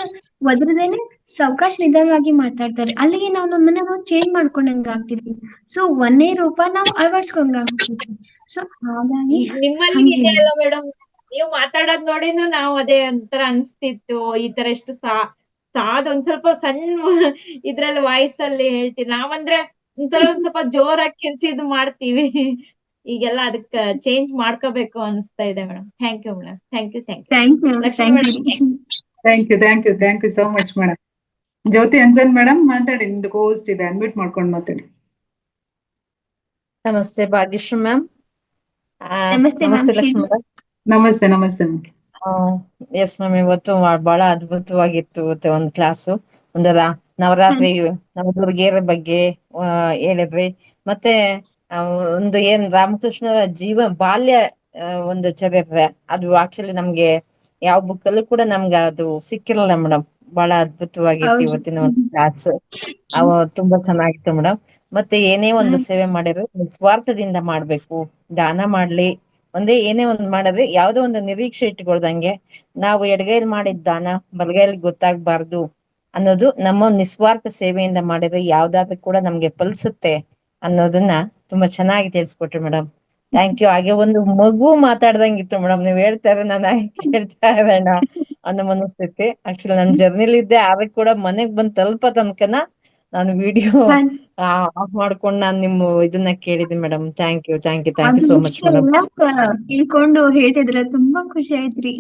ಒದ್ರದೇನೆ ಸಾವಕಾಶ ನಿಧಾನವಾಗಿ ಮಾತಾಡ್ತಾರೆ. ಅಲ್ಲಿಗೆ ನಾವು ನಮ್ಮನ್ನ ನಾವು ಚೇಂಜ್ ಮಾಡ್ಕೊಂಡಂಗ ಆಗ್ತಿದ್ವಿ. ಸೊ ಒಂದೇ ರೂಪ ನಾವು ಅಳವಡಿಸ್ಕೊಂಡಂಗ ಆಗ್ತಿದ್ವಿ. ಸೊ ಹಾಗಾಗಿ ನಿಮ್ಮಲ್ಲಿ ಹಂಗೆ ಇದೆ ಅಲ್ಲ ಮೇಡಮ್, ನೀವು ಮಾತಾಡೋದ್ ನೋಡಿನು ನಾವು ಅದೇ ಒಂಥರ ಅನ್ಸ್ತಿತ್ತು. ಈ ತರ ಎಷ್ಟು ಒಂದ್ ಸ್ವಲ್ಪ ಸಣ್ಣ ಇದ್ರಲ್ಲಿ ವಾಯ್ಸ್ ಅಲ್ಲಿ ಹೇಳ್ತೀವಿ. ನಾವಂದ್ರೆ ಒಂದ್ ಸ್ವಲ್ಪ ಜೋರಾಗಿ ಕಿರ್ಚಿದ್ ಮಾಡ್ತೀವಿ. ಈಗೆಲ್ಲ ಅದಕ್ಕ ಚೇಂಜ್ ಮಾಡ್ಕೋಬೇಕು ಅನಿಸ್ತಾ ಇದೆ madam. Thank you madam. Thank you. Thank you. Lakshmi madam thank you so much madam. Jyoti ಅನ್ಸನ್ ಮೇಡಮ್ ಮಾತಾಡಿ, ನಿಮ್ದು ಕೋಸ್ಟ್ ಇದೆ, ಅನ್ಮ್ಯೂಟ್ ಮಾಡ್ಕೊಂಡು ಮಾತಾಡಿ. ನಮಸ್ತೆ ಭಾಗ್ಯಶ್ರೀ ಮ್ಯಾಮ್. ನಮಸ್ತೆ ನಮಸ್ತೆ ಮ್ಯಾಮ್. ಲಕ್ಷ್ಮಿ ಮೇಡಮ್. ನಮಸ್ತೆ ನಮಸ್ತೆ ಮ್ಯಾಮ್. ಎಸ್ ಮ್ಯಾಮ್, ಇವತ್ತು ಬಹಳ ಅದ್ಭುತವಾಗಿತ್ತು. ಇವತ್ತು ಒಂದು ಕ್ಲಾಸು, ಒಂದು ನವರಾತ್ರಿ ನವದುರ್ಗೆಯರ ಬಗ್ಗೆ ಹೇಳಿದ್ರಿ. ಮತ್ತೆ ಒಂದು ಏನ್ ರಾಮಕೃಷ್ಣರ ಬಾಲ್ಯ ಒಂದು ಚರಿತ್ರೆ, ಅದು ಆಕ್ಚುಲಿ ನಮ್ಗೆ ಯಾವ ಬುಕ್ ಅಲ್ಲೂ ಕೂಡ ನಮ್ಗೆ ಅದು ಸಿಕ್ಕಿರಲ್ಲ ಮೇಡಮ್. ಬಹಳ ಅದ್ಭುತವಾಗಿತ್ತು ಇವತ್ತಿನ ಒಂದು ಕ್ಲಾಸ್. ತುಂಬಾ ಚೆನ್ನಾಗಿತ್ತು ಮೇಡಮ್. ಮತ್ತೆ ಏನೇ ಒಂದು ಸೇವೆ ಮಾಡಿದ್ರು ನಿಸ್ವಾರ್ಥದಿಂದ ಮಾಡ್ಬೇಕು. ದಾನ ಮಾಡ್ಲಿ, ಏನೇ ಒಂದ್ ಮಾಡಿದ್ರೆ ಯಾವ್ದೋ ಒಂದು ನಿರೀಕ್ಷೆ ಇಟ್ಕೊಳ್ದಂಗೆ, ನಾವು ಎಡಗೈಲಿ ಮಾಡಿದ ದಾನ ಬಲಗೈಲಿ ಗೊತ್ತಾಗ್ಬಾರ್ದು ಅನ್ನೋದು ನಮ್ಮ ನಿಸ್ವಾರ್ಥ ಸೇವೆಯಿಂದ ಮಾಡಿದ್ರೆ ಯಾವ್ದಾದ್ರು ಕೂಡ ನಮ್ಗೆ ಫಲಿಸುತ್ತೆ ಅನ್ನೋದನ್ನ ತುಂಬಾ ಚೆನ್ನಾಗಿ ತಿಳಿಸ್ಕೊಟ್ರಿ ಮೇಡಮ್. Thank you. ಹಾಗೆ ಒಂದು ಮಗು ಮಾತಾಡ್ದಂಗಿತ್ತು ಮೇಡಮ್. ನೀವ್ ಹೇಳ್ತಾರೆ ನಾನು ಕೇಳ್ತಾ ಇರೋಣ ಅನ್ನೋ ಮನಸ್ಥಿತಿ. ಆಕ್ಚುಲಿ ನನ್ ಜರ್ನಿಲಿ ಇದ್ದೆ, ಆದ್ರೆ ಕೂಡ ಮನೆಗ್ ಬಂದ್ ತಲುಪ ತನಕನ ನಾನು ವಿಡಿಯೋ ಆಫ್ ಮಾಡ್ಕೊಂಡು ನಾನು ನಿಮ್ಮ ಇದನ್ನ ಕೇಳಿದ್ದೆ madam. Thank you so much madam. ತಿಳ್ಕೊಂಡು ಹೇಳ್ತಿದ್ರ ತುಂಬಾ ಖುಷಿ ಆಯ್ತ್ರಿ.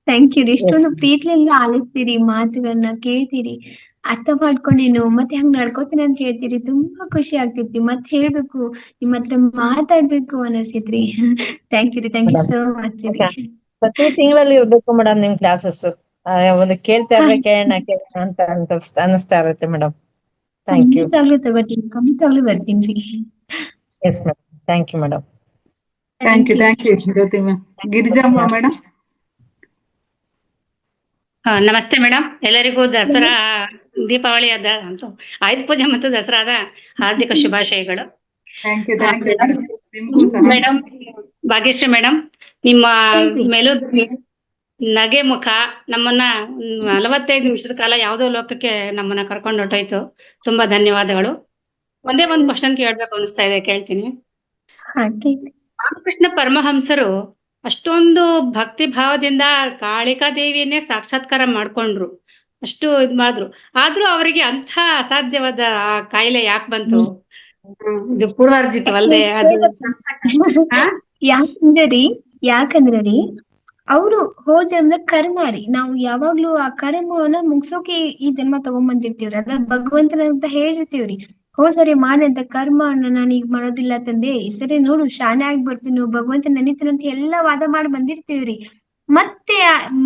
Thank you. ಇಷ್ಟೊಂದು ಪ್ರೀತಿಯಿಂದ ಆಲಿಸ್ತೀರಿ, ಮಾತುಗಳನ್ನ ಕೇಳ್ತೀರಿ, ಅರ್ಥ ಮಾಡ್ಕೊಂಡೇನು ಮತ್ತೆ ಹಂಗ್ ನಡ್ಕೋತೀನಿ ಅಂತ ಹೇಳ್ತೀರಿ. ತುಂಬಾ ಖುಷಿ ಆಗ್ತೈತಿ. ಮತ್ತೆ ಹೇಳ್ಬೇಕು, ನಿಮ್ಮ ಹತ್ರ ಮಾತಾಡ್ಬೇಕು ಅನ್ನಿಸ್ತೈತ್ರಿ. ಥ್ಯಾಂಕ್ ಯು ಸೋ ಮಚ್ ರೀ. ಪ್ರತಿ ತಿಂಗಳಲ್ಲಿ ಇರ್ಬೇಕು ಮೇಡಮ್ ನಿಮ್ ಕ್ಲಾಸಸ್. ಒಂದು ಕೇಳ್ತಾ ಕೇಳೋಣ ಅಂತ ಅನಿಸ್ತಾ ಇರುತ್ತೆ ಮೇಡಮ್. Thank you. ಖಂಡಿತವಾಗ್ಲೂ ಬರ್ತೀನಿ. Yes madam. Thank you madam. Thank you Jyoti ma'am. Girijamma madam. ನಮಸ್ತೆ ಮೇಡಮ್. ಎಲ್ಲರಿಗೂ ದಸರಾ, ದೀಪಾವಳಿ ಆಯುಧ ಪೂಜೆ ಮತ್ತು ದಸರಾದ ಹಾರ್ದಿಕ ಶುಭಾಶಯಗಳು. Thank you madam. ನಿಮ್ಗೂ ಸಹ ಮೇಡಮ್ ಭಾಗ್ಯಶ್ರೀ ಮೇಡಮ್, ನಿಮ್ಮ ಮೆಲೋದಿ ನಗೆ ಮುಖ ನಮ್ಮನ್ನ 45 ನಿಮಿಷದ ಕಾಲ ಯಾವುದೋ ಲೋಕಕ್ಕೆ ನಮ್ಮನ್ನ ಕರ್ಕೊಂಡು ಹೊರಟೋಯ್ತು. ತುಂಬಾ ಧನ್ಯವಾದಗಳು. ಒಂದೇ ಒಂದು ಕ್ವಶನ್ ಕೇಳ್ಬೇಕು ಅನಿಸ್ತಾ ಇದೆ, ಕೇಳ್ತೀನಿ. ರಾಮಕೃಷ್ಣ ಪರಮಹಂಸರು ಅಷ್ಟೊಂದು ಭಕ್ತಿ ಭಾವದಿಂದ ಕಾಳಿಕಾ ದೇವಿಯನ್ನೇ ಸಾಕ್ಷಾತ್ಕಾರ ಮಾಡ್ಕೊಂಡ್ರು, ಅಷ್ಟು ಇದ್ ಮಾಡಿದ್ರು. ಆದ್ರೂ ಅವರಿಗೆ ಅಂಥ ಅಸಾಧ್ಯವಾದ ಆ ಕಾಯಿಲೆ ಯಾಕೆ ಬಂತು? ಇದು ಪೂರ್ವಾರ್ಜಿತವಲ್ಲದೆ ಅದು ಹಾ? ಯಾಕಂದ್ರೆ ರೀ ಅವರು ಜನ್ಮದ ಕರ್ಮ ರೀ. ನಾವು ಯಾವಾಗ್ಲೂ ಆ ಕರ್ಮವನ್ನ ಮುಗ್ಸೋಕೆ ಈ ಜನ್ಮ ತಗೊಂಡ್ಬಂದಿರ್ತೀವ್ರಿ. ಅದ್ರ ಭಗವಂತನ ಅಂತ ಹೇಳಿರ್ತೀವ್ರಿ. ಸರಿ ಮಾಡಿದಂತ ಕರ್ಮವನ್ನ ನಾನು ಈಗ ಮಾಡೋದಿಲ್ಲ ತಂದೆ, ಈ ಸರಿ ನೋಡು ಶಾನೆ ಆಗಿ ಬರ್ತೀನಿ, ಭಗವಂತ ನೆನಿತಾನಂತ ಎಲ್ಲಾ ವಾದ ಮಾಡಿ ಬಂದಿರ್ತೀವ್ರಿ. ಮತ್ತೆ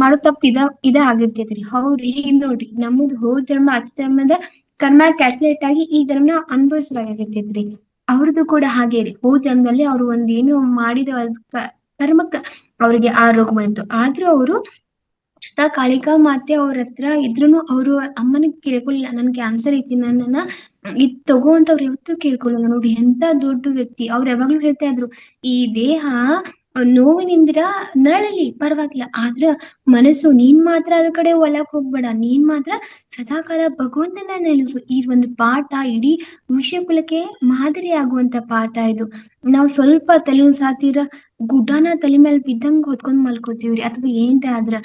ಮಾಡೋ ತಪ್ಪು ಇದ ಆಗಿರ್ತೈತ್ರಿ. ಈಗ ನೋಡ್ರಿ, ನಮ್ಮದು ಜನ್ಮ ಹತ್ತು ಜನ್ಮದ ಕರ್ಮ ಕ್ಯಾಲ್ಕುಲೇಟ್ ಆಗಿ ಈ ಜನ್ಮ ಅನುಭವಿಸಲಾಗಿರ್ತೈತ್ರಿ. ಅವ್ರದ್ದು ಕೂಡ ಹಾಗೆ ರೀ. ಜನ್ಮದಲ್ಲಿ ಅವ್ರು ಒಂದೇನು ಮಾಡಿದ ಕರ್ಮಕ್ಕ ಅವ್ರಿಗೆ ಆ ರೋಗ ಬಂತು. ಆದ್ರೂ ಅವರು ಕಾಳಿಕಾ ಮಾತೆ ಅವ್ರ ಹತ್ರ ಇದ್ರುನು ಅವರು ಅಮ್ಮನಿಗೆ ಕೇಳ್ಕೊಳ್ಳಿಲ್ಲ, ನನ್ ಕ್ಯಾನ್ಸರ್ ಐತಿ, ನನ್ನನ್ನ ಇದ್ ತಗೋ ಅಂತ ಅವ್ರು ಯಾವತ್ತೂ ಕೇಳ್ಕೊಳ್ಳಲ್ಲ. ನೋಡಿ ಎಂತ ದೊಡ್ಡ ವ್ಯಕ್ತಿ. ಅವ್ರು ಯಾವಾಗ್ಲೂ ಹೇಳ್ತಾ ಇದ್ರು, ಈ ದೇಹ ನೋವಿನಿಂದ ನಳಲಿ ಪರವಾಗಿಲ್ಲ, ಆದ್ರ ಮನಸ್ಸು ನೀನ್ ಮಾತ್ರ ಅದ್ರ ಕಡೆ ಒಲಕ್ ಹೋಗ್ಬೇಡ, ನೀನ್ ಮಾತ್ರ ಸದಾಕಾಲ ಭಗವಂತನ ನೆಲೆಸು. ಈ ಒಂದು ಪಾಠ ಇಡೀ ವಿಷಯ ಕುಲಕ್ಕೆ ಮಾದರಿ ಆಗುವಂತ ಪಾಠ ಇದು. ನಾವ್ ಸ್ವಲ್ಪ ತಲೆ ಸಾತಿರ ಗುಡ್ಡನ ತಲೆ ಮೇಲೆ ಬಿದ್ದಂಗ್ ಹೊತ್ಕೊಂಡ್ ಮಲ್ಕೋತೀವ್ರಿ, ಅಥವಾ ಏನ್ರ ಆದ್ರ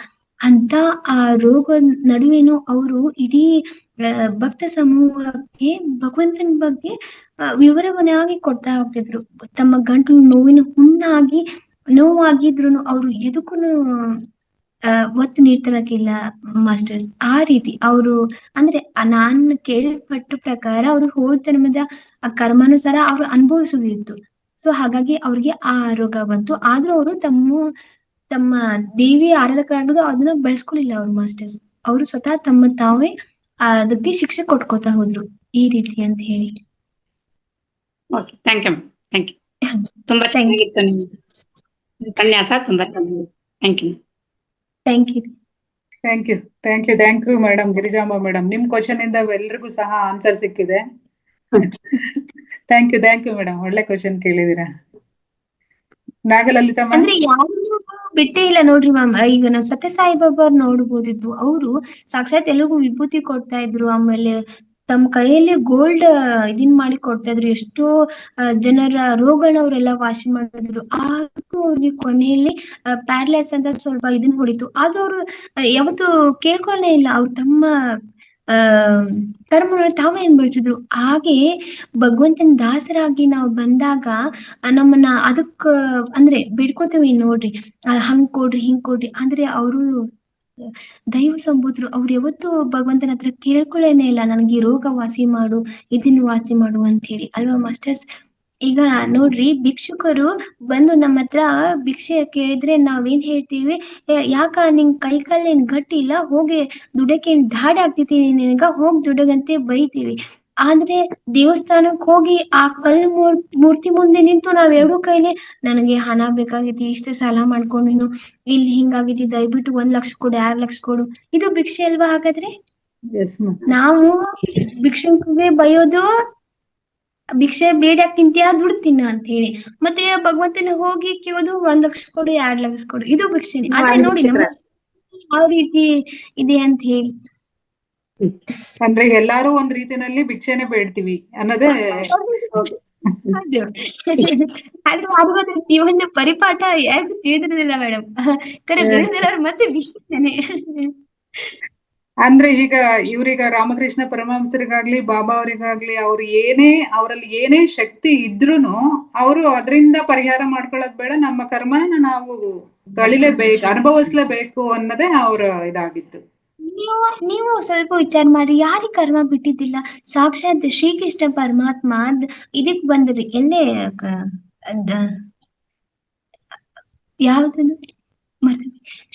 ಅಂತ ಆ ರೋಗ ನಡುವೆನು ಅವರು ಇಡೀ ಭಕ್ತ ಸಮೂಹಕ್ಕೆ ಭಗವಂತನ ಬಗ್ಗೆ ವಿವರವನ್ನಾಗಿ ಕೊಡ್ತಾ ಹೋಗ್ತಿದ್ರು. ತಮ್ಮ ಗಂಟಲು ನೋವಿನ ಹುಣ್ಣಾಗಿ ನೋವಾಗಿದ್ರು ಅವ್ರು ಎದಕ್ಕೂ ಒತ್ತು ನೀಡ್ತಿರಕ್ಕಿಲ್ಲ ಮಾಸ್ಟರ್ಸ್. ಆ ರೀತಿ ಅವರು ಅಂದ್ರೆ ನಾನ್ ಕೇಳ್ಪಟ್ಟ ಪ್ರಕಾರ ಅವ್ರು ಹೋದ ಜನ್ಮದ ಆ ಕರ್ಮಾನುಸಾರ ಅವ್ರು ಅನುಭವಿಸೋದಿತ್ತು. ಸೊ ಹಾಗಾಗಿ ಅವ್ರಿಗೆ ಆ ರೋಗ ಬಂತು. ಆದ್ರೂ ಅವರು ತಮ್ಮ ದೇವಿ ಆರಾಧಕರಾಗಿದ್ದು ಅದನ್ನ ಬೆಳೆಸ್ಕೊಳ್ಳಿಲ್ಲ ಅವ್ರು ಮಾಸ್ಟರ್ಸ್. ಅವರು ಸ್ವತಃ ತಮ್ಮ ತಾವೇ ಅದಕ್ಕೆ ಶಿಕ್ಷೆ ಕೊಟ್ಕೋತಾ ಹೋದ್ರು, ಈ ರೀತಿ ಅಂತ ಹೇಳಿ. Okay, thank you. ತುಂಬಾ ಚೆನ್ನಾಗಿತ್ತು ನಿಮ್ಮ ಉಪನ್ಯಾಸ, ತುಂಬಾ ಚೆನ್ನಾಗಿತ್ತು. Thank you. Thank you madam, Girijamba madam. ನಿಮ್ ಕ್ವಶನ್ ಇಂದ ಎಲ್ರಿಗೂ ಸಹ ಆನ್ಸರ್ ಸಿಕ್ಕಿದೆ. ಥ್ಯಾಂಕ್ ಯು ಮೇಡಮ್, ಒಳ್ಳೆ ಕ್ವಶನ್ ಕೇಳಿದೀರಾ. ನಾಗಲಲಿತಾ ಮ್ಯಾಮ್. ಅಂದ್ರೆ ಯಾರು ಬಿಟ್ಟೇ ಇಲ್ಲ ನೋಡ್ರಿ ಮ್ಯಾಮ್. ಈಗ ನಾವು ಸತ್ಯಸಾಯಿಬಾಬಾ ನೋಡ್ಬೋದಿತ್ತು. ಅವರು ಸಾಕ್ಷಾತ್ ಎಲ್ರಿಗೂ ವಿಭೂತಿ ಕೊಡ್ತಾ ಇದ್ರು. ಆಮೇಲೆ ತಮ್ಮ ಕೈಯಲ್ಲಿ ಗೋಲ್ಡ್ ಇದನ್ ಮಾಡಿ ಕೊಡ್ತಾ ಇದ್ರು. ಎಷ್ಟೋ ಜನರ ರೋಗಗಳನ್ನ ಅವರೆಲ್ಲ ವಾಸಿ ಮಾಡಿದ್ರು. ಆದ್ರೂ ಅವ್ರಿಗೆ ಕೊನೆಯಲ್ಲಿ ಪ್ಯಾರಲೈಸ್ ಅಂತ ಸ್ವಲ್ಪ ಇದನ್ ಹೊಡಿತು. ಆದ್ರೂ ಅವರು ಯಾವತ್ತು ಕೇಳ್ಕೊಳ್ಳೇ ಇಲ್ಲ. ಅವ್ರು ತಮ್ಮ ಕರ್ಮವನ್ನು ತಾವೇ ಅನ್ಭವಿಸಿದ್ರು. ಹಾಗೆ ಭಗವಂತನ ದಾಸರಾಗಿ ನಾವು ಬಂದಾಗ ನಮ್ಮನ್ನ ಅದಕ್ಕ ಅಂದ್ರೆ ಬಿಡ್ಕೋತೇವಿ ನೋಡ್ರಿ, ಹಂಗ್ ಕೊಡ್ರಿ ಹಿಂಗ್ ಕೊಡ್ರಿ ಅಂದ್ರೆ ಅವರು ದೈವ ಸಂಬೂತರು. ಅವ್ರು ಯಾವತ್ತು ಭಗವಂತನ ಹತ್ರ ಕೇಳ್ಕೊಳ್ಳೇನೆ ಇಲ್ಲ, ನನ್ಗೆ ಈ ರೋಗ ವಾಸಿ ಮಾಡು, ಇದನ್ನ ವಾಸಿ ಮಾಡು ಅಂತ ಹೇಳಿ, ಅಲ್ವಾ ಮಾಸ್ಟರ್ಸ್? ಈಗ ನೋಡ್ರಿ, ಭಿಕ್ಷುಕರು ಬಂದು ನಮ್ಮ ಹತ್ರ ಭಿಕ್ಷೆ ಕೇಳಿದ್ರೆ ನಾವೇನ್ ಹೇಳ್ತೀವಿ? ಯಾಕ ನಿಂಗ್ ಕೈ ಕಾಲೇನ್ ಗಟ್ಟಿ ಇಲ್ಲ, ಹೋಗಿ ದುಡಕ್ಕೆ ಧಾಡ್ ಆಗ್ತೈತಿ ನಿನಗ, ಹೋಗ್ ದುಡಗಂತೆ ಬೈತೀವಿ. ಆದ್ರೆ ದೇವಸ್ಥಾನಕ್ ಹೋಗಿ ಆ ಮೂರ್ತಿ ಮುಂದೆ ನಿಂತು ನಾವ್ ಎರಡು ಕೈಲಿ ನನಗೆ ಹಣ ಬೇಕಾಗೈತಿ, ಇಷ್ಟ ಸಾಲ ಮಾಡ್ಕೊಂಡು ನೀನು ಇಲ್ಲಿ ಹಿಂಗಾಗೈತಿ, ದಯವಿಟ್ಟು 1 ಲಕ್ಷ ಕೊಡು, 2 ಲಕ್ಷ ಕೊಡು, ಇದು ಭಿಕ್ಷೆ ಅಲ್ವಾ ಹಾಗಾದ್ರೆ? ನಾವು ಭಿಕ್ಷುಕರಿಗೆ ಬಯೋದು ಭಿಕ್ಷೆ ಬೇಡಕ್ ತಿಂತೀಯಾ, ದುಡ್ಡು ತಿನ್ನ ಅಂತ ಹೇಳಿ. ಮತ್ತೆ ಭಗವಂತನ ಹೋಗಿ ಕೇಳೋದು 1 ಲಕ್ಷ ಕೊಡು, 2 ಲಕ್ಷ ಕೊಡು, ಇದು ಭಿಕ್ಷೆನೆ. ಆದ್ರೆ ನೋಡಿ ನಮ್ಮ ಯಾವ ರೀತಿ ಇದೆ ಅಂತ ಹೇಳಿ. ಅಂದ್ರೆ ಎಲ್ಲಾರು ಒಂದ್ ರೀತಿನಲ್ಲಿ ಭಿಕ್ಷೆನೆ ಬೇಡ್ತೀವಿ ಅನ್ನೋದೇ. ಅದು ಜೀವನದ ಪರಿಪಾಠ ಯಾಕೆ ತಿಳಿದಿರೋದಿಲ್ಲ ಮೇಡಮ್. ಕರೆ ಬೆಳೆದೆಲ್ಲರೂ ಮತ್ತೆ ಭಿಕ್ಷೆನೆ. ಅಂದ್ರೆ ಈಗ ಇವ್ರೀಗ ರಾಮಕೃಷ್ಣ ಪರಮಹಂಸರಿಗಾಗ್ಲಿ ಬಾಬಾ ಅವರಿಗಾಗ್ಲಿ ಅವರಲ್ಲಿ ಏನೇ ಶಕ್ತಿ ಇದ್ರೂನು ಅವರು ಅದರಿಂದ ಪರಿಹಾರ ಮಾಡ್ಕೊಳ್ಳೋದ್ ಬೇಡ, ನಮ್ಮ ಕರ್ಮನ ನಾವು ಕಳಿಲೇಬೇಕು, ಅನುಭವಿಸ್ಲೇಬೇಕು ಅನ್ನೋದೇ ಅವ್ರ ಇದಾಗಿತ್ತು. ನೀವು ಸ್ವಲ್ಪ ವಿಚಾರ ಮಾಡಿ, ಯಾರಿಗೆ ಕರ್ಮ ಬಿಟ್ಟಿದ್ದಿಲ್ಲ? ಸಾಕ್ಷಾತ್ ಶ್ರೀಕೃಷ್ಣ ಪರಮಾತ್ಮ ಇದಕ್ ಬಂದ್ರಿ. ಎಲ್ಲೇ ಯಾವ್ದನ್ನು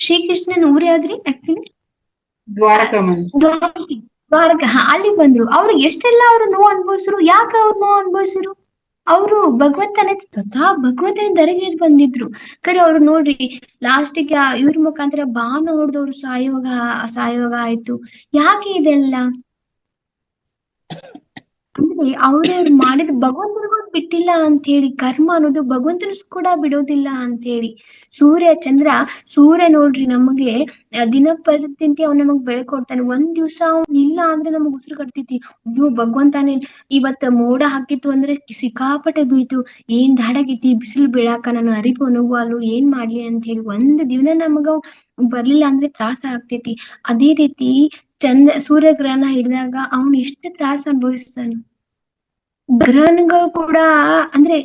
ಶ್ರೀಕೃಷ್ಣನ್ ಊರ್ ಯಾವ್ದ್ರಿ? ಆಕ್ಚುಲಿ ದ್ವಾರಕ. ಅಲ್ಲಿ ಬಂದ್ರು. ಅವ್ರು ಎಷ್ಟೆಲ್ಲ ಅವ್ರು ನೋವು ಅನುಭವಿಸ್ರು. ಯಾಕೆ ಅವ್ರು ನೋವು ಅನುಭವಿಸ್ರು? ಅವರು ಭಗವಂತನೇ ಸ್ವತಃ ಭಗವಂತನ ದರೆಗೆ ಬಂದಿದ್ರು. ಕರೆ ಅವ್ರು ನೋಡ್ರಿ, ಲಾಸ್ಟಿಗೆ ಇವ್ರ ಮುಖಾಂತರ ಬಾಣ ಹೊಡೆದವ್ರು ಸಾಯೋಗ ಆಯ್ತು. ಯಾಕೆ ಇದೆಲ್ಲ? ಅಂದ್ರೆ ಅವ್ರವ್ರು ಮಾಡಿದ ಭಗವಂತನಿಗೂ ಬಿಟ್ಟಿಲ್ಲ ಅಂತ ಹೇಳಿ, ಕರ್ಮ ಅನ್ನೋದು ಭಗವಂತನ ಕೂಡ ಬಿಡೋದಿಲ್ಲ ಅಂತ ಹೇಳಿ. ಸೂರ್ಯ ನೋಡ್ರಿ ನಮಗೆ ದಿನ ಪರಿಸ್ಥಿತಿ ಅವ್ನು ನಮಗ್ ಬೆಳಕು ಕೊಡ್ತಾನೆ. ಒಂದ್ ದಿವ್ಸ ಅವ್ನ್ ಇಲ್ಲ ಅಂದ್ರೆ ನಮಗ್ ಉಸಿರು ಕಟ್ತೈತಿ. ಅಯ್ಯೋ ಭಗವಂತಾನೆ ಇವತ್ತ ಮೋಡ ಹಾಕಿತ್ತು ಅಂದ್ರೆ ಸಿಕ್ಕಾಪಟ್ಟೆ ಬೀಯ್ತು, ಏನ್ ದಾಡಾಗೈತಿ, ಬಿಸಿಲು ಬೀಳಾಕ ನಾನು ಅರಿವು ಅನುಭವಾಲು ಏನ್ ಮಾಡ್ಲಿ ಅಂತ ಹೇಳಿ ಒಂದ್ ದಿನ ನಮಗ ಬರ್ಲಿಲ್ಲ ಅಂದ್ರೆ ತ್ರಾಸ ಆಗ್ತೈತಿ. ಅದೇ ರೀತಿ ಸೂರ್ಯಗ್ರಹಣ ಹಿಡಿದಾಗ ಅವ್ನು ಎಷ್ಟು ತ್ರಾಸ ಅನುಭವಿಸ್ತಾನೆ. ಗ್ರಹಣಗಳು ಕೂಡ ಅಂದ್ರೆ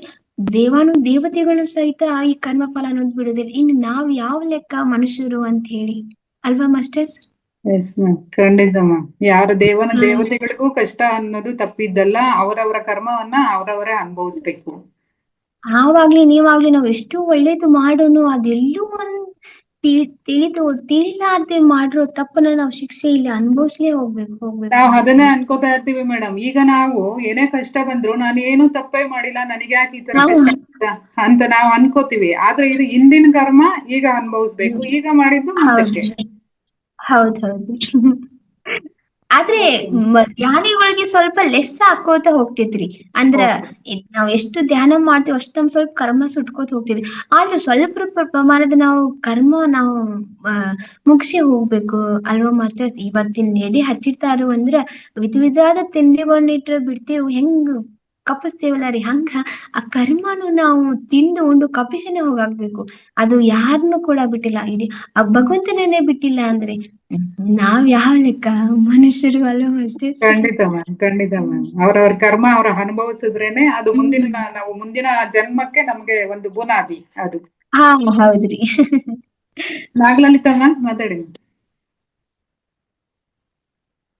ದೇವತೆಗಳು ಸಹಿತ ಈ ಕರ್ಮ ಫಲ ಅನ್ನೋದು ಬಿಡೋದಿಲ್ಲ. ಇನ್ನು ನಾವ್ ಯಾವ ಲೆಕ್ಕ ಮನುಷ್ಯರು ಅಂತ ಹೇಳಿ ಅಲ್ವಾ ಮಾಸ್ಟರ್ಸ್? ಎಸ್ ಮ್ಯಾಮ್, ಖಂಡಿತ ಮ್ಯಾಮ್. ಯಾರ ದೇವತೆಗಳಿಗೂ ಕಷ್ಟ ಅನ್ನೋದು ತಪ್ಪಿದ್ದಲ್ಲ. ಅವರವರ ಕರ್ಮವನ್ನ ಅವರವರೇ ಅನುಭವಿಸ್ಬೇಕು. ನಾವಾಗ್ಲಿ ನೀವಾಗ್ಲಿ ನಾವ್ ಎಷ್ಟು ಒಳ್ಳೇದು ಮಾಡೋನು ಅದೆಲ್ಲೂ ಒಂದ್ ತಿಳಿಲಾರ್ದೆ ಮಾಡಿರೋ ತಪ್ಪನ್ನ ನಾವ್ ಶಿಕ್ಷೆ ಇಲ್ಲ ಅನುಭವಿಸ್ಲೇ ಹೋಗ್ಬೇಕು. ನಾವ್ ಅದನ್ನೇ ಅನ್ಕೋತಾ ಇರ್ತೀವಿ ಮೇಡಮ್. ಈಗ ನಾವು ಏನೇ ಕಷ್ಟ ಬಂದ್ರು ನಾನು ಏನು ತಪ್ಪೇ ಮಾಡಿಲ್ಲ, ನನಗೆ ಯಾಕೆ ಈ ತರ ಕಷ್ಟ ಅಂತ ನಾವ್ ಅನ್ಕೋತೀವಿ. ಆದ್ರೆ ಇದು ಹಿಂದಿನ ಕರ್ಮ, ಈಗ ಅನುಭವಿಸ್ಬೇಕು. ಈಗ ಮಾಡಿದ್ದು ಮುಂದಕ್ಕೆ. ಹೌದೌದು. ಆದ್ರೆ ಧ್ಯಾನಿಗಳಿಗೆ ಸ್ವಲ್ಪ ಲೆಸ್ ಹಾಕೋತ ಹೋಗ್ತೈತ್ರಿ. ಅಂದ್ರ ನಾವ್ ಎಷ್ಟು ಧ್ಯಾನ ಮಾಡ್ತೀವಿ ಅಷ್ಟು ನಮ್ ಸ್ವಲ್ಪ ಕರ್ಮ ಸುಟ್ಕೋತ ಹೋಗ್ತಿದ್ವಿ. ಆದ್ರೆ ಸ್ವಲ್ಪ ಪ್ರಮಾಣದ ನಾವು ಕರ್ಮ ಮುಗಿಸಿ ಹೋಗ್ಬೇಕು ಅಲ್ವಾ ಮಾಸ್ಟರ್ಸ್? ಇವತ್ತಿನ ಎದೆ ಹಚ್ಚಿರ್ತಾರು ಅಂದ್ರ ವಿಧವಾದ ತಿಂಡಿಗಳನ್ನ ಇಟ್ರ ಬಿಡ್ತೇವ್, ಹೆಂಗ್ ಕಪ್ಪಿಸ್ತೇವಲ್ಲ ರೀ, ಹಂಗ ಆ ಕರ್ಮನು ನಾವು ತಿಂದು ಉಂಡು ಕಪ್ಪಿಸನೆ ಹೋಗಾಕ್ಬೇಕು. ಅದು ಯಾರನ್ನು ಕೂಡ ಬಿಟ್ಟಿಲ್ಲ. ಇಡೀ ಆ ಭಗವಂತನೇ ಬಿಟ್ಟಿಲ್ಲ ಅಂದ್ರೆ ನಾವ್ ಯಾವ ಲೆಕ್ಕ ಮನುಷ್ಯರು ಅಲ್ವಾ ಮಾಸ್ಟರ್ಸ್? ಖಂಡಿತ ಮ್ಯಾಮ್. ಅವ್ರವ್ರ ಕರ್ಮ ಅವ್ರ ಅನುಭವಿಸಿದ್ರೇನೆ ಅದು ನಾವು ಮುಂದಿನ ಜನ್ಮಕ್ಕೆ ನಮ್ಗೆ ಒಂದು ಬುನಾದಿ ಅದು. ಹಾ ಹೌದ್ರಿ. ನಾಗಲಲಿತಾ ಮ್ಯಾಮ್ ಮಾತಾಡಿ.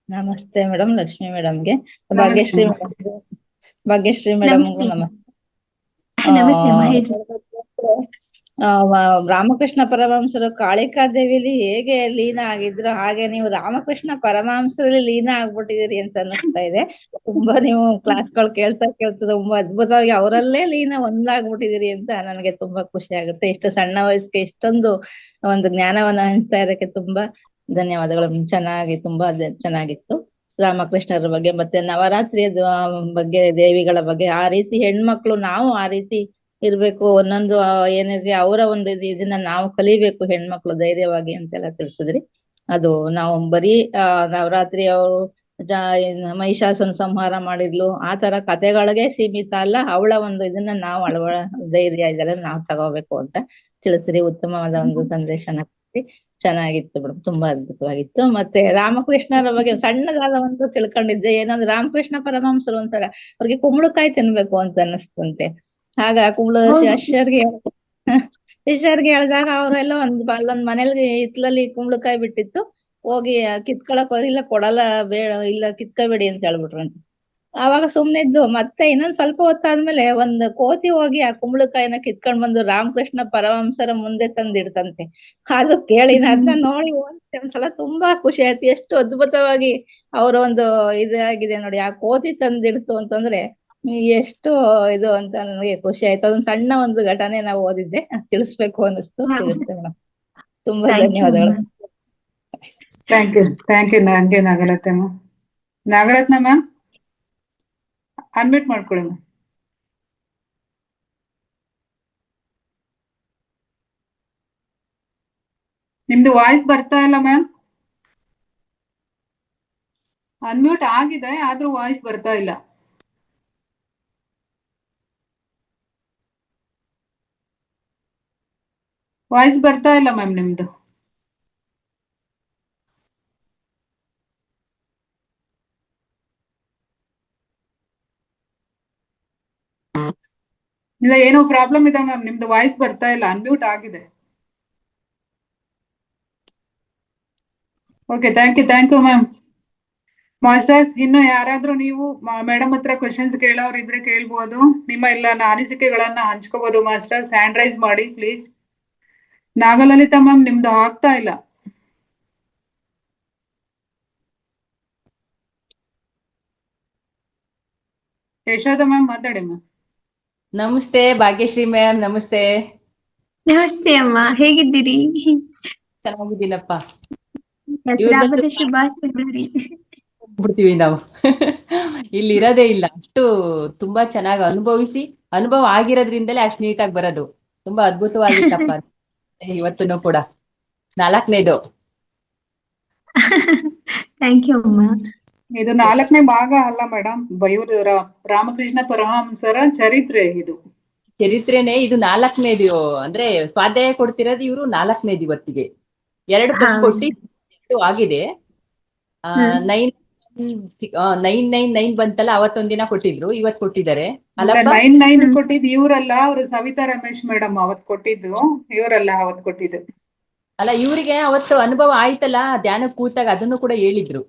ನಮಸ್ತೆ ಮೇಡಮ್, ಲಕ್ಷ್ಮಿ ಮೇಡಮ್ಗೆ, ನಮಸ್ತೆ. ಭಾಗ್ಯಶ್ರೀ ಮೇಡಮ್ಗೂ ನಮಸ್ತೆ. ನಮಸ್ತೆ ಅಮ್ಮ, ಹೇಳಿ. ರಾಮಕೃಷ್ಣ ಪರಮಹಂಸರು ಕಾಳಿಕಾದೇವಿಲಿ ಹೇಗೆ ಲೀನ ಆಗಿದ್ರು ಹಾಗೆ ನೀವು ರಾಮಕೃಷ್ಣ ಪರಮಹಂಸರಲ್ಲಿ ಲೀನ ಆಗ್ಬಿಟ್ಟಿದೀರಿ ಅಂತ ಅನ್ನಿಸ್ತಾ ಇದೆ. ತುಂಬಾ ನೀವು ಕ್ಲಾಸ್ಗಳು ಕೇಳ್ತಾ ತುಂಬಾ ಅದ್ಭುತವಾಗಿ ಅವರಲ್ಲೇ ಲೀನ ಒಂದಾಗ್ಬಿಟ್ಟಿದೀರಿ ಅಂತ ನನಗೆ ತುಂಬಾ ಖುಷಿ ಆಗುತ್ತೆ. ಇಷ್ಟು ಸಣ್ಣ ವಯಸ್ಸಿಗೆ ಇಷ್ಟೊಂದು ಒಂದು ಜ್ಞಾನವನ್ನ ಹಂಚ್ತಾ ಇರೋಕ್ಕೆ ತುಂಬಾ ಧನ್ಯವಾದಗಳು. ತುಂಬಾ ಚೆನ್ನಾಗಿತ್ತು. ರಾಮಕೃಷ್ಣರ ಬಗ್ಗೆ ಮತ್ತೆ ನವರಾತ್ರಿಯ ಬಗ್ಗೆ, ದೇವಿಗಳ ಬಗ್ಗೆ, ಆ ರೀತಿ ಹೆಣ್ಮಕ್ಳು ನಾವು ಆ ರೀತಿ ಇರ್ಬೇಕು. ಒಂದೊಂದು ಏನಿದೆ ಅವರ ಒಂದು ಇದನ್ನ ನಾವು ಕಲಿಬೇಕು ಹೆಣ್ಮಕ್ಳು ಧೈರ್ಯವಾಗಿ ಅಂತೆಲ್ಲ ತಿಳಿಸಿದ್ರಿ. ಅದು ನಾವು ಬರೀ ನವರಾತ್ರಿ ಅವರು ಮಹಿಷಾಸುರನ ಸಂಹಾರ ಮಾಡಿದ್ಲು ಆ ತರ ಕಥೆಗಳಿಗೆ ಸೀಮಿತ ಅಲ್ಲ, ಅವಳ ಒಂದು ಇದನ್ನ ನಾವು ಧೈರ್ಯ ಇದೆಲ್ಲ ನಾವು ತಗೋಬೇಕು ಅಂತ ತಿಳಿಸ್ರಿ. ಉತ್ತಮವಾದ ಒಂದು ಸಂದೇಶನ ಕೊಟ್ಟಿ ಚೆನ್ನಾಗಿತ್ತು ಮೇಡಮ್, ತುಂಬಾ ಅದ್ಭುತವಾಗಿತ್ತು. ಮತ್ತೆ ರಾಮಕೃಷ್ಣರ ಬಗ್ಗೆ ಸಣ್ಣದಾದ ಒಂದು ತಿಳ್ಕೊಂಡಿದ್ದೆ. ಏನಂದ್ರೆ ರಾಮಕೃಷ್ಣ ಪರಮಹಂಸರು ಒಂದ್ಸಲ ಅವ್ರಿಗೆ ಕುಂಬಳಕಾಯಿ ತಿನ್ಬೇಕು ಅಂತ ಅನ್ನಿಸ್ತಂತೆ. ಆಗ ಶಿಷ್ಯರ್ಗೆ ಹೇಳಿದಾಗ ಅವರೆಲ್ಲ ಅಲ್ಲೊಂದ್ ಮನೇಲಿ ಹಿತ್ಲಲ್ಲಿ ಕುಂಬಳಕಾಯಿ ಬಿಟ್ಟಿತ್ತು, ಹೋಗಿ ಕಿತ್ಕೊಳಕ್ ಇಲ್ಲ ಕೊಡಲ್ಲ, ಇಲ್ಲ ಕಿತ್ಕೋಬೇಡಿ ಅಂತ ಹೇಳ್ಬಿಟ್ರಂತೆ. ಆವಾಗ ಸುಮ್ನೆ ಇದ್ದು ಮತ್ತೆ ಇನ್ನೊಂದ್ ಸ್ವಲ್ಪ ಹೊತ್ತಾದ್ಮೇಲೆ ಒಂದ್ ಕೋತಿ ಹೋಗಿ ಆ ಕುಂಬಳಕಾಯಿನ ಕಿತ್ಕೊಂಡ್ ಬಂದು ರಾಮಕೃಷ್ಣ ಪರಮಹಂಸರ ಮುಂದೆ ತಂದಿಡ್ತಂತೆ. ಅದು ಕೇಳಿ ಅದನ್ನ ನೋಡಿ ಒಂದ್ಸಲ ತುಂಬಾ ಖುಷಿ ಆಯ್ತು. ಎಷ್ಟು ಅದ್ಭುತವಾಗಿ ಅವರ ಒಂದು ಇದಾಗಿದೆ ನೋಡಿ. ಆ ಕೋತಿ ತಂದಿಡ್ತು ಅಂತಂದ್ರೆ ಎಷ್ಟು ಇದು ಅಂತ ನನಗೆ ಖುಷಿ ಆಯ್ತು. ಅದೊಂದು ಸಣ್ಣ ಒಂದು ಘಟನೆ ನಾವು ಓದಿದ್ದೆ, ತಿಳಿಸ್ಬೇಕು ಅನ್ನಿಸ್ತು, ತಿಳಿಸ್ತೇವೆ ಮೇಡಮ್. ತುಂಬಾ ಧನ್ಯವಾದಗಳು. Thank you Nagalatha ma'am. Nagaratna ma'am unmute ಮಾಡ್ಕೊಳ್ಳಿ ಮ್ಯಾಮ್. ನಿಮ್ದು ವಾಯ್ಸ್ ಬರ್ತಾ ಇಲ್ಲ ಮ್ಯಾಮ್. ಅನ್ಮ್ಯೂಟ್ ಆಗಿದೆ ಆದ್ರೂ ವಾಯ್ಸ್ ಬರ್ತಾ ಇಲ್ಲ. ವಾಯ್ಸ್ ಬರ್ತಾ ಇಲ್ಲ ಮ್ಯಾಮ್ ನಿಮ್ದು. ಇಲ್ಲ, ಏನೋ ಪ್ರಾಬ್ಲಮ್ ಇದೆ ಮ್ಯಾಮ್, ನಿಮ್ದು ವಾಯ್ಸ್ ಬರ್ತಾ ಇಲ್ಲ, ಅನ್ಮ್ಯೂಟ್ ಆಗಿದೆ. Okay, thank you ma'am. Masters, ಇನ್ನು ಯಾರಾದ್ರೂ ನೀವು ಮೇಡಮ್ ಹತ್ರ ಕ್ವಶನ್ಸ್ ಕೇಳೋರು ಇದ್ರೆ ಕೇಳ್ಬೋದು. ನಿಮ್ಮ ಎಲ್ಲ ಅನಿಸಿಕೆಗಳನ್ನ ಹಂಚ್ಕೋಬಹುದು ಮಾಸ್ಟರ್ಸ್. ಹ್ಯಾಂಡ್ ರೈಸ್ ಮಾಡಿ ಪ್ಲೀಸ್. ನಾಗಲಲಿತಾ ಮ್ಯಾಮ್ ನಿಮ್ದು ಆಗ್ತಾ ಇಲ್ಲ. ಯಶೋಧ ಮ್ಯಾಮ್ ಮಾತಾಡಿ ಮ್ಯಾಮ್. ನಮಸ್ತೆ ಭಾಗ್ಯಶ್ರೀ ಮ್ಯಾಮ್, ನಮಸ್ತೆ. ನಮಸ್ತೆ ಅಮ್ಮ, ಹೇಗಿದ್ದೀರಿ? ಚೆನ್ನಾಗಿದ್ದೀನಪ್ಪ. ದಸರಾ ಹಬ್ಬದ ಶುಭಾಶಯಗಳು. ಬಿಡ್ತೀವಿ ನಾವು. ಇಲ್ಲಿ ಇರೋದೇ ಇಲ್ಲ. ಅಷ್ಟು ತುಂಬಾ ಚೆನ್ನಾಗಿ ಅನುಭವ ಆಗಿರೋದ್ರಿಂದಲೇ ಅಷ್ಟು ನೀಟಾಗಿ ಬರೋದು. ತುಂಬಾ ಅದ್ಭುತವಾಗಿತ್ತಪ್ಪ ಇವತ್ತೂ ಕೂಡ. 4ನೇದು. ಥ್ಯಾಂಕ್ ಯು ಅಮ್ಮ. ಇದು 4ನೇ ಭಾಗ ಅಲ್ಲ ಮೇಡಮ್, ಇವರು ರಾಮಕೃಷ್ಣ ಪರಮಹಂಸರ ಚರಿತ್ರೆ ಇದು. ಚರಿತ್ರೆನೇ ಇದು 4ನೇದು. ಅಂದ್ರೆ ಸ್ವಾಧ್ಯಾಯ ಕೊಡ್ತಿರೋದು ಇವರು 4ನೇದು ಇವತ್ತಿಗೆ. 2 ಫಸ್ಟ್ ಕೊಟ್ಟಿ 2 ಆಗಿದೆ. 999 ಬಂತಲ್ಲ, ಅವತ್ತೊಂದ್ ದಿನ ಕೊಟ್ಟಿದ್ರು, ಇವತ್ ಕೊಟ್ಟಿದ್ದಾರೆ ಅಲ್ಲಪ್ಪ. 99 ಕೊಟ್ಟಿದ್ದು ಇವರಲ್ಲ, ಅವರು ಸವಿತಾ ರಮೇಶ್ ಮೇಡಮ್ ಅವತ್ ಕೊಟ್ಟಿದ್ದು, ಇವರಲ್ಲ ಅವತ್ ಕೊಟ್ಟಿದ್ದು. ಅಲ್ಲ, ಇವ್ರಿಗೆ ಅವತ್ತು ಅನುಭವ ಆಯ್ತಲ್ಲ ಧ್ಯಾನಕ್ಕೆ ಕೂತಾಗ, ಅದನ್ನು ಕೂಡ ಹೇಳಿದ್ರು.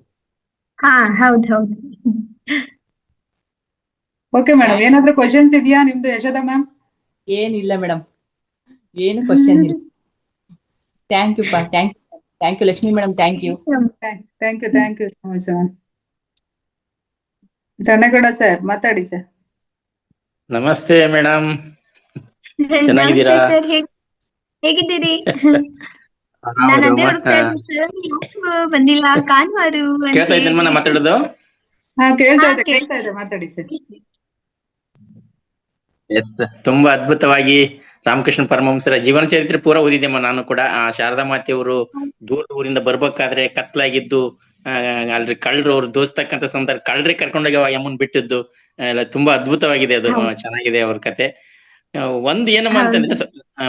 ಹಾ, ಹೌದು. ಓಕೆ ಮೇಡಮ್, ಏನಾದ್ರೂ ಕ್ವಶನ್ಸ್ ಇದೆಯಾ ನಿಮ್ದು ಯಶೋದಾ ಮ್ಯಾಮ್? ಏನಿಲ್ಲ ಮೇಡಮ್, ಏನು ಕ್ವಶನ್ ಇಲ್ಲ. ಥ್ಯಾಂಕ್ ಯು ಪಾ, thank you Lakshmi madam, thank you so much ma'am. Sannagowda sir ಮಾತಾಡಿ ಸರ್. ನಮಸ್ತೆ ಮೇಡಮ್, ಚೆನ್ನಾಗಿದ್ದೀರಾ? ನಮಸ್ತೆ ಸರ್, ಹೇಗಿದ್ದೀರಿ? ನಾನು ಅದೇ ಹುಡುಕ್ತಾ ಇದ್ದೆ ಸರ್, ಬಂದಿಲ್ಲ ಕಾನ್ವಾರು ಅಂತ ಕೇಳ್ತಾ ಇದ್ದೇನೆ ನಾ ಮಾತಾಡೋದು? ಹಾ, ಕೇಳ್ತಾ ಇದೆ ಮಾತಾಡಿ ಸರ್. ಎಸ್, ತುಂಬಾ ಅದ್ಭುತವಾಗಿ ರಾಮಕೃಷ್ಣ ಪರಮಹಂಸರ ಜೀವನ ಚರಿತ್ರೆ ಪೂರ ಓದಿದ್ದೆಮ್ಮ ನಾನು ಕೂಡ. ಆ ಶಾರದಾ ಮಾತೆಯವರು ದೂರ ಊರಿಂದ ಬರ್ಬೇಕಾದ್ರೆ ಕತ್ಲಾಗಿದ್ದು, ಅಲ್ರಿ ಕಳ್ರು ಅವ್ರು ದೋಸ್ತಕ್ಕಂತ ಸಂದರ್ಭ ಕಳ್ರಿ ಕರ್ಕೊಂಡೋಗಿ ಯಮ್ಮನ್ ಬಿಟ್ಟಿದ್ದು ಎಲ್ಲ ತುಂಬಾ ಅದ್ಭುತವಾಗಿದೆ. ಅದು ಚೆನ್ನಾಗಿದೆ ಅವ್ರ ಕತೆ. ಒಂದ್ ಏನಮ್ಮ ಅಂತಂದ್ರೆ,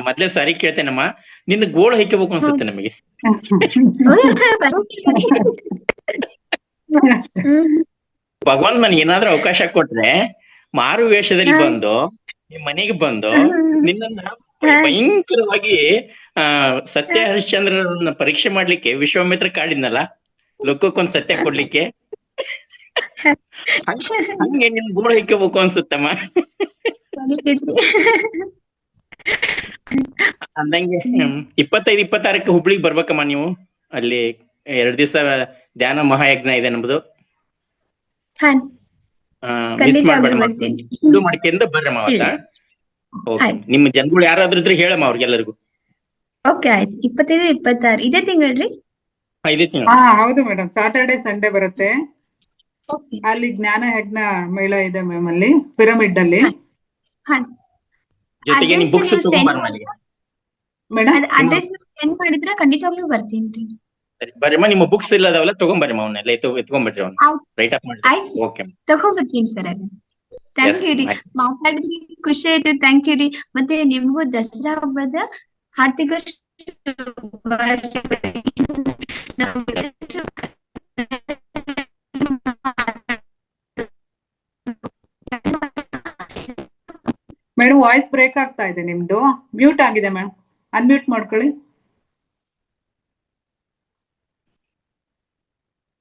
ಮೊದ್ಲೇ ಸಾರಿ ಕೇಳ್ತೇನಮ್ಮ, ನಿನ್ನ ಗೋಳು ಹೆಕ್ಕಬೇಕು ಅನ್ಸುತ್ತೆ ನಮಗೆ. ಭಗವಂತ ನನಗೆ ಏನಾದ್ರೂ ಅವಕಾಶ ಕೊಟ್ರೆ ಮಾರು ವೇಷದಲ್ಲಿ ಬಂದು ನಿಮ್ ಮನೆಗೆ ಬಂದು ನಿನ್ನನ್ನ ಭಯಂಕರವಾಗಿ ಸತ್ಯ ಹರಿಶ್ಚಂದ್ರರನ್ನ ಪರೀಕ್ಷೆ ಮಾಡ್ಲಿಕ್ಕೆ ವಿಶ್ವಾಮಿತ್ರ ಕಾಡಿದ್ನಲ್ಲ, ಲೋಕಕ್ಕೊಂದ್ ಸತ್ಯ ಕೊಡ್ಲಿಕ್ಕೆ, ಹಂಗೆ ನಿನ್ ಗೋಳು ಹೆಕ್ಕಬೇಕು ಅನ್ಸುತ್ತಮ್ಮ. ಅಂದಂಗೆ 25-26ಕ್ಕೆ ಹುಬ್ಳಿಗೆ ಬರ್ಬೇಕಮ್ಮ ನೀವು. ಅಲ್ಲಿ 2 ದಿವಸ ಧ್ಯಾನ ಮಹಾಯಜ್ಞ ಇದೆ ನಮ್ದು. ಮಿಸ್ ಮಾಡ್ಬೇಡಮ್ಮ, ಇದು ಮಾಡ್ಕೆಂದ ಬರ್ರಮ್ಮ ಅವತ್ತ. ಓಕೆ, ನಿಮ್ಮ ಜನಗಳು ಯಾರಾದ್ರೂ ಇದ್ರೆ ಹೇಳಮ್ಮ ಅವ್ರಿಗೆಲ್ಲರಿಗೂ. ಓಕೆ, ಆಯ್ತು. 25-26 ಇದೇ ತಿಂಗಳ್ರಿ? ಇದೇ ತಿಂಗಳು. ಹಾ, ಹೌದು ಮೇಡಮ್, ಸಾಟರ್ಡೆ ಸಂಡೇ ಬರುತ್ತೆ. ಅಲ್ಲಿ ಜ್ಞಾನ ಯಜ್ಞ ಮೇಳ ಇದೆ ಮ್ಯಾಮ್, ಅಲ್ಲಿ ಪಿರಮಿಡ್ ಅಲ್ಲಿ. ಜೊತೆಗೆ ನಿಮ್ ಬುಕ್ಸ್ ತಗೊಂಡ್ಬರ್ಮ ಮೇಡಮ್. ಅಡ್ರೆಸ್ ಸೆಂಡ್ ಮಾಡಿದ್ರೆ ಖಂಡಿತವಾಗ್ಲೂ ಬರ್ತೀನಿ. ಸರಿ, ಬರ್ರಿಮ್ಮ. ನಿಮ್ಮ ಬುಕ್ಸ್ ಇಲ್ಲದವಲ್ಲ ತಗೊಂಬರ್ರಿಮ್ಮ, ಅವನ್ನೆಲ್ಲ ಎತ್ಕೊಂಡ್ಬರ್ರಿ, ಅವ್ನ ರೈಟ್ ಅಪ್ ಮಾಡಿ. ಓಕೆ, ತಗೊಂಡ್ಬರ್ತೀನಿ ಸರ್. ಅದು ಥ್ಯಾಂಕ್ ಯು ರೀ, ಮಾತಾಡಿದ್ರಿ ಖುಷಿ ಆಯ್ತು. ಥ್ಯಾಂಕ್ ಯು ರೀ. ಮತ್ತೆ ನಿಮ್ಗೂ ದಸರಾ ಹಬ್ಬದ ಹಾರ್ದಿಕ ಮೇಡಮ್, ವಾಯ್ಸ್ ಬ್ರೇಕ್ ಆಗ್ತಾ ಇದೆ ನಿಮ್ದು. ಮ್ಯೂಟ್ ಆಗಿದೆ ಮೇಡಮ್, ಅನ್ಮ್ಯೂಟ್ ಮಾಡ್ಕೊಳ್ಳಿ.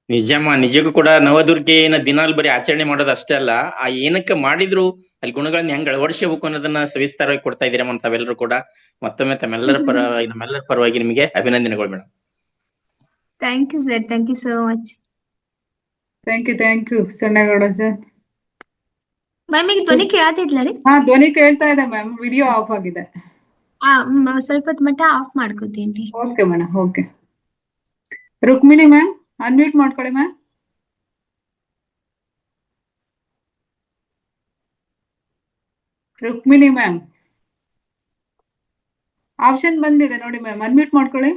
ನಿಜಮ್ಮ, ನಿಜಕ್ಕೂ ಕೂಡ ನವದುರ್ಗೆನ ದಿನಾಲ್ ಬರೀ ಆಚರಣೆ ಮಾಡೋದು ಅಷ್ಟೇ ಅಲ್ಲ, ಆ ಏನಕ್ಕೆ ಮಾಡಿದ್ರು ಅಲ್ಲಿ ಗುಣಗಳನ್ನ ಹೆಂಗ್ ಅಳವಡಿಸಬೇಕು ಅನ್ನೋದನ್ನ ಸವಿಸ್ತಾರವಾಗಿ ಕೊಡ್ತಾ ಇದೀರಮ್ಮ ತಾವೆಲ್ಲರೂ ಕೂಡ. ಮತ್ತೊಮ್ಮೆ ನಮ್ಮೆಲ್ಲರ ಪರವಾಗಿ ನಿಮಗೆ ಅಭಿನಂದನೆಗಳು madam. Thank you sir, thank you so much. Thank you Sannagowda sir. Ma'am, ಈಗ ಧ್ವನಿ ಕೇಳ್ತಿದ್ಲ ರೀ? ಹಾ, ಧ್ವನಿ ಕೇಳ್ತಾ ಇದೆ ಮ್ಯಾಮ್, ವಿಡಿಯೋ ಆಫ್ ಆಗಿದೆ. ಸ್ವಲ್ಪ ಹೊತ್ತು ಮಟ್ಟ ಆಫ್ ಮಾಡ್ಕೋತೀನಿ. Okay madam, okay. Rukmini ma'am, unmute ಮಾಡ್ಕೊಳ್ಳಿ ಮ್ಯಾಮ್. ರುಕ್ಮಿಣಿ ಮ್ಯಾಮ್, ಆಪ್ಷನ್ ಬಂದಿದೆ ನೋಡಿ ಮ್ಯಾಮ್, ಅನ್ಮ್ಯೂಟ್ ಮಾಡ್ಕೊಳ್ಳಿ.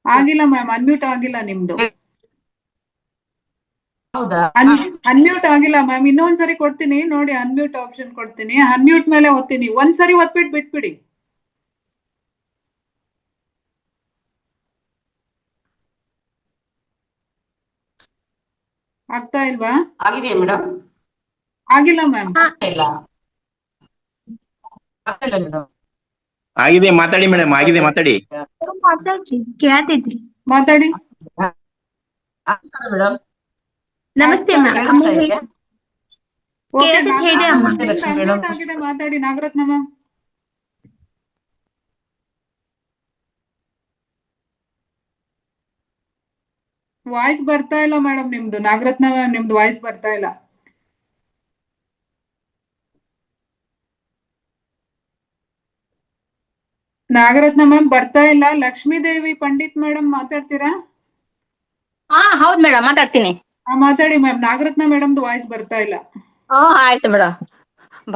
ಆಗಿಲ್ಲ ಮ್ಯಾಮ್, ಅನ್ಮ್ಯೂಟ್ ಆಗಿಲ್ಲ ನಿಮ್ದು. ಅನ್ಮ್ಯೂಟ್ ಆಗಿಲ್ಲ ಮ್ಯಾಮ್, ಇನ್ನೊಂದ್ಸರಿ ಕೊಡ್ತೀನಿ ನೋಡಿ, ಅನ್ಮ್ಯೂಟ್ ಆಪ್ಷನ್ ಕೊಡ್ತೀನಿ, ಅನ್ಮ್ಯೂಟ್ ಮೇಲೆ ಒತ್ತೀನಿ. ಒಂದ್ಸರಿ ಒತ್ಬಿಟ್ಟು ಬಿಟ್ಬಿಡಿ. ಆಗ್ತಾ ಇಲ್ವಾ? ಆಗಿದೆಯಾ ಮೇಡಮ್? ಆಗಿಲ್ಲ ಮ್ಯಾಮ್. ಆಗಿದೆ, ಮಾತಾಡಿ ಮೇಡಮ್, ಆಗಿದೆ, ಮಾತಾಡಿ. ಮಾತಾಡ್ರಿ, ಕೇಳ್ತೈತ್ರಿ, ಮಾತಾಡಿ. ನಮಸ್ತೆ ಆಗಿದೆ, ಮಾತಾಡಿ. ನಾಗರತ್ನ ಮ್ಯಾಮ್, ವಾಯ್ಸ್ ಬರ್ತಾ ಇಲ್ಲ ಮೇಡಮ್ ನಿಮ್ದು. ನಾಗರತ್ನ ಮ್ಯಾಮ್, ನಿಮ್ದು ವಾಯ್ಸ್ ಬರ್ತಾ ಇಲ್ಲ. ನಾಗರತ್ನ ಮ್ಯಾಮ್ ಬರ್ತಾ ಇಲ್ಲ. ಲಕ್ಷ್ಮೀದೇವಿ ಪಂಡಿತ್ ಮೇಡಮ್ ಮಾತಾಡ್ತೀರಾ? ಹೌದ್ ಮೇಡಮ್ ಮಾತಾಡ್ತೀನಿ. ಮಾತಾಡಿ ಮ್ಯಾಮ್. ನಾಗರತ್ನ ಮೇಡಮ್ದು ವಾಯ್ಸ್ ಬರ್ತಾ ಇಲ್ಲ. ಆಯ್ತು ಮೇಡಮ್.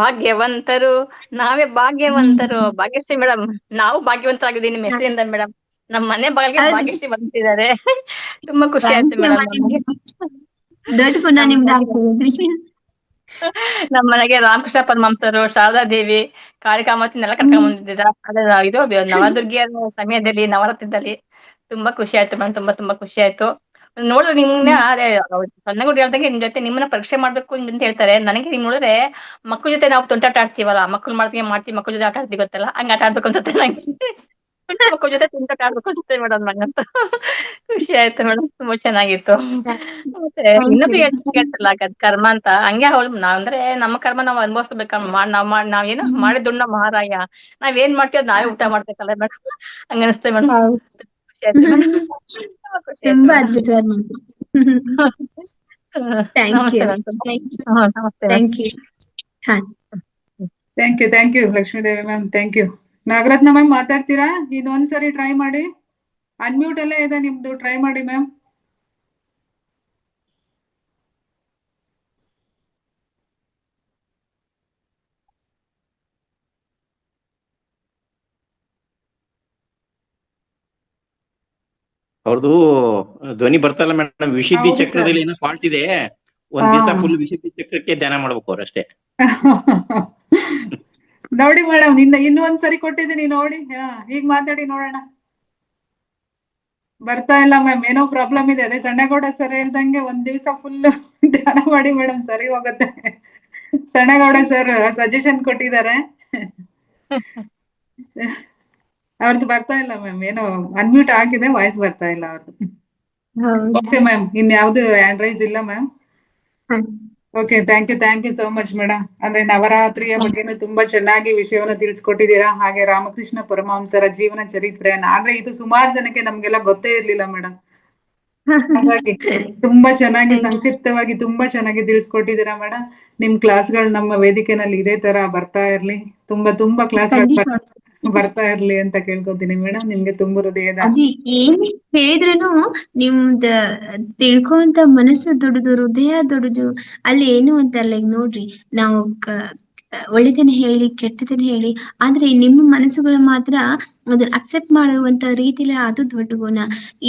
ಭಾಗ್ಯವಂತರು ನಾವೇ ಭಾಗ್ಯವಂತರು. ಭಾಗ್ಯಶ್ರೀ ಮೇಡಮ್, ನಾವು ಭಾಗ್ಯವಂತರಾಗಿದ್ದೀವಿ ನಿಮ್ಮ ಹೆಸರಿಂದ ಮೇಡಮ್. ನಮ್ಮ ಮನೆ ಬಾಗಿಲಿಗೆ ಭಾಗ್ಯಶ್ರೀ ಬಂದಿದ್ದಾರೆ. ತುಂಬಾ ಖುಷಿ ಆಯ್ತು ಮೇಡಮ್ ನಮಗೆ. ದೊಡ್ಡ ಗುಣ ನಿಮ್ದು. ನಮ್ಮ ಮನೆಗೆ ರಾಮಕೃಷ್ಣ ಪರಮಹಂಸರು, ಶಾರದಾ ದೇವಿ, ಕಾಳಿಕಾಮಾತಿನೆಲ್ಲ ಕರ್ಕೊಂಡ್ ಬಂದಿದ್ದೀರಾ. ಅದೇ ಇದು ನವದುರ್ಗಿಯರ ಸಮಯದಲ್ಲಿ, ನವರಾತ್ರಿದಲ್ಲಿ ತುಂಬಾ ಖುಷಿ ಆಯ್ತು ಮೇಡಮ್. ತುಂಬಾ ಖುಷಿ ಆಯ್ತು ನೋಡಿದ್ರೆ ನಿಮ್ನ. ಅದೇ ಸಣ್ಣಗುಡಿ ಹೇಳ್ದಂಗೆ ನಿಮ್ ಜೊತೆ ನಿಮ್ಮನ್ನ ಪರೀಕ್ಷೆ ಮಾಡ್ಬೇಕು ಅಂತ ಹೇಳ್ತಾರೆ. ನನಗೆ ನಿಮ್ ನೋಡಿದ್ರೆ ಮಕ್ಕಳ ಜೊತೆ ನಾವು ತುಂಟಾಟ ಆಡ್ತೀವಲ್ಲ, ಮಕ್ಕಳು ಮಾಡ್ತೀವಿ ಮಕ್ಕಳ ಜೊತೆ ಆಟ ಆಡ್ತೀವಿ ಗೊತ್ತಲ್ಲ, ಹಂಗ ಆಟ ಆಡ್ಬೇಕು ಅನ್ಸುತ್ತೆ ನಂಗೆ. ಮಕ್ಕಳ ಜೊತೆ ತುಂಟಾಟ ಆಡ್ಬೇಕು ಅನ್ಸುತ್ತೆ ಮೇಡಮ್ ನಂಗಂತ. ಖುಷಿ ಆಯ್ತು ಮೇಡಮ್, ತುಂಬಾ ಚೆನ್ನಾಗಿತ್ತು. ಮತ್ತೆ ಇನ್ನೊಬ್ರು ಹೇಳ್ತಾರಲ್ಲ ಕರ್ಮ ಅಂತ, ಹಂಗೆ ಅವಳು ಅಂದ್ರೆ ನಮ್ಮ ಕರ್ಮ ನಾವ್ ಅನುಭವಿಸ್ಬೇಕಮ್ಮ. ನಾವೇನು ಮಾಡಿದುಣ್ಣ ಮಹಾರಾಯ, ನಾವೇನ್ ಮಾಡ್ತೀವಿ ಅದ್ ನಾವೇ ಊಟ ಮಾಡ್ಬೇಕಲ್ಲ ಮೇಡಮ್. ಹಂಗ ಅನಿಸ್ತೇ ಮೇಡಮ್. ಖುಷಿ ಆಯ್ತು ಮೇಡಮ್. ತುಂಬಾ ಅದ್ಭುತವಾದ ಮಾತು. ನಮಸ್ತೆ ಮೇಡಮ್. ನಮಸ್ತೆ madam. Thank you Lakshmidevi ma'am. Thank you. Nagaratna ma'am ಮಾತಾಡ್ತೀರಾ? ಇದೊಂದ್ಸರಿ ಟ್ರೈ ಮಾಡಿ. ಅನ್ಮ್ಯೂಟ್ ಅಲ್ಲೇ ಇದೆ ನಿಮ್ದು, ಟ್ರೈ ಮಾಡಿ ಮ್ಯಾಮ್. ಅವ್ರದ್ದು ಧ್ವನಿ ಬರ್ತಲ್ಲ ಮೇಡಮ್. ವಿಶುದ್ಧಿ ಹೌದು ಚಕ್ರದಲ್ಲಿ ಏನೋ ಫಾಲ್ಟ್ ಇದೆ. ಒಂದ್ ದಿವಸ ಫುಲ್ ವಿಶುದ್ಧಿ ಚಕ್ರಕ್ಕೆ ಧ್ಯಾನ ಮಾಡ್ಬೇಕು ಅವ್ರಷ್ಟೇ. ನೋಡಿ ಮೇಡಮ್, ಇನ್ನೂ ಒಂದ್ಸರಿ ಕೊಟ್ಟಿದ್ದೀನಿ ನೋಡಿ. ಈಗ ಮಾತಾಡಿ ನೋಡೋಣ. ಬರ್ತಾ ಇಲ್ಲ ಮ್ಯಾಮ್, ಏನೋ ಪ್ರಾಬ್ಲಮ್ ಇದೆ. ಅದೇ ಸಣ್ಣಗೌಡ ಸರ್ ಹೇಳ್ದಂಗೆ ಒಂದ್ ದಿವಸ ಫುಲ್ ಧ್ಯಾನ ಮಾಡಿ ಮೇಡಮ್, ಸರಿ ಹೋಗುತ್ತೆ. ಸಣ್ಣಗೌಡ ಸರ್ ಸಜೆಷನ್ ಕೊಟ್ಟಿದ್ದಾರೆ. ಅವ್ರದ್ದು ಬರ್ತಾ ಇಲ್ಲ ಮ್ಯಾಮ್, ಏನೋ ಅನ್ಮ್ಯೂಟ್ ಆಗಿದೆ, ವಾಯ್ಸ್ ಬರ್ತಾ ಇಲ್ಲ ಅವ್ರದ್ದು. ಓಕೆ ಮ್ಯಾಮ್, ಇನ್ಯಾವ್ದು ಹ್ಯಾಂಡ್ ರೈಸ್ ಇಲ್ಲ ma'am. Okay, thank you so much madam. ಅಂದ್ರೆ ನವರಾತ್ರಿಯ ಬಗ್ಗೆನೂ ತುಂಬಾ ಚೆನ್ನಾಗಿ ವಿಷಯವನ್ನ ತಿಳಿಸ್ಕೊಟ್ಟಿದ್ದೀರಾ. ಹಾಗೆ ರಾಮಕೃಷ್ಣ ಪರಮಹಂಸರ ಜೀವನ ಚರಿತ್ರೆ, ಆದ್ರೆ ಇದು ಸುಮಾರು ಜನಕ್ಕೆ ನಮ್ಗೆಲ್ಲ ಗೊತ್ತೇ ಇರ್ಲಿಲ್ಲ ಮೇಡಮ್. ಹಾಗಾಗಿ ತುಂಬಾ ಚೆನ್ನಾಗಿ ಸಂಕ್ಷಿಪ್ತವಾಗಿ ತುಂಬಾ ಚೆನ್ನಾಗಿ ತಿಳಿಸ್ಕೊಟ್ಟಿದ್ದೀರಾ ಮೇಡಮ್. ನಿಮ್ ಕ್ಲಾಸ್ಗಳು ನಮ್ಮ ವೇದಿಕೆನಲ್ಲಿ ಇದೇ ತರ ಬರ್ತಾ ಇರ್ಲಿ, ತುಂಬಾ ಕ್ಲಾಸ್ಗಳು ಬರ್ತಾ ಇರ್ಲಿ ಅಂತ ಕೇಳ್ಕೊತೀನಿ ಮೇಡಮ್. ನಿಮ್ಗೆ ತುಂಬ ಹೃದಯದ ಅದೇ ಏನ್ ಹೇಳಿದ್ರುನು ನಿಮ್ದ ತಿಳ್ಕೊಂತ ಮನಸ್ಸು ದೊಡ್ಡದು, ಹೃದಯ ದೊಡ್ಡದು. ಅಲ್ಲಿ ಏನು ಅಂತಾರಲ್ಲ, ಈಗ ನೋಡ್ರಿ, ನಾವು ಒಳ್ಳೆದನ್ನ ಹೇಳಿ ಕೆಟ್ಟದನ್ನ ಹೇಳಿ, ಆದ್ರೆ ನಿಮ್ಮ ಮನಸ್ಸುಗಳು ಮಾತ್ರ ಅದನ್ನ ಅಕ್ಸೆಪ್ಟ್ ಮಾಡುವಂತ ರೀತಿಲಿ ಅದು ದೊಡ್ಡ ಗುಣ.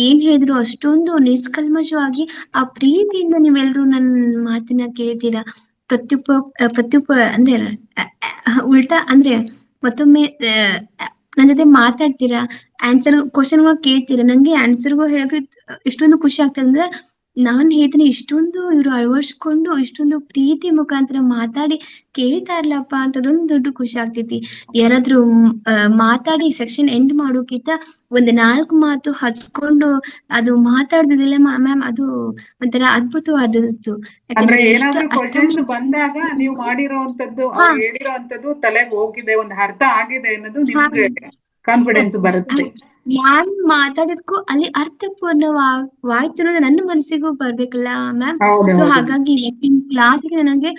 ಏನ್ ಹೇಳಿದ್ರು ಅಷ್ಟೊಂದು ನಿಷ್ಕಲ್ಮಶವಾಗಿ ಆ ಪ್ರೀತಿಯಿಂದ ನೀವೆಲ್ರೂ ನನ್ನ ಮಾತನ್ನ ಕೇಳ್ತೀರಾ. ಪ್ರತ್ಯುಪ ಅಂದ್ರೆ ಉಲ್ಟಾ ಅಂದ್ರೆ ಮತ್ತೊಮ್ಮೆ ನನ್ ಜೊತೆ ಮಾತಾಡ್ತೀರಾ, ಕ್ವಶನ್ಗಳು ಕೇಳ್ತೀರಾ. ನಂಗೆ ಆನ್ಸರ್ಗಳು ಹೇಳಕ್ಕೆ ಇಷ್ಟೊಂದು ಖುಷಿ ಆಗ್ತದೆ. ಅಂದ್ರೆ ನಾನ್ ಹೇಳ್ತೀನಿ, ಇಷ್ಟೊಂದು ಇವ್ರು ಅಳವಡಿಸ್ಕೊಂಡು ಇಷ್ಟೊಂದು ಪ್ರೀತಿ ಮುಖಾಂತರ ಮಾತಾಡಿ ಕೇಳ್ತಾ ಇರ್ಲಪ್ಪ ಅಂತ ಅದೊಂದು ದೊಡ್ಡ ಖುಷಿ ಆಗ್ತೈತಿ. ಯಾರಾದ್ರೂ ಮಾತಾಡಿ ಸೆಕ್ಷನ್ ಎಂಡ್ ಮಾಡೋಕ್ಕಿಂತ ಒಂದ್ 4 ಮಾತು ಹಚ್ಕೊಂಡು ಅದು ಮಾತಾಡ್ದಿಲ್ಲ ಮ್ಯಾಮ್, ಅದು ಒಂಥರ ಅದ್ಭುತವಾದದ್ದು. ಅಂದ್ರೆ ಯಾಕಂದ್ರೆ ಏನಾದ್ರೂ ಕ್ವಶನ್ಸ್ ಬಂದಾಗ ನೀವು ಮಾಡಿರೋಂಥದ್ದು, ಅವ್ರು ಹೇಳಿರೋಂಥದ್ದು ತಲೆಗೆ ಹೋಗಿದೆ, ಒಂದ್ ಅರ್ಥ ಆಗಿದೆ ಅನ್ನೋದು ನಿಮ್ಗೆ ಕಾನ್ಫಿಡೆನ್ಸ್ ಬರುತ್ತೆ. ನಾನ್ ಮಾತಾಡೋದಕ್ಕೂ ಅಲ್ಲಿ ಅರ್ಥಪೂರ್ಣವಾಯ್ತು ಅನ್ನೋದು ನನ್ನ ಮನಸ್ಸಿಗೂ ಬರ್ಬೇಕಲ್ಲ ಮ್ಯಾಮ್. ಸೊ ಹಾಗಾಗಿ ಇವತ್ತಿನ ಕ್ಲಾಸ್ಗೆ ನನಗೆ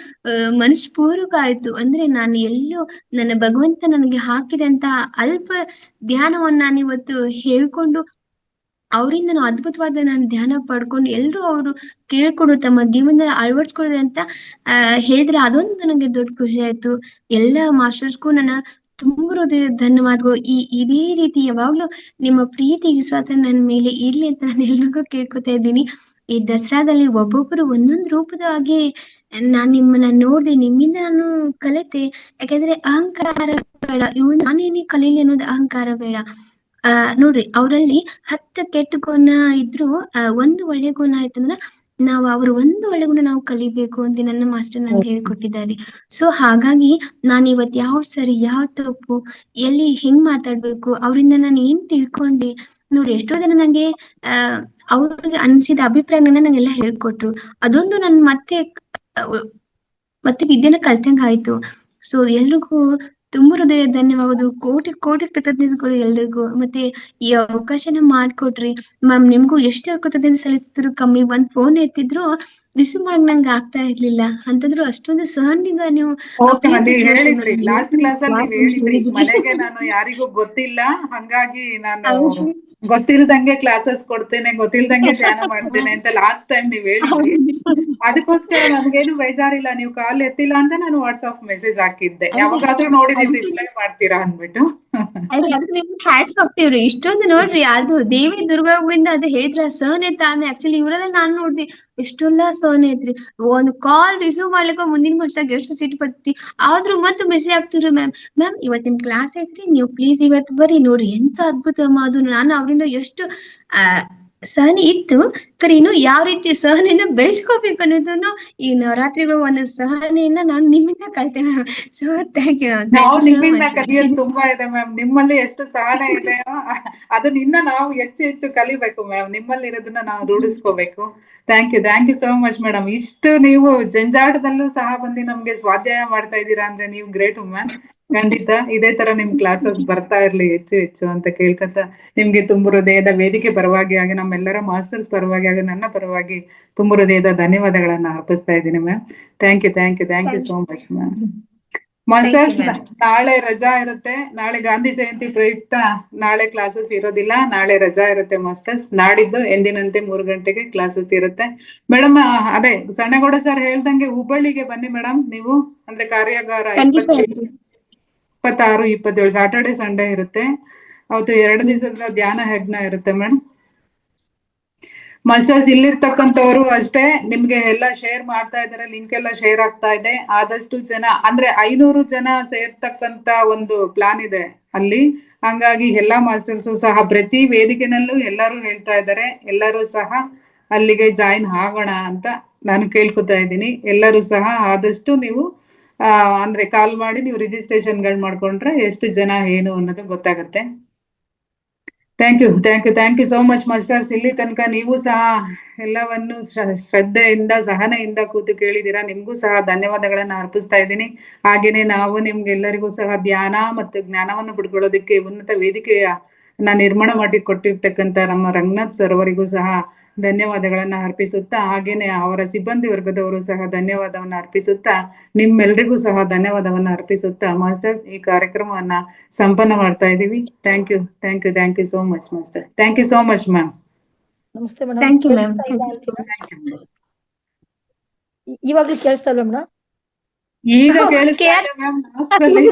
ಮನಸ್ಪೂರ್ವಕ ಆಯ್ತು. ಅಂದ್ರೆ ನಾನು ಎಲ್ಲೋ ನನ್ನ ಭಗವಂತ ನನಗೆ ಹಾಕಿದಂತ ಅಲ್ಪ ಧ್ಯಾನವನ್ನ ನಾನು ಇವತ್ತು ಹೇಳ್ಕೊಂಡು ಅವರಿಂದ ನಾನು ಅದ್ಭುತವಾದ ನಾನು ಧ್ಯಾನ ಪಡ್ಕೊಂಡು ಎಲ್ರು ಅವರು ಕೇಳ್ಕೊಂಡು ತಮ್ಮ ಜೀವನದಲ್ಲಿ ಅಳವಡಿಸ್ಕೊಳ್ಳೋದು ಅಂತ ಹೇಳಿದ್ರೆ ಅದೊಂದು ನನಗೆ ದೊಡ್ಡ ಖುಷಿ ಆಯ್ತು. ಎಲ್ಲ ಮಾಸ್ಟರ್ಸ್ಗೂ ನನ್ನ ತುಂಬ ಹೃದಯದ ಧನ್ಯವಾದಗಳು. ಇದೇ ರೀತಿ ಯಾವಾಗ್ಲೂ ನಿಮ್ಮ ಪ್ರೀತಿ ವಿಶ್ವಾಸ ನನ್ನ ಮೇಲೆ ಇರ್ಲಿ ಅಂತ ನಾನು ಎಲ್ರಿಗೂ ಕೇಳ್ಕೊತಾ ಇದ್ದೀನಿ. ಈ ದಸರಾದಲ್ಲಿ ಒಬ್ಬೊಬ್ಬರು ಒಂದೊಂದು ರೂಪದಾಗಿ ನಾನ್ ನಿಮ್ಮನ್ನ ನೋಡ್ದೆ, ನಿಮ್ಮಿಂದ ನಾನು ಕಲಿತೆ. ಯಾಕಂದ್ರೆ ಅಹಂಕಾರ ಬೇಡ, ಇವ್ ನಾನೇನೇ ಕಲೀಲಿ ಅನ್ನೋದು ಅಹಂಕಾರ ಬೇಡ. ನೋಡ್ರಿ, ಅವರಲ್ಲಿ 10 ಕೆಟ್ಟ ಗುಣ ಇದ್ರು ಒಂದು ಒಳ್ಳೆ ಗುಣ ಆಯ್ತಂದ್ರ ನಾವು ಅವ್ರ ಒಂದು ಒಳ್ಳೆ ಗುಣ ನಾವು ಕಲಿಬೇಕು ಅಂತ ನನ್ನ ಮಾಸ್ಟರ್ ನನ್ಗೆ ಹೇಳ್ಕೊಟ್ಟಿದ್ದಾರೆ. ಸೊ ಹಾಗಾಗಿ ನಾನು ಇವತ್ ಯಾವ ಸರಿ ಯಾವ ತಪ್ಪು ಎಲ್ಲಿ ಹೆಂಗ್ ಮಾತಾಡ್ಬೇಕು ಅವರಿಂದ ನಾನು ಏನ್ ತಿಳ್ಕೊಂಡೆ ನೋಡಿ. ಎಷ್ಟೋ ಜನ ನಂಗೆ ಅವ್ರಿಗೆ ಅನ್ಸಿದ ಅಭಿಪ್ರಾಯಗಳನ್ನ ನಂಗೆಲ್ಲ ಹೇಳ್ಕೊಟ್ರು. ಅದೊಂದು ನನ್ ಮತ್ತೆ ವಿದ್ಯೆನ ಕಲ್ತಂಗ ಆಯ್ತು. ಸೊ ಎಲ್ರಿಗೂ ತುಂಬ ಹೃದಯ ಧನ್ಯವಾದಗಳು. ಕೋಟಿ ಕೋಟಿ ಕೃತಜ್ಞತೆಗಳು ಎಲ್ರಿಗೂ. ಮತ್ತೆ ಈ ಅವಕಾಶನ ಮಾಡ್ಕೊಟ್ರಿ. ಮ್ಯಾಮ್ ನಿಮ್ಗೂ ಎಷ್ಟು ಕೃತಜ್ಞತೆ ಸಲ್ಲಿಸಿದ್ರು ಕಮ್ಮಿ. ಒಂದ್ ಫೋನ್ ಎತ್ತಿದ್ರು ರಿಸೀವ್ ಮಾಡಕ್ ನಂಗೆ ಆಗ್ತಾ ಇರ್ಲಿಲ್ಲ. ಅಂತಂದ್ರು ಅಷ್ಟೊಂದು ಸಹನದಿಂದ ನೀವು ಓಕೆ ಪ್ರೀತಿ ನೀವ್ ತೋರಿಸಿ ಹೇಳಿದ್ರಿ madam. ಲಾಸ್ಟ್ ಕ್ಲಾಸ್ ಅಲ್ಲಿ ನೀವ್ ಹೇಳಿದ್ರಿ ಹೇಳಿದ್ರಿ. ಮನೆಗೆ ನಾನು ಯಾರಿಗೂ ಗೊತ್ತಿಲ್ಲ, ಹಂಗಾಗಿ ನಾನು ಹೌದು. ಗೊತ್ತಿಲ್ದಂಗೆ ಕ್ಲಾಸಸ್ ಕೊಡ್ತೇನೆ, ಗೊತ್ತಿಲ್ದಂಗೆ ಧ್ಯಾನ ಮಾಡ್ತೇನೆ ಅಂತ ಲಾಸ್ಟ್ ಟೈಮ್ ನೀವ್ ಹೇಳಿದ್ರಿ. ಅದಕ್ಕೋಸ್ಕರ ನನ್ಗೇನು ಬೇಜಾರಿಲ್ಲ, ನೀವು ಕಾಲ್ ಎತ್ತಿಲ್ಲ ಅಂತ ನಾನು ವಾಟ್ಸ್ಆಪ್ ಮೆಸೇಜ್ ಹಾಕಿದ್ದೆ, ಯಾವಾಗಾದ್ರೂ ನೋಡಿ ನೀವು ರಿಪ್ಲೈ ಮಾಡ್ತೀರಾ ಅಂದ್ಬಿಟ್ಟು. ಹ್ಯಾಟ್ಸ್ ಆಫ್ ಇವ್ರು ಇಷ್ಟೊಂದು ನೋಡ್ರಿ. ಅದು ದೇವಿ ದುರ್ಗಾವಿಂದ ಅದು ಹೇಳಿದ್ರ ಸಹನೆ ತಾಳ್ಮೆ. ಆಕ್ಚುಲಿ ಇವರೆಲ್ಲ ನಾನ್ ನೋಡ್ದಿ ಎಷ್ಟೆಲ್ಲ ಸಹನೆ ಐತ್ರಿ. ಒಂದು ಕಾಲ್ ರಿಸೀವ್ ಮಾಡ್ಲಿಕ್ಕ ಮುಂದಿನ ವರ್ಷದಾಗ ಎಷ್ಟು ಸಿಟ್ಟು ಪಡ್ತಿ. ಆದ್ರೂ ಮತ್ತೆ ಮೆಸೇಜ್ ಆಗ್ತಿವ್ರಿ ಮ್ಯಾಮ್ ಇವತ್ ನಿಮ್ ಕ್ಲಾಸ್ ಐತ್ರಿ, ನೀವು ಪ್ಲೀಸ್ ಇವತ್ತು ಬರ್ರಿ ನೋಡ್ರಿ ಎಂತ ಅದ್ಭುತ ಅಮ್ಮ ಅದು. ನಾನು ಅವರಿಂದ ಎಷ್ಟು ಸಹನೆ ಇತ್ತು, ಕರೆ ಇನ್ನು ಯಾವ ರೀತಿ ಸಹನೆಯನ್ನ ಬೆಳೆಸ್ಕೋಬೇಕು ಅನ್ನೋದನ್ನು ಈ ನವರಾತ್ರಿಗಳು ಒಂದು ಸಹನೆಯನ್ನ ನಾನು ನಿಮ್ಮಿಂದ ಕಲ್ತೆ ಮ್ಯಾಮ್. ಸೊ ಥ್ಯಾಂಕ್ ಯು ನಾವು ನಿಮ್ಮಿಂದ ಕಲಿಯೋದು ತುಂಬಾ ಇದೆ ಮ್ಯಾಮ್. ನಿಮ್ಮಲ್ಲಿ ಎಷ್ಟು ಸಹನೆ ಇದೆಯೋ ಅದನ್ನ ಇನ್ನ ನಾವು ಹೆಚ್ಚು ಹೆಚ್ಚು ಕಲಿಬೇಕು ಮ್ಯಾಮ್. ನಿಮ್ಮಲ್ಲಿ ಇರೋದನ್ನ ನಾವು ರೂಢಿಸ್ಕೋಬೇಕು. Thank you so much madam. ಇಷ್ಟು ನೀವು ಜಂಜಾಟದಲ್ಲೂ ಸಹ ಬಂದು ನಮ್ಗೆ ಸ್ವಾಧ್ಯಾಯ ಮಾಡ್ತಾ ಇದ್ದೀರಾ ಅಂದ್ರೆ ನೀವು ಗ್ರೇಟ್ ಮ್ಯಾಮ್. ಖಂಡಿತ ಇದೇ ತರ ನಿಮ್ ಕ್ಲಾಸಸ್ ಬರ್ತಾ ಇರ್ಲಿ ಹೆಚ್ಚು ಹೆಚ್ಚು ಅಂತ ಕೇಳ್ಕೊತ ನಿಮ್ಗೆ ತುಂಬ ಹೃದಯದ ವೇದಿಕೆ ಪರವಾಗಿ ಆಗಿ ನಮ್ಮೆಲ್ಲರ ಮಾಸ್ಟರ್ಸ್ ಪರವಾಗಿ ಆಗಿ ನನ್ನ ಪರವಾಗಿ ತುಂಬ ಹೃದಯದ ಧನ್ಯವಾದಗಳನ್ನ ಅರ್ಪಿಸ್ತಾ ಇದ್ದೀನಿ ma'am. Thank you so much ma'am. Masters ನಾಳೆ ರಜಾ ಇರುತ್ತೆ. ನಾಳೆ ಗಾಂಧಿ ಜಯಂತಿ ಪ್ರಯುಕ್ತ ನಾಳೆ ಕ್ಲಾಸಸ್ ಇರೋದಿಲ್ಲ, ನಾಳೆ ರಜಾ ಇರುತ್ತೆ ಮಾಸ್ಟರ್ಸ್. ನಾಡಿದ್ದು ಎಂದಿನಂತೆ 3 ಗಂಟೆಗೆ ಕ್ಲಾಸಸ್ ಇರುತ್ತೆ ಮೇಡಮ್. ಅದೇ ಸಣ್ಣಗೌಡ ಸರ್ ಹೇಳ್ದಂಗೆ ಹುಬ್ಬಳ್ಳಿಗೆ ಬನ್ನಿ ಮೇಡಮ್ ನೀವು. ಅಂದ್ರೆ ಕಾರ್ಯಾಗಾರ 26, 27 ಸಾಟರ್ಡೆ ಸಂಡೇ ಇರುತ್ತೆ. ಅವತ್ತು 2 ದಿವಸದ ಧ್ಯಾನ ಯಜ್ಞ ಇರುತ್ತೆ ಮೇಡಮ್. ಮಾಸ್ಟರ್ಸ್ ಇಲ್ಲಿರ್ತಕ್ಕಂಥವ್ರು ಅಷ್ಟೇ ನಿಮ್ಗೆ ಎಲ್ಲ ಶೇರ್ ಮಾಡ್ತಾ ಇದಾರೆ, ಲಿಂಕ್ ಎಲ್ಲ ಶೇರ್ ಆಗ್ತಾ ಇದೆ. ಆದಷ್ಟು ಜನ ಅಂದ್ರೆ 500 ಜನ ಸೇರ್ತಕ್ಕಂತ ಒಂದು ಪ್ಲಾನ್ ಇದೆ ಅಲ್ಲಿ. ಹಂಗಾಗಿ ಎಲ್ಲಾ ಮಾಸ್ಟರ್ಸು ಸಹ ಪ್ರತಿ ವೇದಿಕೆನಲ್ಲೂ ಎಲ್ಲರೂ ಹೇಳ್ತಾ ಇದ್ದಾರೆ, ಎಲ್ಲರೂ ಸಹ ಅಲ್ಲಿಗೆ ಜಾಯಿನ್ ಆಗೋಣ ಅಂತ ನಾನು ಕೇಳ್ಕೊತಾ ಇದ್ದೀನಿ. ಎಲ್ಲರೂ ಸಹ ಆದಷ್ಟು ನೀವು ಅಂದ್ರೆ ಕಾಲ್ ಮಾಡಿ ನೀವು ರಿಜಿಸ್ಟ್ರೇಷನ್ಗಳು ಮಾಡ್ಕೊಂಡ್ರೆ ಎಷ್ಟು ಜನ ಏನು ಅನ್ನೋದು ಗೊತ್ತಾಗುತ್ತೆ. Thank you so much masters. ಇಲ್ಲಿ ತನಕ ನೀವು ಸಹ ಎಲ್ಲವನ್ನು ಶ್ರದ್ಧೆಯಿಂದ ಸಹನೆಯಿಂದ ಕೂತು ಕೇಳಿದೀರಾ. ನಿಮ್ಗೂ ಸಹ ಧನ್ಯವಾದಗಳನ್ನ ಅರ್ಪಿಸ್ತಾ ಇದ್ದೀನಿ. ಹಾಗೇನೆ ನಾವು ನಿಮ್ಗೆಲ್ಲರಿಗೂ ಸಹ ಧ್ಯಾನ ಮತ್ತು ಜ್ಞಾನವನ್ನು ಪಡ್ಕೊಳ್ಳೋದಕ್ಕೆ ಉನ್ನತ ವೇದಿಕೆಯ ನಿರ್ಮಾಣ ಮಾಡಿ ಕೊಟ್ಟಿರ್ತಕ್ಕಂಥ ನಮ್ಮ ರಂಗನಾಥ್ ಸರ್ ಅವರಿಗೂ ಸಹ ಧನ್ಯವಾದಗಳನ್ನ ಅರ್ಪಿಸುತ್ತಾ, ಹಾಗೇನೆ ಅವರ ಸಿಬ್ಬಂದಿ ವರ್ಗದವರು ಸಹ ಧನ್ಯವಾದವನ್ನ ಅರ್ಪಿಸುತ್ತಾ, ನಿಮ್ಮೆಲ್ರಿಗೂ ಸಹ ಧನ್ಯವಾದವನ್ನ ಅರ್ಪಿಸುತ್ತಾ ಮಾಸ್ಟರ್ ಈ ಕಾರ್ಯಕ್ರಮವನ್ನ ಸಂಪನ್ನ ಮಾಡ್ತಾ ಇದೀವಿ. Thank you so much master. Thank you so much ma'am. ನಮಸ್ತೆ Thank you, ma'am. ಇವಾಗ್ಲೂ ಕೇಳಿಸ್ತಾ ಇಲ್ವಾ ಮೇಡಮ್? ಈಗ ಕೇಳಿಸ್ತಾ ಇದೆ ಮ್ಯಾಮ್ ಲಾಸ್ಟ್ ಅಲ್ಲಿ.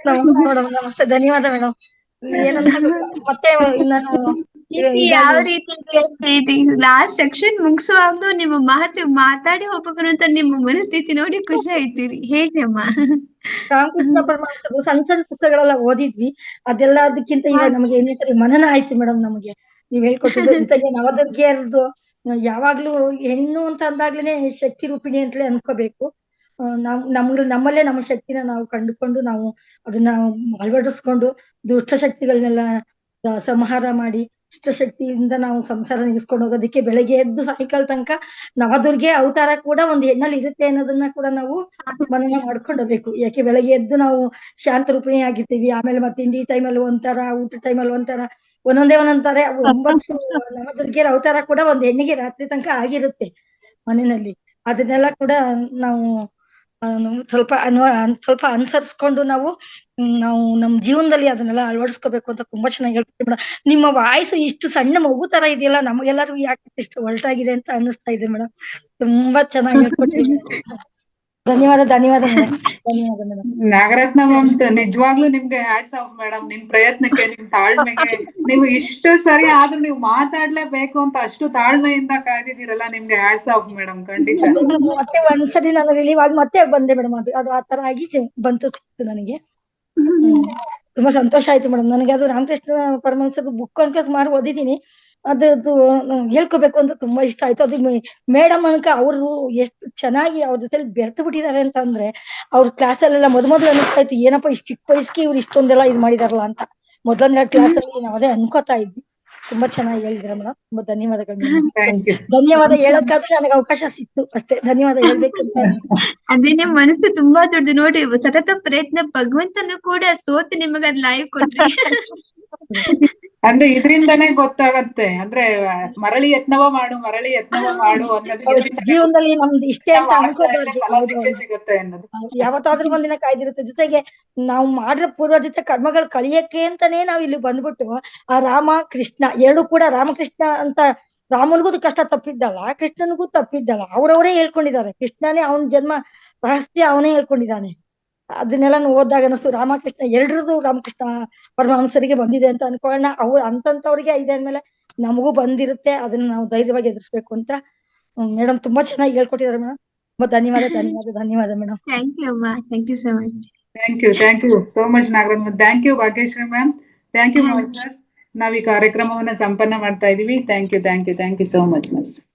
ನಮಸ್ತೆ ಮೇಡಮ್. ನಮಸ್ತೆ, ಧನ್ಯವಾದ ಮೇಡಮ್. ಏನಂತ ಮತ್ತೆ ನಾನು ಯಾವ ರೀತಿ ಲಾಸ್ಟ್ ಸೆಕ್ಷನ್ ಮುಗಿಸುವಾಗ್ಲೂ ನಿಮ್ಮ ಮಾತಾಡಿ ಹೋಗ್ಬೇಕು ಅಂತ ನಿಮ್ಮ ಮನಸ್ಥಿತಿ ನೋಡಿ ಖುಷಿ ಆಯ್ತು ರೀ. ಹೇಳಿ ಅಮ್ಮ. ರಾಮಕೃಷ್ಣ ಪರಮಹಂಸರು ಸಣ್ಣ ಸಣ್ಣ ಪುಸ್ತಕಗಳೆಲ್ಲ ಓದಿದ್ವಿ. ಅದೆಲ್ಲದಕ್ಕಿಂತ ಇವಾಗ ನಮಗೆ ಎಣ್ಣೆ ಸರಿ ಮನನ ಆಯ್ತು ಮೇಡಮ್. ನಮಗೆ ನೀವ್ ಹೇಳ್ಕೊಟ್ಟಿದ್ದು ಜೊತೆಗೆ ನವದುರ್ಗಿಯರದು ಯಾವಾಗ್ಲೂ ಹೆಣ್ಣು ಅಂತ ಅಂದಾಗ್ಲೇನೆ ಶಕ್ತಿ ರೂಪಿಣಿ ಅಂತಲೇ ಅನ್ಕೋಬೇಕು. ನಮ್ಮಲ್ಲೇ ನಮ್ಮ ಶಕ್ತಿನ ನಾವು ಕಂಡುಕೊಂಡು ನಾವು ಅದನ್ನ ಅಳವಡಿಸ್ಕೊಂಡು ದುಷ್ಟ ಶಕ್ತಿಗಳನ್ನೆಲ್ಲ ಸಂಹಾರ ಮಾಡಿ ಇಷ್ಟಶಕ್ತಿಯಿಂದ ನಾವು ಸಂಸಾರ ನಡೆಸ್ಕೊಂಡು ಹೋಗೋದಕ್ಕೆ ಬೆಳಗ್ಗೆ ಎದ್ದು ಸಾಯಂಕಾಲ ತನಕ ನವದುರ್ಗೆ ಅವತಾರ ಕೂಡ ಒಂದು ಹೆಣ್ಣಲ್ಲಿ ಇರುತ್ತೆ ಅನ್ನೋದನ್ನ ಕೂಡ ನಾವು ಮನನ ಮಾಡ್ಕೊಂಡೋಗ್ಬೇಕು. ಯಾಕೆ ಬೆಳಗ್ಗೆ ಎದ್ದು ನಾವು ಶಾಂತ ರೂಪಿಣಿ ಆಗಿರ್ತೀವಿ, ಆಮೇಲೆ ಮತ್ತೆ ತಿಂಡಿ ಟೈಮಲ್ಲಿ ಒಂಥರ, ಊಟ ಟೈಮಲ್ಲಿ ಒಂಥರ, ಒಂದೊಂದೇ 9 ನವದುರ್ಗಿಯರ ಅವತಾರ ಕೂಡ ಒಂದು ಹೆಣ್ಣಿಗೆ ರಾತ್ರಿ ತನಕ ಆಗಿರುತ್ತೆ ಮನೆಯಲ್ಲಿ. ಅದನ್ನೆಲ್ಲ ಕೂಡ ನಾವು ಸ್ವಲ್ಪ ಅನುಸರಿಸ್ಕೊಂಡು ನಾವು ನಮ್ಮ ಜೀವನದಲ್ಲಿ ಅದನ್ನೆಲ್ಲ ಅಳವಡಿಸ್ಕೋಬೇಕು ಅಂತ ತುಂಬಾ ಚೆನ್ನಾಗಿ ಹೇಳ್ಕೊಡ್ತೀವಿ ಮೇಡಮ್. ನಿಮ್ಮ ವಾಯ್ಸ್ ಇಷ್ಟು ಸಣ್ಣ ಮಗು ತರ ಇದೆಯಲ್ಲ, ನಮಗೆಲ್ಲರಿಗೂ ಯಾಕೆ ಇಷ್ಟು ಒಳ್ಟಾಗಿದೆ ಅಂತ ಅನ್ನಿಸ್ತಾ ಇದೆ ಮೇಡಮ್. ತುಂಬಾ ಚೆನ್ನಾಗಿ ಹೇಳ್ಕೊಡ್ತೀವಿ. ಧನ್ಯವಾದ ಮೇಡಮ್. ಧನ್ಯವಾದ ಮೇಡಮ್. ನಾಗರತ್ನ ಮ್ಯಾಮ್, ನಿಜವಾಗ್ಲೂ ನಿಮ್ಗೆ ಹ್ಯಾಟ್ಸ್ ಆಫ್ ಮೇಡಮ್. ನಿಮ್ ಪ್ರಯತ್ನಕ್ಕೆ, ನಿಮ್ ತಾಳ್ಮೆಗೆ. ನೀವು ಇಷ್ಟು ಸರಿ ಆದ್ರೂ ನೀವು ಮಾತಾಡ್ಲೇಬೇಕು ಅಂತ ಅಷ್ಟು ತಾಳ್ಮೆಯಿಂದ ಕಾಯ್ದಿದ್ದೀರಲ್ಲ, ನಿಮ್ಗೆ ಹ್ಯಾಟ್ಸ್ ಆಫ್ ಮೇಡಮ್. ಖಂಡಿತ. ಮತ್ತೆ ಒಂದ್ಸರಿ ನಾನು ರಿಲೀವ್ ಆಗಿ ಮತ್ತೆ ಬಂದೆ ಮೇಡಮ್. ಅದು ಆ ತರ ಆಗಿ ಬಂತು ನನಗೆ. ತುಂಬಾ ಸಂತೋಷ ಆಯ್ತು ಮೇಡಮ್. ನನಗೆ ಅದು ರಾಮಕೃಷ್ಣ ಪರಮಹಂಸದ ಬುಕ್ ಅಂತ ಸುಮಾರು ಓದಿದ್ದೀನಿ. ಅದು ಹೇಳ್ಕೋಬೇಕು ಅಂತ ತುಂಬಾ ಇಷ್ಟ ಆಯ್ತು. ಅದು ಮೇಡಮ್ ಅನ್ಕ ಅವರು ಎಷ್ಟು ಚೆನ್ನಾಗಿ ಅವ್ರ ಜೊತೆ ಬೆರ್ತು ಬಿಟ್ಟಿದ್ದಾರೆ ಅಂತ ಅಂದ್ರೆ, ಅವ್ರ ಕ್ಲಾಸಲ್ಲೆಲ್ಲ ಮೊದಲು ಅನಿಸ್ತಾ ಇತ್ತು, ಏನಪ್ಪ ಇಷ್ಟು ಚಿಕ್ಕ ವಯಸ್ಸಿಗೆ ಇವ್ರು ಇಷ್ಟೊಂದೆಲ್ಲ ಇದು ಮಾಡಿದಾರಲ್ಲ ಅಂತ. ಮೊದಲನೇ ಕ್ಲಾಸಲ್ಲಿ ನಾವು ಅದೇ ಅನ್ಕೋತಾ ಇದ್ವಿ. ತುಂಬಾ ಚೆನ್ನಾಗಿ ಹೇಳಿದ್ರ ಮೇಡಮ್. ತುಂಬಾ ಧನ್ಯವಾದಗಳು ಮೇಡಮ್. Thank you. ಧನ್ಯವಾದ ಹೇಳಕ್ಕಾದ್ರೆ ನನಗೆ ಅವಕಾಶ ಸಿಕ್ತು ಅಷ್ಟೇ. ಧನ್ಯವಾದ ಹೇಳ್ಬೇಕಂತ ಅದೇ ನಿಮ್ ಮನಸ್ಸು ತುಂಬಾ ದೊಡ್ಡದು ನೋಡ್ರಿ. ಸತತ ಪ್ರಯತ್ನ ಭಗವಂತನು ಕೂಡ ಸೋತು ನಿಮಗ ಅದ್ ಲೈವ್ ಕೊಟ್ರಿ. ಅಂದ್ರೆ ಇದರಿಂದಾನೇ ಗೊತ್ತಾಗತ್ತೆ, ಅಂದ್ರೆ ಮರಳಿ ಯತ್ನವ ಮಾಡು ಅನ್ನೋದು ಇದರಿಂದಾನೇ ಜೀವನದಲ್ಲಿ ನಮ್ದು ಇಷ್ಟೇ ಅಂತ ಮಾಡ್ತಾ ಇದ್ರೆ ಅನ್ಕೋಬಾರ್ದು. ಫಲ ಸಿಕ್ಕೇ ಸಿಗುತ್ತೆ ಅನ್ನೋದು. ಯಾವತ್ತಾದ್ರೂ ಒಂದಿನ ಕಾಯ್ದಿರುತ್ತೆ. ಜೊತೆಗೆ ನಾವು ಮಾಡಿರೋ ಪೂರ್ವಜಿತ ಕರ್ಮಗಳು ಕಳಿಯಕ್ಕೆ ಅಂತಾನೆ ನಾವ್ ಇಲ್ಲಿ ಬಂದ್ಬಿಟ್ಟು ಆ ರಾಮ ಕೃಷ್ಣ ಎರಡು ಕೂಡ ರಾಮಕೃಷ್ಣ ಅಂತ ರಾಮನಿಗೂ ಕಷ್ಟ ತಪ್ಪಿದ್ದಲ್ಲ, ಕೃಷ್ಣನಿಗೂ ತಪ್ಪಿದ್ದಲ್ಲ, ಅವ್ರವರೇ ಹೇಳ್ಕೊಂಡಿದ್ದಾರೆ. ಕೃಷ್ಣನೇ ಅವನ ಜನ್ಮ ರಹಸ್ಯ ಅವನೇ ಹೇಳ್ಕೊಂಡಿದ್ದಾನೆ. ಅದನ್ನೆಲ್ಲ ಓದಿದಾಗ ಅನಿಸ್ತು ರಾಮಕೃಷ್ಣ ಎರಡರದು ರಾಮಕೃಷ್ಣ ಪರಮಹಂಸರಿಗೆ ಬಂದಿದೆ ಅಂತ ಅನ್ಕೊಳ್ಳೋಣ. ಅವ್ರು ಅಂತಂತವ್ರಿಗೆ ಇದೆ ಅಂದ್ಮೇಲೆ ನಮಗೂ ಬಂದಿರುತ್ತೆ. ಅದನ್ನ ನಾವು ಧೈರ್ಯವಾಗಿ ಎದುರಿಸ್ಬೇಕು ಅಂತ ಮೇಡಮ್ ತುಂಬಾ ಚೆನ್ನಾಗಿ ಹೇಳ್ಕೊಟ್ಟಿದ್ದಾರೆ ಮೇಡಮ್. ತುಂಬಾ ಧನ್ಯವಾದ ಮೇಡಮ್. ಥ್ಯಾಂಕ್ ಯು ಅಮ್ಮ. Thank you so much. Thank you so much Nagaraj. Thank you Bhagyashree ma'am. Thank you masters. ನಾವ್ ಈ ಕಾರ್ಯಕ್ರಮವನ್ನ ಸಂಪನ್ನ ಮಾಡ್ತಾ ಇದೀವಿ. Thank you so much master.